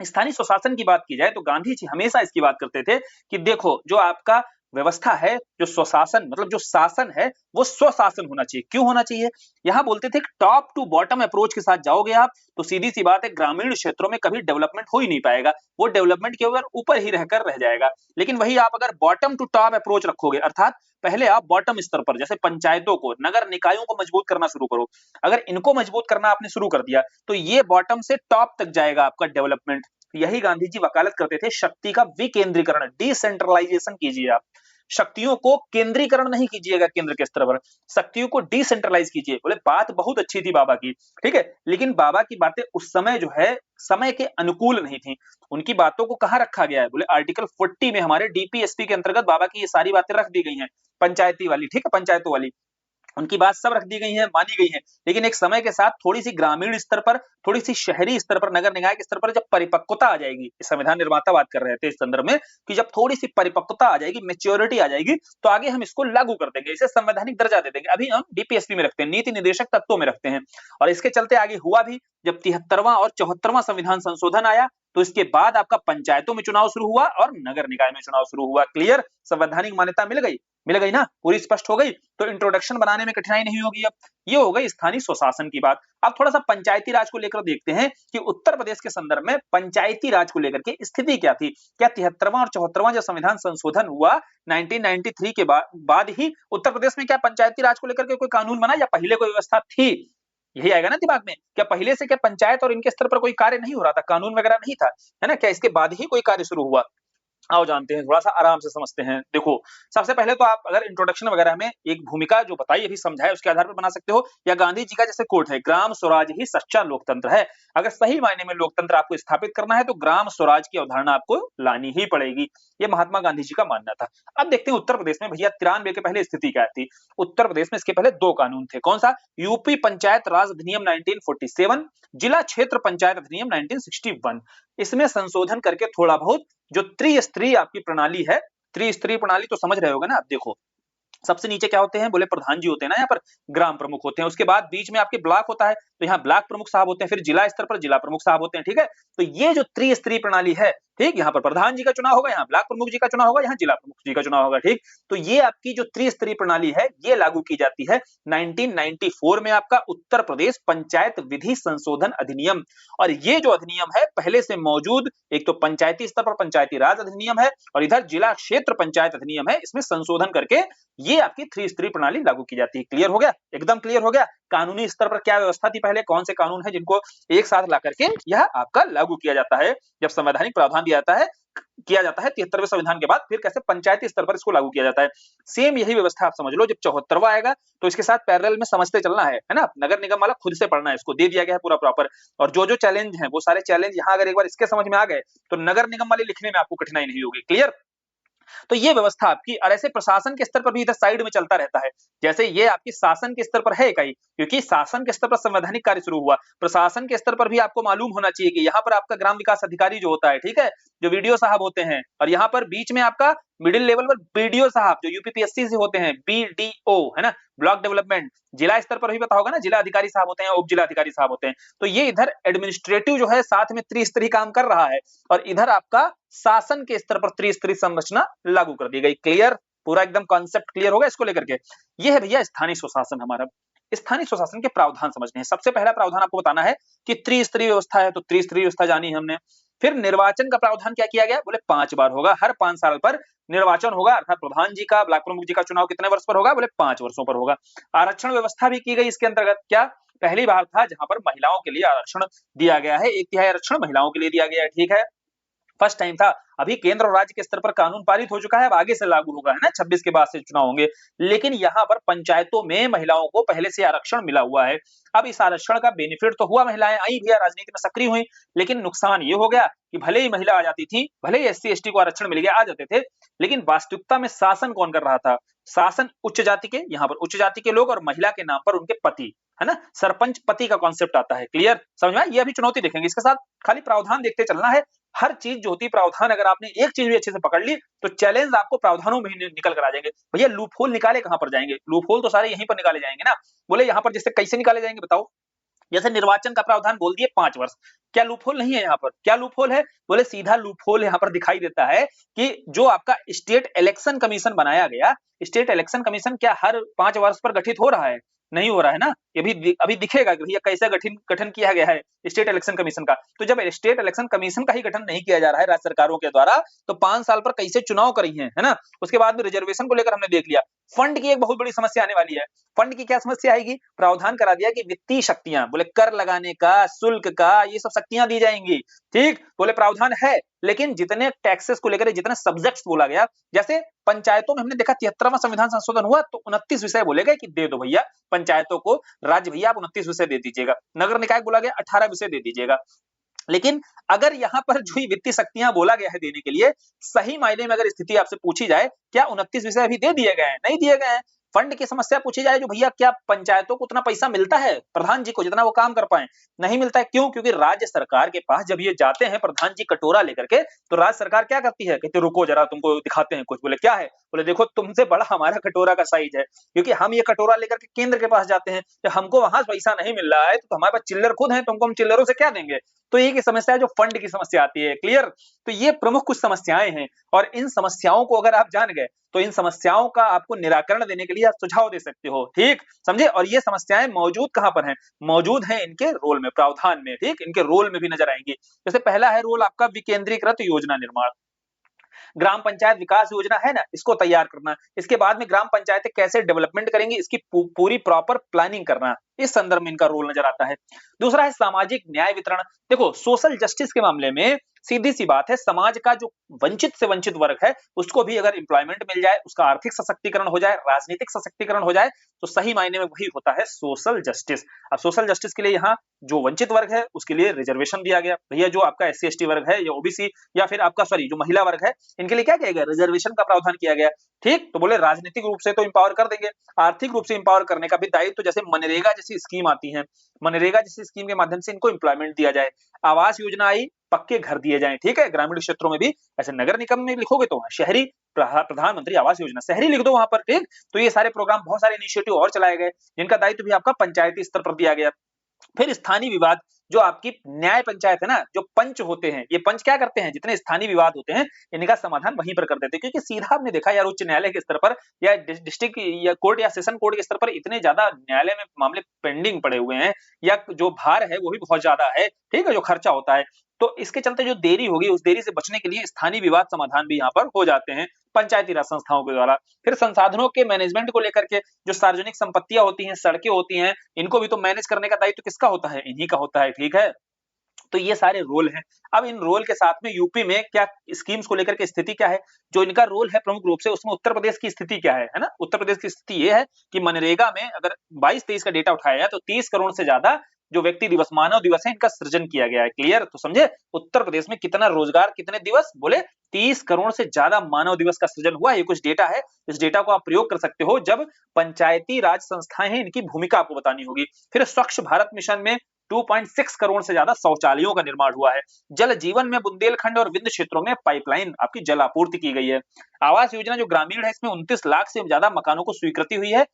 स्थानीय स्वशासन की बात की जाए तो गांधी जी हमेशा इसकी बात करते थे कि देखो, जो आपका व्यवस्था है, जो स्वशासन मतलब जो शासन है, वो स्वशासन होना चाहिए। क्यों होना चाहिए? यहाँ बोलते थे कि टॉप टू बॉटम अप्रोच के साथ जाओगे आप, तो सीधी सी बात है, ग्रामीण क्षेत्रों में कभी डेवलपमेंट हो ही नहीं पाएगा। वो डेवलपमेंट के ऊपर ही रहकर रह जाएगा। लेकिन वही आप अगर बॉटम टू टॉप अप्रोच रखोगे, अर्थात पहले आप बॉटम स्तर पर, जैसे पंचायतों को, नगर निकायों को मजबूत करना शुरू करो। अगर इनको मजबूत करना आपने शुरू कर दिया, तो ये बॉटम से टॉप तक जाएगा आपका डेवलपमेंट। यही गांधी जी वकालत करते थे, शक्ति का विकेंद्रीकरण, डिसेंट्रलाइजेशन कीजिए आप। शक्तियों को केंद्रीकरण नहीं कीजिएगा केंद्र के स्तर पर, शक्तियों को डिसेंट्रलाइज कीजिए। बोले बात बहुत अच्छी थी बाबा की, ठीक है, लेकिन बाबा की बातें उस समय जो है समय के अनुकूल नहीं थी। उनकी बातों को कहां रखा गया है? बोले आर्टिकल 40 में हमारे डीपीएसपी के अंतर्गत बाबा की ये सारी बातें रख दी गई हैं, पंचायती वाली, ठीक है, पंचायतों वाली। उनकी बात सब रख दी गई है, मानी गई है, लेकिन एक समय के साथ थोड़ी सी ग्रामीण स्तर पर, थोड़ी सी शहरी स्तर पर, नगर निकाय के स्तर पर जब परिपक्वता आ जाएगी, संविधान निर्माता बात कर रहे थे इस संदर्भ में कि जब थोड़ी सी परिपक्वता आ जाएगी, मेच्योरिटी आ जाएगी, तो आगे हम इसको लागू कर देंगे, इसे संवैधानिक दर्जा दे देंगे। अभी हम डीपीएसपी में रखते हैं, नीति निर्देशक तत्वों में रखते हैं। और इसके चलते आगे हुआ भी, जब 73वां और 74वां संविधान संशोधन आया, तो इसके बाद आपका पंचायतों में चुनाव शुरू हुआ और नगर निकाय में चुनाव शुरू हुआ। क्लियर? संवैधानिक मान्यता मिल गई ना, पूरी स्पष्ट हो गई। तो इंट्रोडक्शन बनाने में कठिनाई नहीं होगी। अब ये हो गई स्थानीय स्वशासन की बात। अब थोड़ा सा पंचायती राज को लेकर देखते हैं कि उत्तर प्रदेश के संदर्भ में पंचायती राज को लेकर के स्थिति क्या थी। क्या 73वां और 74वां जो संविधान संशोधन हुआ 1993 के बाद ही उत्तर प्रदेश में क्या पंचायती राज को लेकर के कोई कानून बना, या पहले कोई व्यवस्था थी? यही आएगा ना दिमाग में, क्या पहले से क्या पंचायत और इनके स्तर पर कोई कार्य नहीं हो रहा था, कानून वगैरह नहीं था, है ना? क्या इसके बाद ही कोई कार्य शुरू हुआ? आओ जानते हैं, थोड़ा सा आराम से समझते हैं। देखो, सबसे पहले तो आप अगर इंट्रोडक्शन वगैरह में एक भूमिका जो बताई अभी समझाए, उसके आधार पर बना सकते हो, या गांधी जी का जैसे कोट है, ग्राम स्वराज ही सच्चा लोकतंत्र है। अगर सही मायने में लोकतंत्र आपको स्थापित करना है, तो ग्राम स्वराज की अवधारणा आपको लानी ही पड़ेगी। ये महात्मा गांधी जी का मानना था। अब देखते हैं उत्तर प्रदेश में भैया 93 के पहले स्थिति क्या थी। उत्तर प्रदेश में इसके पहले दो कानून थे। कौन सा? यूपी पंचायत राज अधिनियम 1947, जिला क्षेत्र पंचायत अधिनियम 1961। इसमें संशोधन करके थोड़ा बहुत जो त्रिस्तरीय आपकी प्रणाली है, त्रिस्तरीय प्रणाली तो समझ रहे होगे ना आप। देखो, सबसे नीचे क्या होते हैं? बोले प्रधान जी होते हैं ना, यहाँ पर ग्राम प्रमुख होते हैं, उसके बाद बीच में आपके ब्लॉक होता है, तो यहाँ ब्लॉक प्रमुख साहब होते हैं, फिर जिला स्तर पर जिला प्रमुख साहब होते हैं, ठीक है। तो ये जो त्रिस्तरीय प्रणाली है, ठीक, यहाँ पर प्रधान जी का चुनाव होगा, यहाँ ब्लॉक प्रमुख जी का चुनाव होगा, यहाँ जिला प्रमुख जी का चुनाव होगा, ठीक। तो ये आपकी जो त्रिस्तरीय प्रणाली है, ये लागू की जाती है 1994 में आपका उत्तर प्रदेश पंचायत विधि संशोधन अधिनियम। और ये जो अधिनियम है पहले से मौजूद, एक तो पंचायती स्तर पर पंचायती राज अधिनियम है और इधर जिला क्षेत्र पंचायत अधिनियम है, इसमें संशोधन करके ये आपकी त्रिस्तरीय प्रणाली लागू की जाती है। क्लियर हो गया? एकदम क्लियर हो गया। कानूनी स्तर पर क्या व्यवस्था थी पहले, कौन से कानून है जिनको एक साथ ला करके यह आपका लागू किया जाता है, जब संवैधानिक प्रावधान दिया जाता है 73वें संविधान के बाद, फिर कैसे पंचायती स्तर पर इसको लागू किया जाता है। सेम यही व्यवस्था आप समझ लो, जब 74वां आएगा तो इसके साथ पैरेलल में समझते चलना है ना। नगर निगम वाला खुद से पढ़ना है, इसको दे दिया गया है पूरा प्रॉपर। और जो जो चैलेंज है वो सारे चैलेंज यहाँ अगर एक बार इसके समझ में आ गए तो नगर निगम वाले लिखने में आपको कठिनाई नहीं होगी। क्लियर? तो ये व्यवस्था आपकी, और ऐसे प्रशासन के स्तर पर भी इधर साइड में चलता रहता है। जैसे ये आपकी शासन के स्तर पर है इकाई, क्योंकि शासन के स्तर पर संवैधानिक कार्य शुरू हुआ, प्रशासन के स्तर पर भी आपको मालूम होना चाहिए कि यहाँ पर आपका ग्राम विकास अधिकारी जो होता है, ठीक है, जो वीडियो साहब होते हैं, और यहाँ पर बीच में आपका मिडिल लेवल पर बीडीओ साहब जो यूपीपीएससी से होते हैं, बीडीओ है ना, ब्लॉक डेवलपमेंट, जिला स्तर पर भी पता होगा ना, जिला अधिकारी साहब होते हैं, उप जिला अधिकारी साहब होते हैं। तो ये इधर एडमिनिस्ट्रेटिव जो है साथ में त्रिस्तरीय काम कर रहा है, और इधर आपका शासन के स्तर पर त्रिस्तरीय संरचना लागू कर दी गई। क्लियर, पूरा एकदम कॉन्सेप्ट क्लियर होगा इसको लेकर के। ये है भैया स्थानीय स्वशासन हमारा। स्थानीय स्वशासन के प्रावधान समझने हैं। सबसे पहला प्रावधान आपको बताना है कि त्रिस्तरीय व्यवस्था है, तो त्रिस्तरीय व्यवस्था जानी है हमने। फिर निर्वाचन का प्रावधान क्या किया गया, बोले 5 बार होगा, हर 5 साल पर निर्वाचन होगा, अर्थात प्रधान जी का, ब्लॉक प्रमुख जी का चुनाव कितने वर्ष पर होगा, बोले 5 वर्षों पर होगा। आरक्षण व्यवस्था भी की गई इसके अंतर्गत। क्या, पहली बार था जहां पर महिलाओं के लिए आरक्षण दिया गया है, 1/3 आरक्षण महिलाओं के लिए दिया गया है, ठीक है, फर्स्ट टाइम था। अभी केंद्र और राज्य के स्तर पर कानून पारित हो चुका है, अब आगे से लागू होगा, है ना, 26 के बाद से चुनाव होंगे। लेकिन यहाँ पर पंचायतों में महिलाओं को पहले से आरक्षण मिला हुआ है। अब इस आरक्षण का बेनिफिट तो हुआ, महिलाएं आई भी, राजनीति में सक्रिय हुई, लेकिन नुकसान ये हो गया कि भले ही महिला आ जाती थी, भले ही एससी एसटी को आरक्षण मिल गया, आ जाते थे, लेकिन वास्तविकता में शासन कौन कर रहा था, शासन उच्च जाति के, यहाँ पर उच्च जाति के लोग और महिला के नाम पर उनके पति, है ना, सरपंच पति का कॉन्सेप्ट आता है। क्लियर, समझ में? ये अभी चुनौती देखेंगे, इसके साथ खाली प्रावधान देखते चलना है। हर चीज जो होती है प्रावधान, अगर आपने एक चीज भी अच्छे से पकड़ ली तो चैलेंज आपको प्रावधानों में ही निकल कर आ जाएंगे। भैया लूप होल निकाले कहां पर जाएंगे, लूप होल तो सारे यहीं पर निकाले जाएंगे ना। बोले यहाँ पर जैसे कैसे निकाले जाएंगे बताओ, जैसे निर्वाचन का प्रावधान बोल दिए 5 वर्ष, क्या लूप होल नहीं है यहाँ पर, क्या लूप होल है, बोले सीधा लूप होल यहाँ पर दिखाई देता है कि जो आपका स्टेट इलेक्शन कमीशन बनाया गया, स्टेट इलेक्शन कमीशन क्या हर 5 वर्ष पर गठित हो रहा है, नहीं हो रहा है ना। ये भी अभी दिखेगा कि भैया कैसे गठन किया गया है स्टेट इलेक्शन कमीशन का। तो जब स्टेट इलेक्शन कमीशन का ही गठन नहीं किया जा रहा है राज्य सरकारों के द्वारा, तो 5 साल पर कैसे चुनाव करी है ना। उसके बाद में रिजर्वेशन को लेकर हमने देख लिया। फंड की एक बहुत बड़ी समस्या आने वाली है। फंड की क्या समस्या आएगी, प्रावधान करा दिया कि वित्तीय शक्तियां, बोले कर लगाने का, शुल्क का, ये सब शक्तियां दी जाएंगी, ठीक, बोले प्रावधान है, लेकिन जितने टैक्सेस को लेकर जितने सब्जेक्ट्स बोला गया, जैसे पंचायतों में हमने देखा 73वां संविधान संशोधन हुआ तो 29 विषय बोले गए कि दे दो भैया पंचायतों को, राज्य भैया आप 29 विषय दे दीजिएगा, नगर निकाय बोला गया 18 विषय दे दीजिएगा। लेकिन अगर यहाँ पर जो वित्तीय शक्तियां बोला गया है देने के लिए, सही मायने में अगर स्थिति आपसे पूछी जाए, क्या 29 विषय अभी दे दिए गए हैं, नहीं दिए गए हैं। फंड की समस्या पूछी जाए जो भैया क्या पंचायतों को उतना पैसा मिलता है प्रधान जी को जितना वो काम कर पाए, नहीं मिलता है। क्यों, क्योंकि राज्य सरकार के पास जब ये जाते हैं प्रधान जी कटोरा लेकर के, तो राज्य सरकार क्या करती है, कहते रुको जरा तुमको दिखाते हैं कुछ। बोले क्या है, बोले देखो तुमसे बड़ा हमारा कटोरा का साइज है, क्योंकि हम ये कटोरा लेकर के केंद्र के पास जाते हैं, जब हमको वहां पैसा नहीं मिल रहा है तो हमारे पास चिल्लर खुद है, तुमको हम चिल्लरों से क्या देंगे। तो ये की समस्या है जो फंड की समस्या आती है। क्लियर, तो ये प्रमुख कुछ समस्याएं हैं, और इन समस्याओं को अगर आप जान गए तो इन समस्याओं का आपको निराकरण देने के लिए आप सुझाव दे सकते हो, ठीक, समझे। और ये समस्याएं मौजूद कहां पर हैं, मौजूद हैं इनके रोल में, प्रावधान में, ठीक, इनके रोल में भी नजर आएंगी। जैसे पहला है रोल आपका विकेंद्रीकृत योजना निर्माण, ग्राम पंचायत विकास योजना है ना, इसको तैयार करना, इसके बाद में ग्राम पंचायतें कैसे डेवलपमेंट करेंगी इसकी पूरी प्रॉपर प्लानिंग करना, इस संदर्भ में इनका रोल नजर आता है। दूसरा है सामाजिक न्याय वितरण। देखो सोशल जस्टिस के मामले में सीधी सी बात है, समाज का जो वंचित से वंचित वर्ग है उसको भी अगर एम्प्लॉयमेंट मिल जाए, उसका आर्थिक सशक्तिकरण हो जाए, राजनीतिक सशक्तिकरण हो जाए, तो सही मायने में वही होता है सोशल जस्टिस। अब सोशल जस्टिस के लिए यहाँ जो वंचित वर्ग है उसके लिए रिजर्वेशन दिया गया, भैया जो आपका एससी एसटी वर्ग है या ओबीसी या फिर आपका सॉरी जो महिला वर्ग है, इनके लिए क्या किया गया, रिजर्वेशन का प्रावधान किया गया, ठीक। तो बोले राजनीतिक रूप से तो इंपावर कर देंगे, आर्थिक रूप से इंपावर करने का भी दायित्व, तो जैसे मनरेगा जैसी स्कीम आती है, मनरेगा जैसी स्कीम के माध्यम से इनको एम्प्लॉयमेंट दिया जाए, आवास योजना आई, पक्के घर दिए जाएं, ठीक है, ग्रामीण क्षेत्रों में भी। ऐसे नगर निगम में लिखोगे तो शहरी प्रधानमंत्री आवास योजना, शहरी लिख दो वहां पर, ठीक। तो ये सारे प्रोग्राम, बहुत सारे इनिशिएटिव और चलाए गए, जिनका दायित्व भी आपका पंचायती स्तर पर दिया गया। फिर स्थानीय विवाद, जो आपकी न्याय पंचायत है ना, जो पंच होते हैं, ये पंच क्या करते हैं, जितने स्थानीय विवाद होते हैं इनका समाधान वहीं पर कर देते हैं, क्योंकि सीधा आपने देखा यार उच्च न्यायालय के स्तर पर या डिस्ट्रिक्ट या कोर्ट या सेशन कोर्ट के स्तर पर इतने ज्यादा न्यायालय में मामले पेंडिंग पड़े हुए हैं, या जो भार है वो भी बहुत ज्यादा है, ठीक है, जो खर्चा होता है, तो इसके चलते जो देरी होगी उस देरी से बचने के लिए स्थानीय विवाद समाधान भी यहाँ पर हो जाते हैं पंचायती राज संस्थाओं के द्वारा। फिर संसाधनों के मैनेजमेंट को लेकर के, जो सार्वजनिक संपत्तियां होती हैं, सड़कें होती हैं, इनको भी तो मैनेज करने का दायित्व किसका होता है, इन्हीं का होता है, ठीक है। तो ये सारे रोल हैं। अब इन रोल के साथ में यूपी में क्या स्कीम्स को लेकर के स्थिति क्या है, जो इनका रोल है प्रमुख रूप से, उसमें उत्तर प्रदेश की स्थिति क्या है ना। उत्तर प्रदेश की स्थिति ये है कि मनरेगा में अगर 22-23 का डेटा उठाया है तो 30 करोड़ से ज्यादा जो व्यक्ति दिवस, मानव दिवस है, इनका सृजन किया गया है। क्लियर, तो समझे उत्तर प्रदेश में कितना रोजगार, कितने दिवस, बोले 30 करोड़ से ज्यादा मानव दिवस का सृजन हुआ। ये कुछ डेटा है, इस डेटा को आप प्रयोग कर सकते हो जब पंचायती राज संस्थाएं हैं, इनकी भूमिका आपको बतानी होगी। फिर स्वच्छ भारत मिशन में 2.6 करोड़ से ज्यादा शौचालयों का निर्माण हुआ है। जल जीवन में बुंदेलखंड और विंध्य क्षेत्रों में पाइपलाइन आपकी जल आपूर्ति की गई है। आवास योजना जो ग्रामीण है इसमें 29 लाख से ज्यादा मकानों को स्वीकृति हुई है।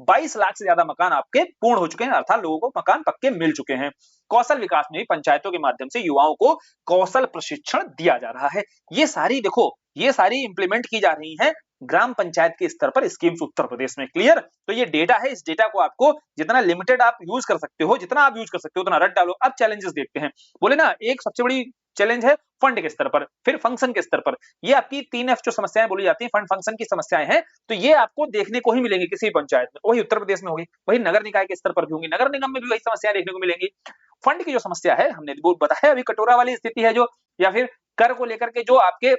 22 लाख से ज्यादा मकान आपके पूर्ण हो चुके हैं, अर्थात लोगों को मकान पक्के मिल चुके हैं। कौशल विकास में भी पंचायतों के माध्यम से युवाओं को कौशल प्रशिक्षण दिया जा रहा है। ये सारी देखो, ये सारी इंप्लीमेंट की जा रही है ग्राम पंचायत के स्तर पर स्कीम्स उत्तर प्रदेश में। क्लियर? तो ये डेटा है, इस डेटा को आपको जितना लिमिटेड आप यूज कर सकते हो, जितना आप यूज कर सकते हो उतना रट डालो। अब चैलेंजेस देखते हैं। बोले ना, एक सबसे बड़ी चैलेंज है फंड के स्तर पर, फिर फंक्शन के स्तर पर। ये आपकी 3F जो समस्याएं बोली जाती हैं, फंड फंक्शन की समस्याएं हैं, तो ये आपको देखने को ही मिलेंगी किसी पंचायत में। वही उत्तर प्रदेश में होगी, वही नगर निकाय के स्तर पर भी होंगी, नगर निगम में भी वही समस्याएं देखने को मिलेंगी। फंड की जो समस्या है, हमने वो बताया अभी, कटोरा वाली स्थिति है जो, या फिर कर को लेकर के जो आपके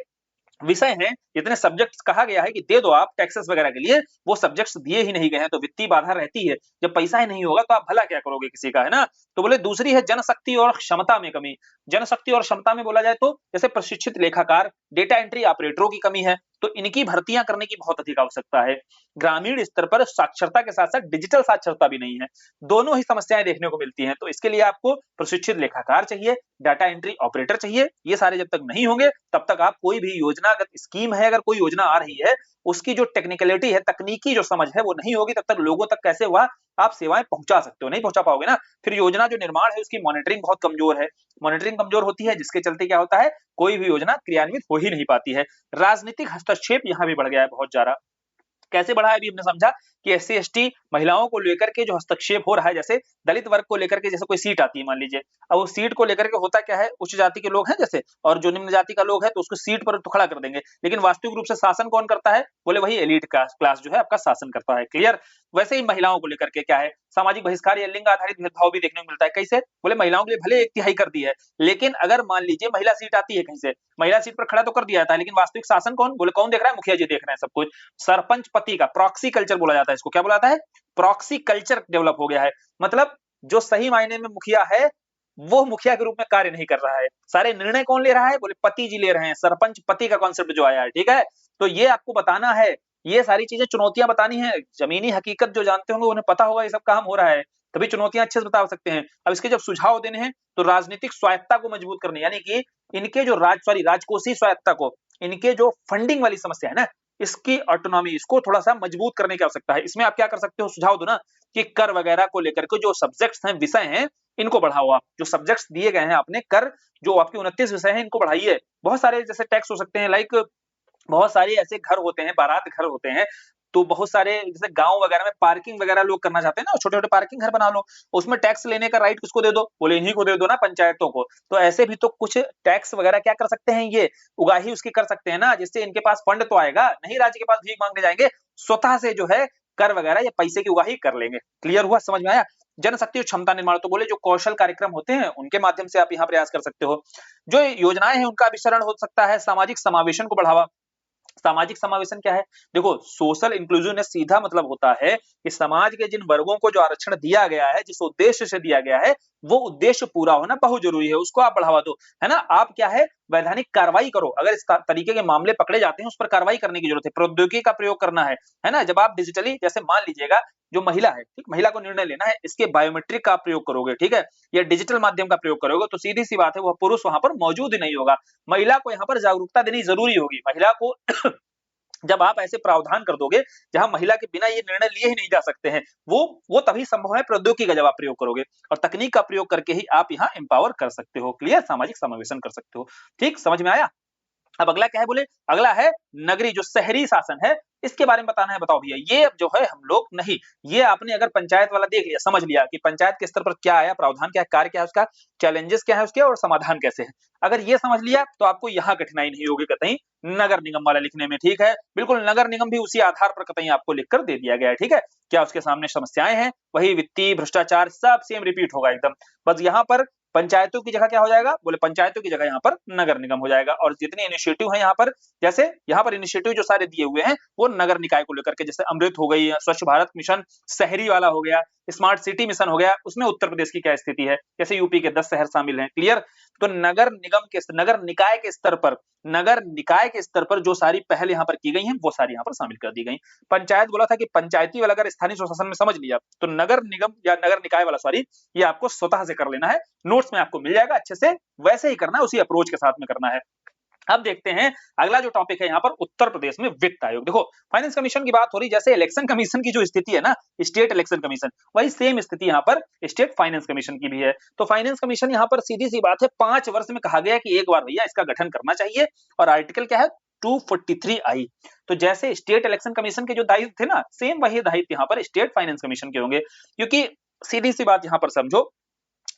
विषय हैं, इतने सब्जेक्ट्स कहा गया है कि दे दो आप टैक्सेस वगैरह के लिए, वो सब्जेक्ट्स दिए ही नहीं गए हैं, तो वित्तीय बाधा रहती है। जब पैसा ही नहीं होगा तो आप भला क्या करोगे किसी का, है ना? तो बोले दूसरी है जनशक्ति और क्षमता में कमी। जनशक्ति और क्षमता में बोला जाए तो जैसे प्रशिक्षित लेखाकार, डेटा एंट्री ऑपरेटरों की कमी है, तो इनकी भर्तियां करने की बहुत अधिक आवश्यकता है। ग्रामीण स्तर पर साक्षरता के साथ साथ डिजिटल साक्षरता भी नहीं है, दोनों ही समस्याएं देखने को मिलती हैं। तो इसके लिए आपको प्रशिक्षित लेखाकार चाहिए, डाटा एंट्री ऑपरेटर चाहिए। ये सारे जब तक नहीं होंगे तब तक आप कोई भी योजनागत स्कीम है, अगर कोई योजना आ रही है, उसकी जो टेक्निकलिटी है, तकनीकी जो समझ है वो नहीं होगी, तब तक लोगों तक कैसे वह आप सेवाएं पहुंचा सकते हो? नहीं पहुंचा पाओगे ना। फिर योजना जो निर्माण है उसकी मॉनिटरिंग बहुत कमजोर है। मॉनिटरिंग कमजोर होती है जिसके चलते क्या होता है, कोई भी योजना क्रियान्वित हो ही नहीं पाती है। राजनीतिक हस्तक्षेप यहाँ भी बढ़ गया है बहुत ज्यादा। कैसे बढ़ा है अभी हमने समझा कि एससी एसटी महिलाओं को लेकर के जो हस्तक्षेप हो रहा है, जैसे दलित वर्ग को लेकर के, जैसे कोई सीट आती है मान लीजिए, अब वो सीट को लेकर के होता क्या है, उच्च जाति के लोग हैं जैसे, और जो निम्न जाति का लोग है तो उसको सीट पर तो खड़ा कर देंगे, लेकिन वास्तविक रूप से शासन कौन करता है? बोले वही एलीट क्लास जो है आपका शासन करता है। क्लियर? वैसे ही महिलाओं को लेकर के क्या है, सामाजिक बहिष्कार या लिंग आधारित भेदभाव भी देखने को मिलता है। कैसे? बोले महिलाओं के लिए भले 1/3 कर दी है, लेकिन अगर मान लीजिए महिला सीट आती है कहीं से, महिला सीट पर खड़ा तो कर दिया जाता है, लेकिन वास्तविक शासन कौन? बोले कौन देख रहा है? मुखिया जी देख रहे हैं सब कुछ। सरपंच पति का प्रॉक्सी कल्चर बोला जाता है इसको। क्या बोला जाता है? प्रॉक्सी कल्चर डेवलप हो गया है। मतलब जो सही मायने में मुखिया है वो मुखिया के रूप में कार्य नहीं कर रहा है। सारे निर्णय कौन ले रहा है? बोले पति जी ले रहे हैं। सरपंच पति का कॉन्सेप्ट जो आया है, ठीक है? तो ये आपको बताना है, ये सारी चीजें चुनौतियां बतानी है। जमीनी हकीकत जो जानते होंगे उन्हें पता होगा ये सब काम हो रहा है, तभी चुनौतियां अच्छे से बता सकते हैं। अब इसके जब सुझाव देने हैं तो राजनीतिक स्वायत्ता को मजबूत करने, यानी कि इनके जो राजकोषीय स्वायत्ता को, इनके जो फंडिंग वाली समस्या है ना, इसकी ऑटोनॉमी, इसको थोड़ा सा मजबूत करने की आवश्यकता है। इसमें आप क्या कर सकते हो, सुझाव दो ना, कि कर वगैरह को लेकर के जो सब्जेक्ट्स हैं, विषय हैं, इनको बढ़ाओ आप। जो सब्जेक्ट्स दिए गए हैं आपने, कर जो आपके 29 विषय हैं, इनको बढ़ाइए। बहुत सारे जैसे टैक्स हो सकते हैं, लाइक बहुत सारे ऐसे घर होते हैं, बारात घर होते हैं, तो बहुत सारे जैसे गांव वगैरह में पार्किंग वगैरह लोग करना चाहते हैं ना, छोटे छोटे पार्किंग घर बना लो, उसमें टैक्स लेने का राइट किसको दे दो? बोले इन्हीं को दे दो ना, पंचायतों को। तो ऐसे भी तो कुछ टैक्स वगैरह क्या कर सकते हैं, ये उगाही उसकी कर सकते हैं ना, जिससे इनके पास फंड तो आएगा नहीं, राज्य के पास भीख मांगने जाएंगे, स्वतः से जो है कर वगैरह या पैसे की उगाही कर लेंगे। क्लियर हुआ? समझ में आया? जनशक्ति और क्षमता निर्माण, तो बोले जो कौशल कार्यक्रम होते हैं उनके माध्यम से आप यहाँ प्रयास कर सकते हो। जो योजनाएं हैं उनका अभिसरण हो सकता है। सामाजिक समावेशन को बढ़ावा। सामाजिक समावेशन क्या है? देखो, सोशल इंक्लूजन सीधा मतलब होता है कि समाज के जिन वर्गों को जो आरक्षण दिया गया है, जिस उद्देश्य से दिया गया है, वो उद्देश्य पूरा होना बहुत जरूरी है, उसको आप बढ़ावा दो, है ना? आप क्या है, वैधानिक कार्रवाई करो। अगर इस तरीके के मामले पकड़े जाते हैं उस पर कार्रवाई करने की जरूरत है, प्रौद्योगिकी का प्रयोग करना है ना? जब आप डिजिटली, जैसे मान लीजिएगा जो महिला है, ठीक, महिला को निर्णय लेना है, इसके बायोमेट्रिक का प्रयोग करोगे, ठीक है, या डिजिटल माध्यम का प्रयोग करोगे, तो सीधी सी बात है वह पुरुष वहां पर मौजूद ही नहीं होगा। महिला को यहाँ पर जागरूकता देनी जरूरी होगी। महिला को जब आप ऐसे प्रावधान कर दोगे जहां महिला के बिना ये निर्णय लिए ही नहीं जा सकते हैं, वो तभी संभव है प्रौद्योगिकी का जब आप प्रयोग करोगे, और तकनीक का प्रयोग करके ही आप यहाँ एम्पावर कर सकते हो। क्लियर? सामाजिक समावेशन कर सकते हो। ठीक, समझ में आया? अब अगला क्या है, बोले अगला है नगरीय जो शहरी शासन है, इसके बारे में बताना है। बताओ भैया, ये जो है हम लोग नहीं, ये आपने अगर पंचायत वाला देख लिया, समझ लिया कि पंचायत के स्तर पर क्या आया, प्रावधान क्या है, कार्य क्या है उसका, चैलेंजेस क्या है उसके, और समाधान कैसे है, अगर ये समझ लिया तो आपको यहाँ कठिनाई नहीं होगी कतई नगर निगम वाला लिखने में। ठीक है, बिल्कुल नगर निगम भी उसी आधार पर कतई आपको लिखकर दे दिया गया है। ठीक है, क्या उसके सामने समस्याएं हैं, वही वित्तीय भ्रष्टाचार सब सेम रिपीट होगा एकदम, बस यहाँ पर पंचायतों की जगह क्या हो जाएगा, बोले पंचायतों की जगह यहाँ पर नगर निगम हो जाएगा। और जितने इनिशिएटिव है यहाँ पर, जैसे यहाँ पर इनिशिएटिव जो सारे दिए हुए हैं वो नगर निकाय को लेकर के, जैसे अमृत हो गई, स्वच्छ भारत मिशन शहरी वाला हो गया, स्मार्ट सिटी मिशन हो गया, उसमें उत्तर प्रदेश की क्या स्थिति है, जैसे यूपी के 10 शहर शामिल हैं, क्लियर। तो नगर निगम के नगर निकाय के स्तर पर जो सारी पहल यहाँ पर की गई हैं वो सारी यहाँ पर शामिल कर दी गई। पंचायत बोला था कि पंचायती वाला अगर स्थानीय स्वशासन में समझ लिया तो नगर निगम या नगर निकाय वाला सॉरी ये आपको स्वतः से कर लेना है, नोट्स में आपको मिल जाएगा अच्छे से, वैसे ही करना है, उसी अप्रोच के साथ में करना है। अब देखते हैं अगला जो टॉपिक है यहाँ पर उत्तर प्रदेश में वित्त आयोग। देखो फाइनेंस कमीशन की बात हो रही, जैसे इलेक्शन कमीशन की जो स्थिति है ना स्टेट इलेक्शन कमीशन, वही सेम स्थिति यहाँ पर स्टेट फाइनेंस कमीशन की भी है। तो फाइनेंस कमीशन यहाँ पर सीधी सी बात है 5 वर्ष में कहा गया कि एक बार भैया इसका गठन करना चाहिए, और आर्टिकल क्या है 243 आई। तो जैसे स्टेट इलेक्शन कमीशन के जो दायित्व थे ना, सेम वही दायित्व यहाँ पर स्टेट फाइनेंस कमीशन के होंगे, क्योंकि सीधी सी बात यहाँ पर समझो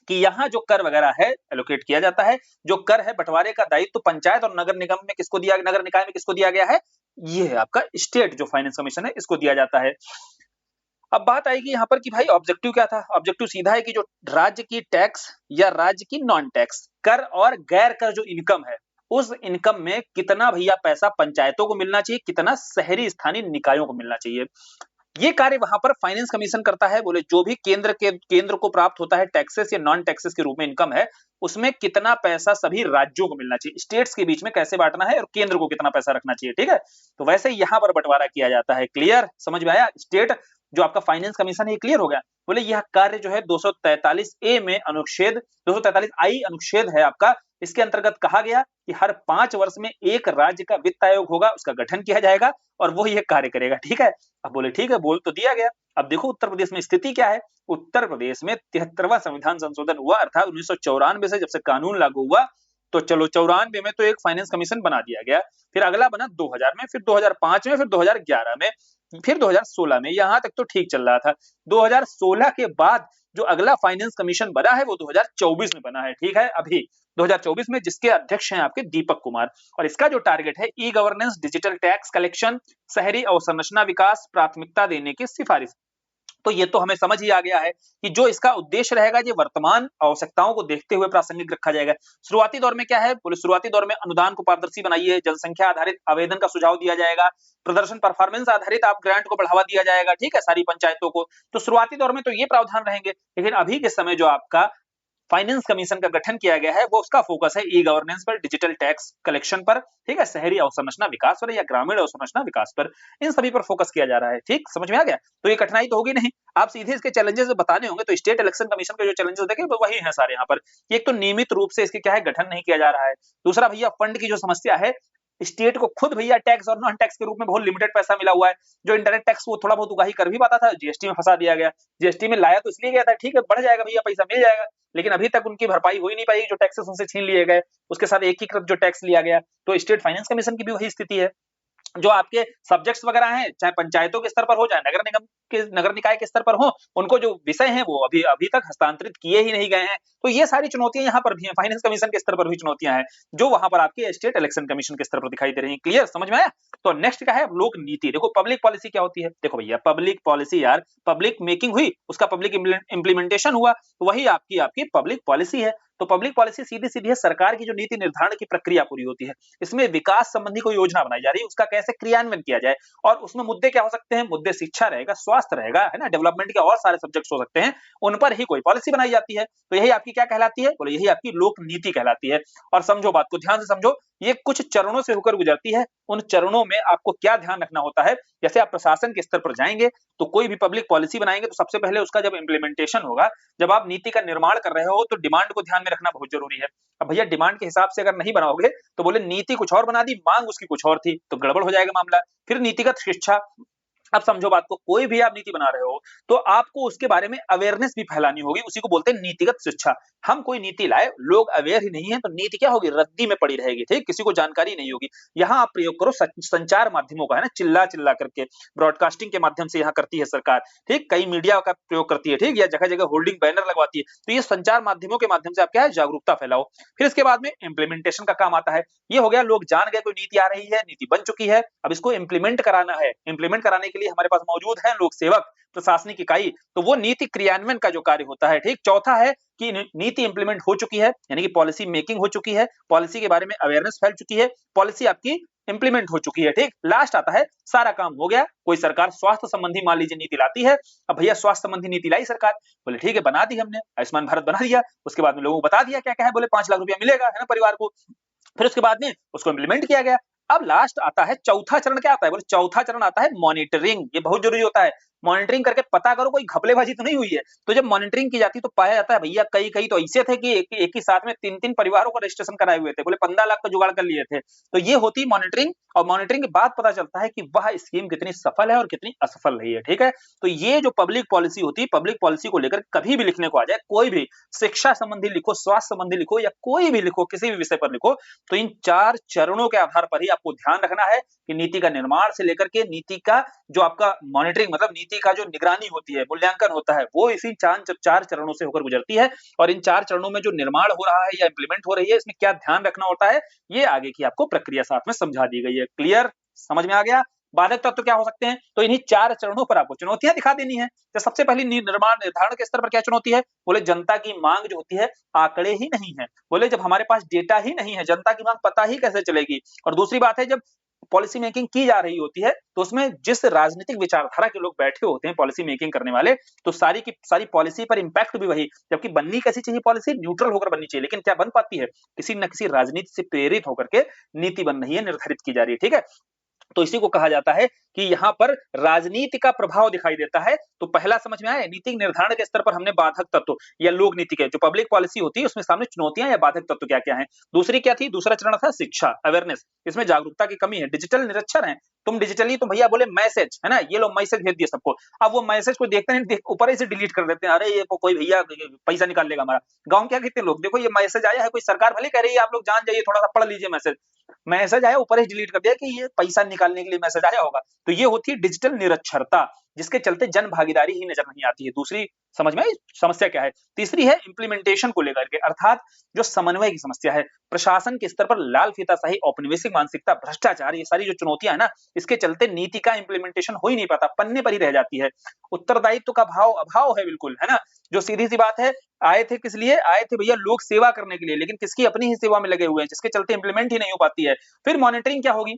कि यहाँ जो कर वगैरह है एलोकेट किया जाता है, जो कर है बंटवारे का दायित्व तो पंचायत और नगर निगम में किसको दिया, नगर निकाय में किसको दिया गया है, ये है आपका स्टेट जो फाइनेंस कमीशन है इसको दिया जाता है। अब बात आएगी यहाँ पर कि भाई ऑब्जेक्टिव क्या था, ऑब्जेक्टिव सीधा है कि जो राज्य की टैक्स या राज्य की नॉन टैक्स कर और गैर कर जो इनकम है, उस इनकम में कितना भैया पैसा पंचायतों को मिलना चाहिए, कितना शहरी स्थानीय निकायों को मिलना चाहिए, ये कार्य वहां पर फाइनेंस कमीशन करता है। बोले जो भी केंद्र को प्राप्त होता है टैक्सेस या नॉन टैक्सेस के रूप में इनकम है, उसमें कितना पैसा सभी राज्यों को मिलना चाहिए, स्टेट्स के बीच में कैसे बांटना है और केंद्र को कितना पैसा रखना चाहिए, ठीक है। तो वैसे यहाँ पर बंटवारा किया जाता है, क्लियर, समझ में आया। स्टेट जो आपका फाइनेंस कमीशन है क्लियर हो गया। बोले यह कार्य जो है 243 ए में अनुच्छेद 243 आई अनुच्छेद है आपका, इसके अंतर्गत कहा गया कि हर 5 वर्ष में एक राज्य का वित्त आयोग होगा, उसका गठन किया जाएगा और वो ये कार्य करेगा, ठीक है। अब बोले ठीक है, बोल तो दिया गया। अब देखो उत्तर प्रदेश में स्थिति क्या है। उत्तर प्रदेश में 73वां संविधान संशोधन हुआ, अर्थात 1994 से जब से कानून लागू हुआ, तो चलो 94 में तो एक फाइनेंस कमीशन बना दिया गया, फिर अगला बना 2000 में, फिर 2005 में, फिर 2011 में, फिर 2016 में, यहां तक तो ठीक चल रहा था। 2016 के बाद जो अगला फाइनेंस कमीशन बना है वो 2024 में बना है, ठीक है, अभी 2024 में, जिसके अध्यक्ष हैं आपके दीपक कुमार। और इसका जो टारगेट है e governance, digital tax collection, शहरी अवसंरचना विकास, प्राथमिकता देने की सिफारिश। तो ये तो हमें समझ ही आ गया है कि जो इसका उद्देश्य रहेगा ये वर्तमान आवश्यकताओं को देखते हुए प्रासंगिक रखा जाएगा। शुरुआती दौर में क्या है, बोले शुरुआती दौर में अनुदान को पारदर्शी बनाइए, जनसंख्या आधारित आवेदन का सुझाव दिया जाएगा, प्रदर्शन परफॉर्मेंस आधारित आप ग्रांट को बढ़ावा दिया जाएगा, ठीक है, सारी पंचायतों को। तो शुरुआती दौर में तो ये प्रावधान रहेंगे, लेकिन अभी के समय जो आपका फाइनेंस कमीशन का गठन किया गया है वो उसका फोकस है ई गवर्नेंस पर, डिजिटल टैक्स कलेक्शन पर, ठीक है, शहरी अवसंरचना विकास पर या ग्रामीण अवसंरचना विकास पर, इन सभी पर फोकस किया जा रहा है, ठीक, समझ में आ गया। तो ये कठिनाई तो होगी नहीं, आप सीधे इसके चैलेंजेस बताने होंगे। तो स्टेट इलेक्शन कमीशन के जो चैलेंजेस देखे वो वही है सारे यहाँ पर। एक तो नियमित रूप से इसके क्या है गठन नहीं किया जा रहा है, दूसरा भैया फंड की जो समस्या है, स्टेट को खुद भैया टैक्स और नॉन टैक्स के रूप में बहुत लिमिटेड पैसा मिला हुआ है। जो इंडायरेक्ट टैक्स वो थोड़ा बहुत उगाही कर भी पाता था, जीएसटी में फंसा दिया गया। जीएसटी में लाया तो इसलिए गया था, ठीक है, बढ़ जाएगा भैया, पैसा मिल जाएगा, लेकिन अभी तक उनकी भरपाई हो ही नहीं पाई, जो टैक्सेस उनसे छीन लिए गए, उसके साथ एकीकृत जो टैक्स लिया गया। तो स्टेट फाइनेंस कमीशन की भी वही स्थिति है। जो आपके सब्जेक्ट्स वगैरह हैं, चाहे पंचायतों के स्तर पर हो, चाहे नगर निगम के नगर निकाय के स्तर पर हो, उनको जो विषय हैं वो अभी तक हस्तांतरित किए ही नहीं गए हैं। तो ये सारी चुनौतियां यहाँ पर भी हैं, फाइनेंस कमीशन के स्तर पर भी चुनौतियां हैं, जो वहां पर आपके स्टेट इलेक्शन कमीशन के स्तर पर दिखाई दे रही है। क्लियर, समझ में आया। तो नेक्स्ट क्या है, लोक नीति। देखो पब्लिक पॉलिसी क्या होती है, देखो भैया पब्लिक पॉलिसी यार, पब्लिक मेकिंग हुई, उसका पब्लिक इंप्लीमेंटेशन हुआ, तो वही आपकी पब्लिक पॉलिसी है। तो पब्लिक पॉलिसी सीधी सीधी है सरकार की जो नीति निर्धारण की प्रक्रिया पूरी होती है, इसमें विकास संबंधी कोई योजना बनाई जा रही है, उसका कैसे क्रियान्वयन किया जाए। और उसमें मुद्दे क्या हो सकते हैं, मुद्दे शिक्षा रहेगा, स्वास्थ्य रहेगा, है ना, डेवलपमेंट के और सारे सब्जेक्ट्स हो सकते हैं, उन पर ही कोई पॉलिसी बनाई जाती है। तो यही आपकी क्या कहलाती है, बोले यही आपकी लोक नीति कहलाती है। और समझो बात को ध्यान से समझो, ये कुछ चरणों से होकर गुजरती है। उन चरणों में आपको क्या ध्यान रखना होता है, जैसे आप प्रशासन के स्तर पर जाएंगे तो कोई भी पब्लिक पॉलिसी बनाएंगे तो सबसे पहले उसका जब इंप्लीमेंटेशन होगा, जब आप नीति का निर्माण कर रहे हो, तो डिमांड को ध्यान में रखना बहुत जरूरी है। अब भैया डिमांड के हिसाब से अगर नहीं बनाओगे तो बोले नीति कुछ और बना दी, मांग उसकी कुछ और थी, तो गड़बड़ हो जाएगा मामला। फिर नीतिगत शिक्षा। अब समझो बात को, कोई भी आप नीति बना रहे हो तो आपको उसके बारे में अवेयरनेस भी फैलानी होगी, उसी को बोलते हैं नीतिगत शिक्षा। हम कोई नीति लाए, लोग अवेयर ही नहीं है, तो नीति क्या होगी, रद्दी में पड़ी रहेगी, ठीक, किसी को जानकारी नहीं होगी। यहाँ आप प्रयोग करो संचार माध्यमों का, है ना, चिल्ला चिल्ला करके ब्रॉडकास्टिंग के माध्यम से यहाँ करती है सरकार, ठीक, कई मीडिया का प्रयोग करती है, ठीक, या जगह जगह होल्डिंग बैनर लगवाती है। तो ये संचार माध्यमों के माध्यम से आप क्या है जागरूकता फैलाओ। फिर इसके बाद में इंप्लीमेंटेशन का काम आता है। ये हो गया, लोग जान गए कोई नीति आ रही है, नीति बन चुकी है, अब इसको इंप्लीमेंट कराना है। इंप्लीमेंट कराने के लिए लिए हमारे पास मौजूद है लोक सेवक, प्रशासनिक इकाई, तो वो नीति क्रियान्वयन का जो कार्य होता है, ठीक। चौथा है कि नीति इंप्लीमेंट हो चुकी है, यानी कि पॉलिसी मेकिंग हो चुकी है, पॉलिसी के बारे में अवेयरनेस फैल चुकी है, पॉलिसी आपकी इंप्लीमेंट हो चुकी है, ठीक। लास्ट आता है सारा काम हो गया। कोई सरकार स्वास्थ्य संबंधी मान लीजिए नीति लाती है, अब भैया स्वास्थ्य संबंधी नीति लाई सरकार, बोले ठीक है बना दी हमने, आयुष्मान भारत बना दिया, उसके बाद में लोगों को बता दिया क्या क्या है, बोले 5 लाख रुपया मिलेगा, है ना, परिवार को। फिर उसके बाद में उसको इम्प्लीमेंट किया गया। अब लास्ट आता है चौथा चरण, क्या आता है, बोले चौथा चरण आता है मॉनिटरिंग। ये बहुत जरूरी होता है, मॉनिटरिंग करके पता करो कोई घपलेबाजी तो नहीं हुई है। तो जब मॉनिटरिंग की जाती है तो पाया जाता है भैया कई कई तो ऐसे थे कि एक ही साथ में 3-3 परिवारों को रजिस्ट्रेशन कराए हुए थे, बोले 15 लाख का जुगाड़ कर लिए थे। तो ये होती मॉनिटरिंग, और मॉनिटरिंग के बाद पता चलता है कि वह स्कीम कितनी सफल है और कितनी असफल रही है, ठीक है। तो ये जो पब्लिक पॉलिसी होती है, पब्लिक पॉलिसी को लेकर कभी भी लिखने को आ जाए, कोई भी शिक्षा संबंधी लिखो, स्वास्थ्य संबंधी लिखो, या कोई भी लिखो, किसी भी विषय पर लिखो, तो इन 4 चरणों के आधार पर ही आपको ध्यान रखना है कि नीति का निर्माण से लेकर के नीति का जो आपका मॉनिटरिंग, मतलब नीति का जो निगरानी होती है, मूल्यांकन होता है, वो इसी 4 चरणों से होकर गुजरती है। और इन 4 चरणों में जो निर्माण हो रहा है या इंप्लीमेंट हो रही है, इसमें क्या ध्यान रखना होता है, ये आगे की आपको प्रक्रिया साथ में समझा दी गई है। क्लियर, समझ में आ गया। बाधक तत्व क्या हो सकते हैं, तो इन्हीं 4 चरणों पर आपको चुनौतियां दिखा देनी है। तो सबसे पहली निर्माण निर्धारण के स्तर पर क्या चुनौती है, बोले जनता की मांग जो होती है, आंकड़े ही नहीं है। बोले जब हमारे पास डेटा ही नहीं है, जनता की मांग पता ही कैसे चलेगी। और दूसरी बात है, जब पॉलिसी मेकिंग की जा रही होती है तो उसमें जिस राजनीतिक विचारधारा के लोग बैठे होते हैं पॉलिसी मेकिंग करने वाले, तो सारी की सारी पॉलिसी पर इंपैक्ट भी वही, जबकि बननी कैसी चाहिए पॉलिसी, न्यूट्रल होकर बननी चाहिए, लेकिन क्या बन पाती है, किसी न किसी राजनीति से प्रेरित होकर के नीति बन रही है, निर्धारित की जा रही है, ठीक है। तो इसी को कहा जाता है कि यहाँ पर राजनीति का प्रभाव दिखाई देता है। तो पहला समझ में आया, नीति निर्धारण के स्तर पर हमने बाधक तत्व या लोक नीति के जो पब्लिक पॉलिसी होती है उसमें सामने चुनौतियां या बाधक तत्व क्या क्या हैं। दूसरी क्या थी, दूसरा चरण था शिक्षा, अवेयरनेस, इसमें जागरूकता की कमी है, डिजिटल निरक्षर है, तुम डिजिटली, तुम भैया बोले मैसेज है ना, ये लो मैसेज भेज दिया सबको, अब वो मैसेज को देखते नहीं, ऊपर ही से डिलीट कर देते हैं, अरे ये कोई भैया पैसा निकाल लेगा हमारा। गांव क्या कहते हैं लोग, देखो ये मैसेज आया है, कोई सरकार भले कह रही है आप लोग जान जाइए, थोड़ा सा पढ़ लीजिए मैसेज, मैसेज आया ऊपर ही डिलीट कर दिया कि ये पैसा निकालने के लिए मैसेज आया होगा। तो ये होती है डिजिटल निरक्षरता, जिसके चलते जन भागीदारी ही नजर नहीं आती है। दूसरी समझ में आई समस्या क्या है। तीसरी है इंप्लीमेंटेशन को लेकर के, अर्थात जो समन्वय की समस्या है, प्रशासन के स्तर पर लाल फीताशाही, औपनिवेशिक मानसिकता, भ्रष्टाचार, ये सारी जो चुनौतियां है ना, इसके चलते नीति का इंप्लीमेंटेशन हो ही नहीं पाता, पन्ने पर ही रह जाती है। उत्तरदायित्व का अभाव है बिल्कुल, है ना। जो सीधी सी बात है, आए थे किस लिए, आए थे भैया लोक सेवा करने के लिए, लेकिन किसकी, अपनी ही सेवा में लगे हुए हैं, जिसके चलते इंप्लीमेंट ही नहीं हो पाती है। फिर मॉनिटरिंग क्या होगी,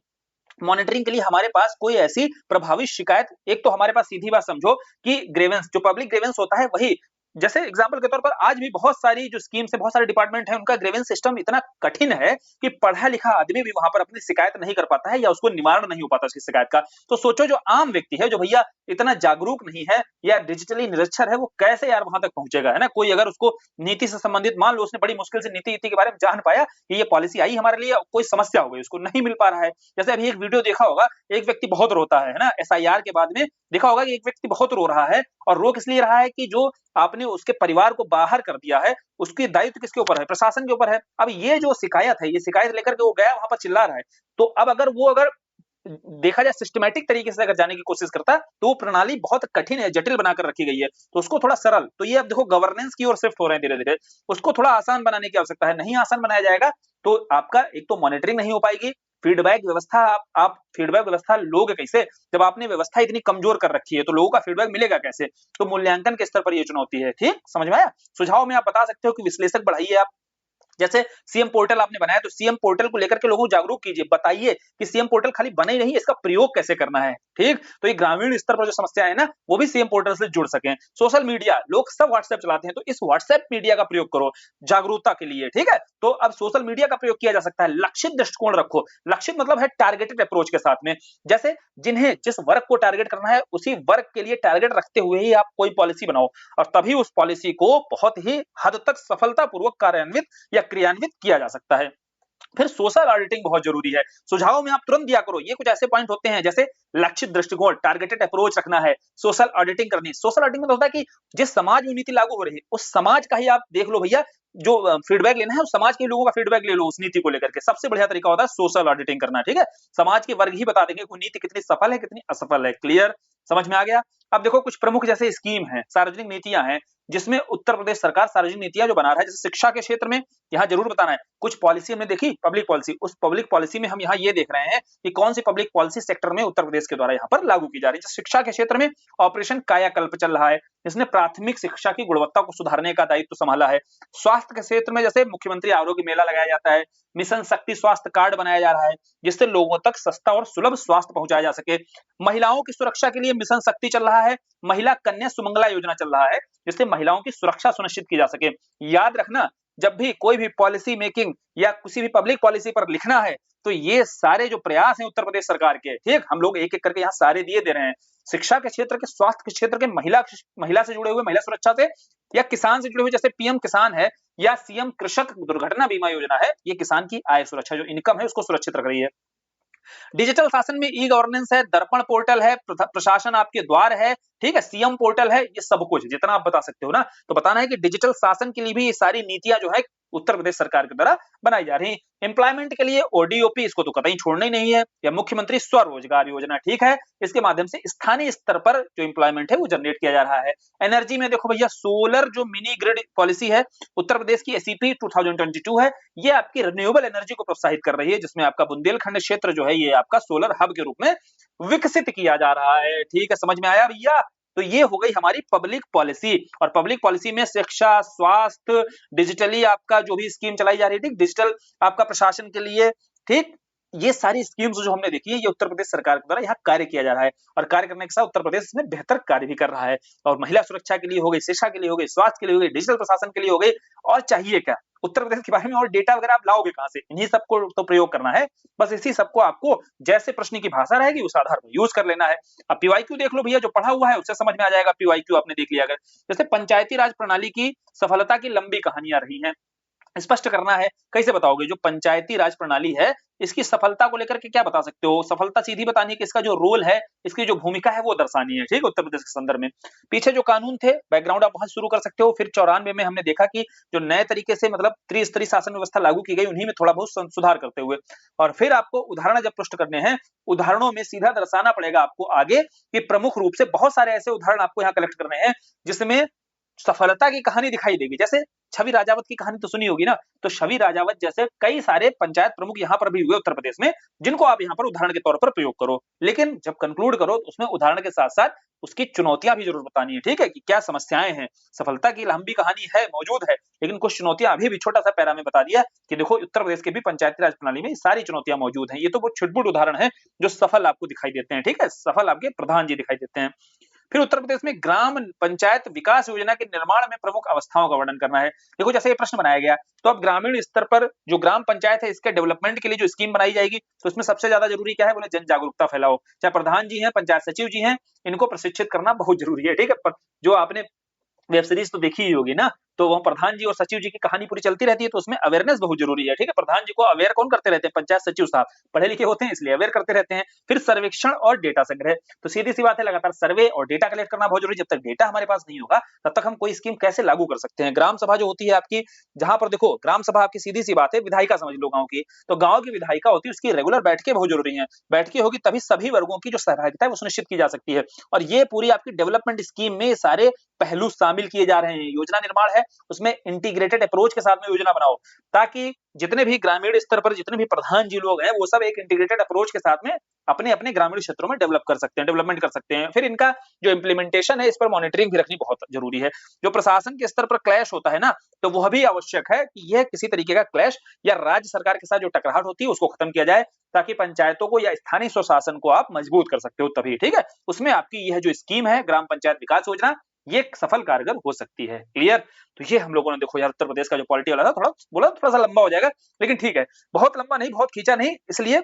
मॉनिटरिंग के लिए हमारे पास कोई ऐसी प्रभावी शिकायत, एक तो हमारे पास सीधी बात समझो कि ग्रेवेंस, जो पब्लिक ग्रेवेंस होता है वही, जैसे एग्जांपल के तौर पर आज भी बहुत सारी जो स्कीम्स है, बहुत सारे डिपार्टमेंट है, उनका ग्रेवेंस सिस्टम इतना कठिन है कि पढ़ा लिखा आदमी भी वहां पर अपनी शिकायत नहीं कर पाता है, या उसको निवारण नहीं हो पाता उसकी शिकायत का। तो सोचो जो आम व्यक्ति है, जो भैया इतना जागरूक नहीं है या डिजिटली निरक्षर है, वो कैसे यार वहां तक पहुंचेगा, है ना। कोई अगर उसको नीति से संबंधित, मान लो उसने बड़ी मुश्किल से नीति के बारे में जान पाया कि ये पॉलिसी आई हमारे लिए, कोई समस्या हो गई, उसको नहीं मिल पा रहा है। जैसे अभी एक वीडियो देखा होगा, एक व्यक्ति बहुत रोता है ना, एसआईआर के बाद में देखा होगा कि एक व्यक्ति बहुत रो रहा है, और रो किस लिए रहा है कि जो आपने उसके परिवार को बाहर कर दिया है, उसकी दायित्व किसके ऊपर है, प्रशासन के ऊपर है। अब ये जो शिकायत है, ये शिकायत लेकर के वो गया, वहां पर चिल्ला रहा है। तो अब अगर देखा जाए सिस्टमैटिक तरीके से अगर जाने की कोशिश करता, तो वो प्रणाली बहुत कठिन है, जटिल बनाकर रखी गई है, तो उसको थोड़ा सरल, तो ये अब देखो गवर्नेंस की ओर शिफ्ट हो रहे हैं धीरे धीरे, उसको थोड़ा आसान बनाने की आवश्यकता है। नहीं आसान बनाया जाएगा तो आपका एक तो मॉनिटरिंग नहीं हो पाएगी, फीडबैक व्यवस्था, आप फीडबैक व्यवस्था लोगे कैसे, जब आपने व्यवस्था इतनी कमजोर कर रखी है, तो लोगों का फीडबैक मिलेगा कैसे। तो मूल्यांकन के स्तर पर ये चुनौती है, ठीक समझ में आया। सुझाव में आप बता सकते हो कि विश्लेषक बढ़ाइए आप, जैसे सीएम पोर्टल आपने बनाया, तो सीएम पोर्टल को लेकर के लोगों को जागरूक कीजिए, बताइए कि सीएम पोर्टल खाली बने ही नहीं, इसका प्रयोग कैसे करना है, ठीक। तो ये ग्रामीण स्तर पर जो समस्या है ना, वो भी सीएम पोर्टल से जुड़ सके। सोशल मीडिया, लोग सब व्हाट्सएप चलाते हैं, तो इस व्हाट्सएप मीडिया का प्रयोग करो जागरूकता के लिए, ठीक है। तो अब सोशल मीडिया का प्रयोग किया जा सकता है, लक्षित दृष्टिकोण रखो, लक्षित मतलब है टारगेटेड अप्रोच के साथ में, जैसे जिन्हें जिस वर्ग को टारगेट करना है, उसी वर्ग के लिए टारगेट रखते हुए ही आप कोई पॉलिसी बनाओ, और तभी उस पॉलिसी को बहुत ही हद तक सफलतापूर्वक कार्यान्वित या क्रियान्वित किया जा सकता है। फिर सोशल ऑडिटिंग बहुत जरूरी है, सुझाव में आप तुरंत दिया करो। ये कुछ ऐसे पॉइंट होते हैं, जैसे लक्षित दृष्टिकोण, टारगेटेड अप्रोच रखना है, सोशल ऑडिटिंग करनी है। सोशल ऑडिटिंग में तो होता है कि जिस समाज में नीति लागू हो रही है, उस समाज का ही आप देख लो भैया, जो फीडबैक लेना है उस समाज के लोगों का फीडबैक ले लो उस नीति को लेकर के। सबसे बढ़िया तरीका होता है सोशल ऑडिटिंग करना, ठीक है। समाज के वर्ग ही बता देंगे कि नीति कितनी सफल है, कितनी असफल है। क्लियर, समझ में आ गया। अब देखो कुछ प्रमुख जैसे स्कीम है, सार्वजनिक नीतियां हैं, जिसमें उत्तर प्रदेश सरकार सार्वजनिक नीतियां जो बना रहा है, जैसे शिक्षा के क्षेत्र में यहाँ जरूर बताना है। कुछ पॉलिसी हमने देखी पब्लिक पॉलिसी, उस पब्लिक पॉलिसी में हम यहाँ ये देख रहे हैं कि कौन सी पब्लिक पॉलिसी सेक्टर में उत्तर प्रदेश के द्वारा यहाँ पर लागू की जा रही है। शिक्षा के क्षेत्र में ऑपरेशन कायाकल्प चल रहा है, इसने प्राथमिक शिक्षा की गुणवत्ता को सुधारने का दायित्व संभाला है। स्वास्थ्य के क्षेत्र में जैसे मुख्यमंत्री आरोग्य मेला लगाया जाता है, मिशन शक्ति स्वास्थ्य कार्ड बनाया जा रहा है जिससे लोगों तक सस्ता और सुलभ स्वास्थ्य पहुंचाया जा सके। महिलाओं की सुरक्षा के लिए मिशन शक्ति चल रहा है, महिला कन्या सुमंगला योजना चल रहा है जिससे महिलाओं की सुरक्षा सुनिश्चित की जा सके। याद रखना, जब भी कोई भी पॉलिसी मेकिंग या किसी भी पब्लिक पॉलिसी पर लिखना है तो ये सारे जो प्रयास हैं उत्तर प्रदेश सरकार के, ठीक, हम लोग एक एक करके यहाँ सारे दिए दे रहे हैं। शिक्षा के क्षेत्र के, स्वास्थ्य के क्षेत्र के, महिला से जुड़े हुए, महिला सुरक्षा से, या किसान से जुड़े हुए जैसे पीएम किसान है या सीएम कृषक दुर्घटना बीमा योजना है, ये किसान की आय सुरक्षा जो इनकम है उसको सुरक्षित रख रही है। डिजिटल शासन में ई गवर्नेंस है, दर्पण पोर्टल है, प्रशासन आपके द्वार है, ठीक है, सीएम पोर्टल है, ये सब कुछ जितना आप बता सकते हो ना, तो बताना है कि डिजिटल शासन के लिए भी ये सारी नीतियां जो है उत्तर प्रदेश सरकार के द्वारा बनाई जा रही है। एम्प्लॉयमेंट के लिए ओडीओपी, इसको तो कतई छोड़ना ही नहीं है, या मुख्यमंत्री स्वरोजगार योजना, ठीक है, इसके माध्यम से स्थानीय स्तर पर जो एम्प्लॉयमेंट है वो जनरेट किया जा रहा है। एनर्जी में देखो भैया, सोलर जो मिनी ग्रिड पॉलिसी है उत्तर प्रदेश की, एसईपी 2022 है, ये आपकी रिन्यूएबल एनर्जी को प्रोत्साहित कर रही है जिसमें आपका बुंदेलखंड क्षेत्र जो है ये आपका सोलर हब के रूप में विकसित किया जा रहा है। ठीक है, समझ में आया भैया? तो ये हो गई हमारी पब्लिक पॉलिसी, और पब्लिक पॉलिसी में शिक्षा, स्वास्थ्य, डिजिटली आपका जो भी स्कीम चलाई जा रही है, ठीक, डिजिटल आपका प्रशासन के लिए, ठीक, ये सारी स्कीम्स जो हमने देखी है ये उत्तर प्रदेश सरकार के द्वारा यहाँ कार्य किया जा रहा है, और कार्य करने के साथ उत्तर प्रदेश में बेहतर कार्य भी कर रहा है। और महिला सुरक्षा के लिए हो गई, शिक्षा के लिए हो गई, स्वास्थ्य के लिए हो गई, डिजिटल प्रशासन के लिए हो गई, और चाहिए क्या उत्तर प्रदेश के बारे में, और डेटा वगैरह आप लाओगे कहां से? इन्हीं सबको तो प्रयोग करना है, बस इसी सबको आपको जैसे प्रश्न की भाषा रहेगी उस आधार पर यूज कर लेना है। अब पीवाईक्यू देख लो भैया, जो पढ़ा हुआ है उससे समझ में आ जाएगा। पीवाईक्यू आपने देख लिया अगर, जैसे पंचायती राज प्रणाली की सफलता की लंबी कहानियां रही हैं, स्पष्ट करना है। कैसे बताओगे? जो पंचायती राज प्रणाली है इसकी सफलता को लेकर के क्या बता सकते हो? सफलता सीधी बतानी है कि इसका जो रोल है, इसकी जो भूमिका है वो दर्शानी है, ठीक है, उत्तर प्रदेश के संदर्भ में। पीछे जो कानून थे, बैकग्राउंड आप वहां शुरू कर सकते हो। फिर 94 में हमने देखा कि जो नए तरीके से मतलब त्रिस्तरीय शासन व्यवस्था लागू की गई, उन्हीं में थोड़ा बहुत सुधार करते हुए, और फिर आपको उदाहरण जब प्रश्न करने हैं, उदाहरणों में सीधा दर्शाना पड़ेगा आपको आगे कि प्रमुख रूप से बहुत सारे ऐसे उदाहरण आपको यहाँ कलेक्ट करने हैं जिसमें सफलता की कहानी दिखाई देगी। जैसे छवि राजावत की कहानी तो सुनी होगी ना, तो छवि राजावत जैसे कई सारे पंचायत प्रमुख यहाँ पर भी हुए उत्तर प्रदेश में, जिनको आप यहाँ पर उदाहरण के तौर पर प्रयोग करो। लेकिन जब कंक्लूड करो तो उसमें उदाहरण के साथ साथ उसकी चुनौतियां भी जरूर बतानी है, ठीक है, कि क्या समस्याएं हैं। सफलता की लंबी कहानी है, मौजूद है, लेकिन कुछ चुनौतियां अभी भी छोटा सा पैरा में बता दिया कि देखो उत्तर प्रदेश के भी पंचायती राज प्रणाली में सारी चुनौतियां मौजूद हैं। ये तो वो छुटपुट उदाहरण है जो सफल आपको दिखाई देते हैं, ठीक है, सफल आपके प्रधान जी दिखाई देते हैं। फिर उत्तर प्रदेश में ग्राम पंचायत विकास योजना के निर्माण में प्रमुख अवस्थाओं का वर्णन करना है। देखो जैसे ये प्रश्न बनाया गया, तो अब ग्रामीण स्तर पर जो ग्राम पंचायत है इसके डेवलपमेंट के लिए जो स्कीम बनाई जाएगी, तो इसमें सबसे ज्यादा जरूरी क्या है? बोले जन जागरूकता फैलाओ। चाहे प्रधान जी हैं, पंचायत सचिव जी हैं, इनको प्रशिक्षित करना बहुत जरूरी है, ठीक है। जो आपने वेब सीरीज तो देखी ही होगी ना, तो वह प्रधान जी और सचिव जी की कहानी पूरी चलती रहती है, तो उसमें अवेयरनेस बहुत जरूरी है, ठीक है। प्रधान जी को अवेयर कौन करते रहते हैं? पंचायत सचिव साहब, पढ़े लिखे होते हैं इसलिए अवेयर करते रहते हैं। फिर सर्वेक्षण और डेटा संग्रह, तो सीधी सी बात है, लगातार सर्वे और डेटा कलेक्ट करना बहुत जरूरी है। जब तक डेटा हमारे पास नहीं होगा तब तक हम कोई स्कीम कैसे लागू कर सकते हैं? ग्राम सभा जो होती है आपकी, जहां पर देखो ग्राम सभा आपकी सीधी सी बात है, विधायिका समझ लो गांव की, तो गांव की विधायिका होती है, उसकी रेगुलर बैठकें बहुत जरूरी है। बैठकें होगी तभी सभी वर्गों की जो सहभागिता है वो सुनिश्चित की जा सकती है। और ये पूरी आपकी डेवलपमेंट स्कीम में सारे पहलू शामिल किए जा रहे हैं। योजना निर्माण है, उसमें इंटीग्रेटेड अप्रोच के साथ में योजना बनाओ, ताकि जितने भी ग्रामीण स्तर पर जितने भी प्रधान जी लोग हैं वो सब एक इंटीग्रेटेड अप्रोच के साथ में अपने अपने ग्रामीण क्षेत्रों में डेवलप कर सकते हैं, डेवलपमेंट कर सकते हैं। फिर इनका जो इम्प्लीमेंटेशन है, इस पर मॉनिटरिंग भी रखनी बहुत जरूरी है। जो प्रशासन के स्तर पर क्लैश होता है ना, तो वह भी आवश्यक है कि यह किसी तरीके का क्लैश या राज्य सरकार के साथ जो टकराहट होती है उसको खत्म किया जाए, ताकि पंचायतों को या स्थानीय स्वशासन को आप मजबूत कर सकते हो तभी, ठीक है। उसमें आपकी यह जो स्कीम है ग्राम पंचायत विकास योजना, ये सफल कारगर हो सकती है। क्लियर? तो ये हम लोगों ने देखो यार उत्तर प्रदेश का जो पॉलिटी वाला था, थोड़ा बोला थोड़ा सा लंबा हो जाएगा, लेकिन ठीक है, बहुत लंबा नहीं, बहुत खींचा नहीं, इसलिए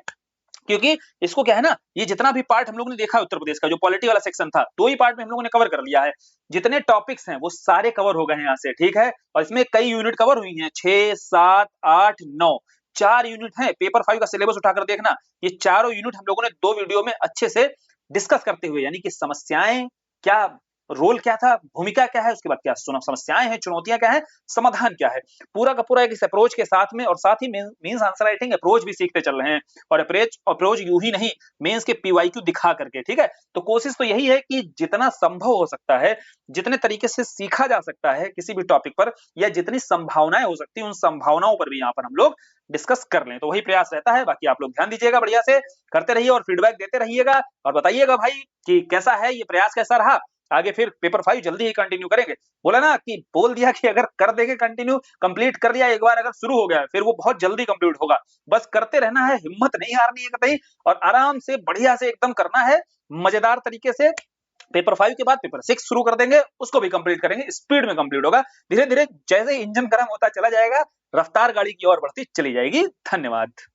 क्योंकि इसको क्या है ना, ये जितना भी पार्ट हम लोगों ने देखा उत्तर प्रदेश का जो पॉलिटी वाला सेक्शन था, 2 ही पार्ट में हम लोगों ने कवर कर लिया है। जितने टॉपिक्स हैं वो सारे कवर हो गए हैं यहाँ से, ठीक है। और इसमें कई यूनिट कवर हुई हैं, 6, 7, 8, 9, 4 यूनिट हैं। पेपर 5 का सिलेबस उठाकर देखना, ये चारों यूनिट हम लोगों ने 2 वीडियो में अच्छे से डिस्कस करते हुए, यानी कि समस्याएं क्या रोल क्या था, भूमिका क्या है, उसके बाद क्या समस्याएं हैं, चुनौतियां क्या है, समाधान क्या है, पूरा का पूरा एक इस अप्रोच के साथ में, और साथ ही मेंस आंसर राइटिंग अप्रोच भी सीखते चल रहे हैं। और अप्रोच यूं ही नहीं, मेंस के पीवाईक्यू दिखा करके, ठीक है। तो कोशिश तो यही है कि जितना संभव हो सकता है, जितने तरीके से सीखा जा सकता है किसी भी टॉपिक पर, या जितनी संभावनाएं हो सकती है उन संभावनाओं पर भी यहाँ पर हम लोग डिस्कस कर लें। तो वही प्रयास रहता है। बाकी आप लोग ध्यान दीजिएगा, बढ़िया से करते रहिए और फीडबैक देते रहिएगा, और बताइएगा भाई कि कैसा है ये प्रयास, कैसा रहा। आगे फिर पेपर 5 जल्दी ही कंटिन्यू करेंगे। बोला ना कि बोल दिया कि अगर कर देंगे कंटिन्यू, कंप्लीट कर दिया एक बार, अगर शुरू हो गया फिर वो बहुत जल्दी कंप्लीट होगा। बस करते रहना है, हिम्मत नहीं हारनी है कतई, और आराम से बढ़िया से एकदम करना है, मजेदार तरीके से। पेपर 5 के बाद पेपर 6 शुरू कर देंगे, उसको भी कंप्लीट करेंगे, स्पीड में कंप्लीट होगा। धीरे धीरे जैसे इंजन गर्म होता चला जाएगा, रफ्तार गाड़ी की ओर बढ़ती चली जाएगी। धन्यवाद।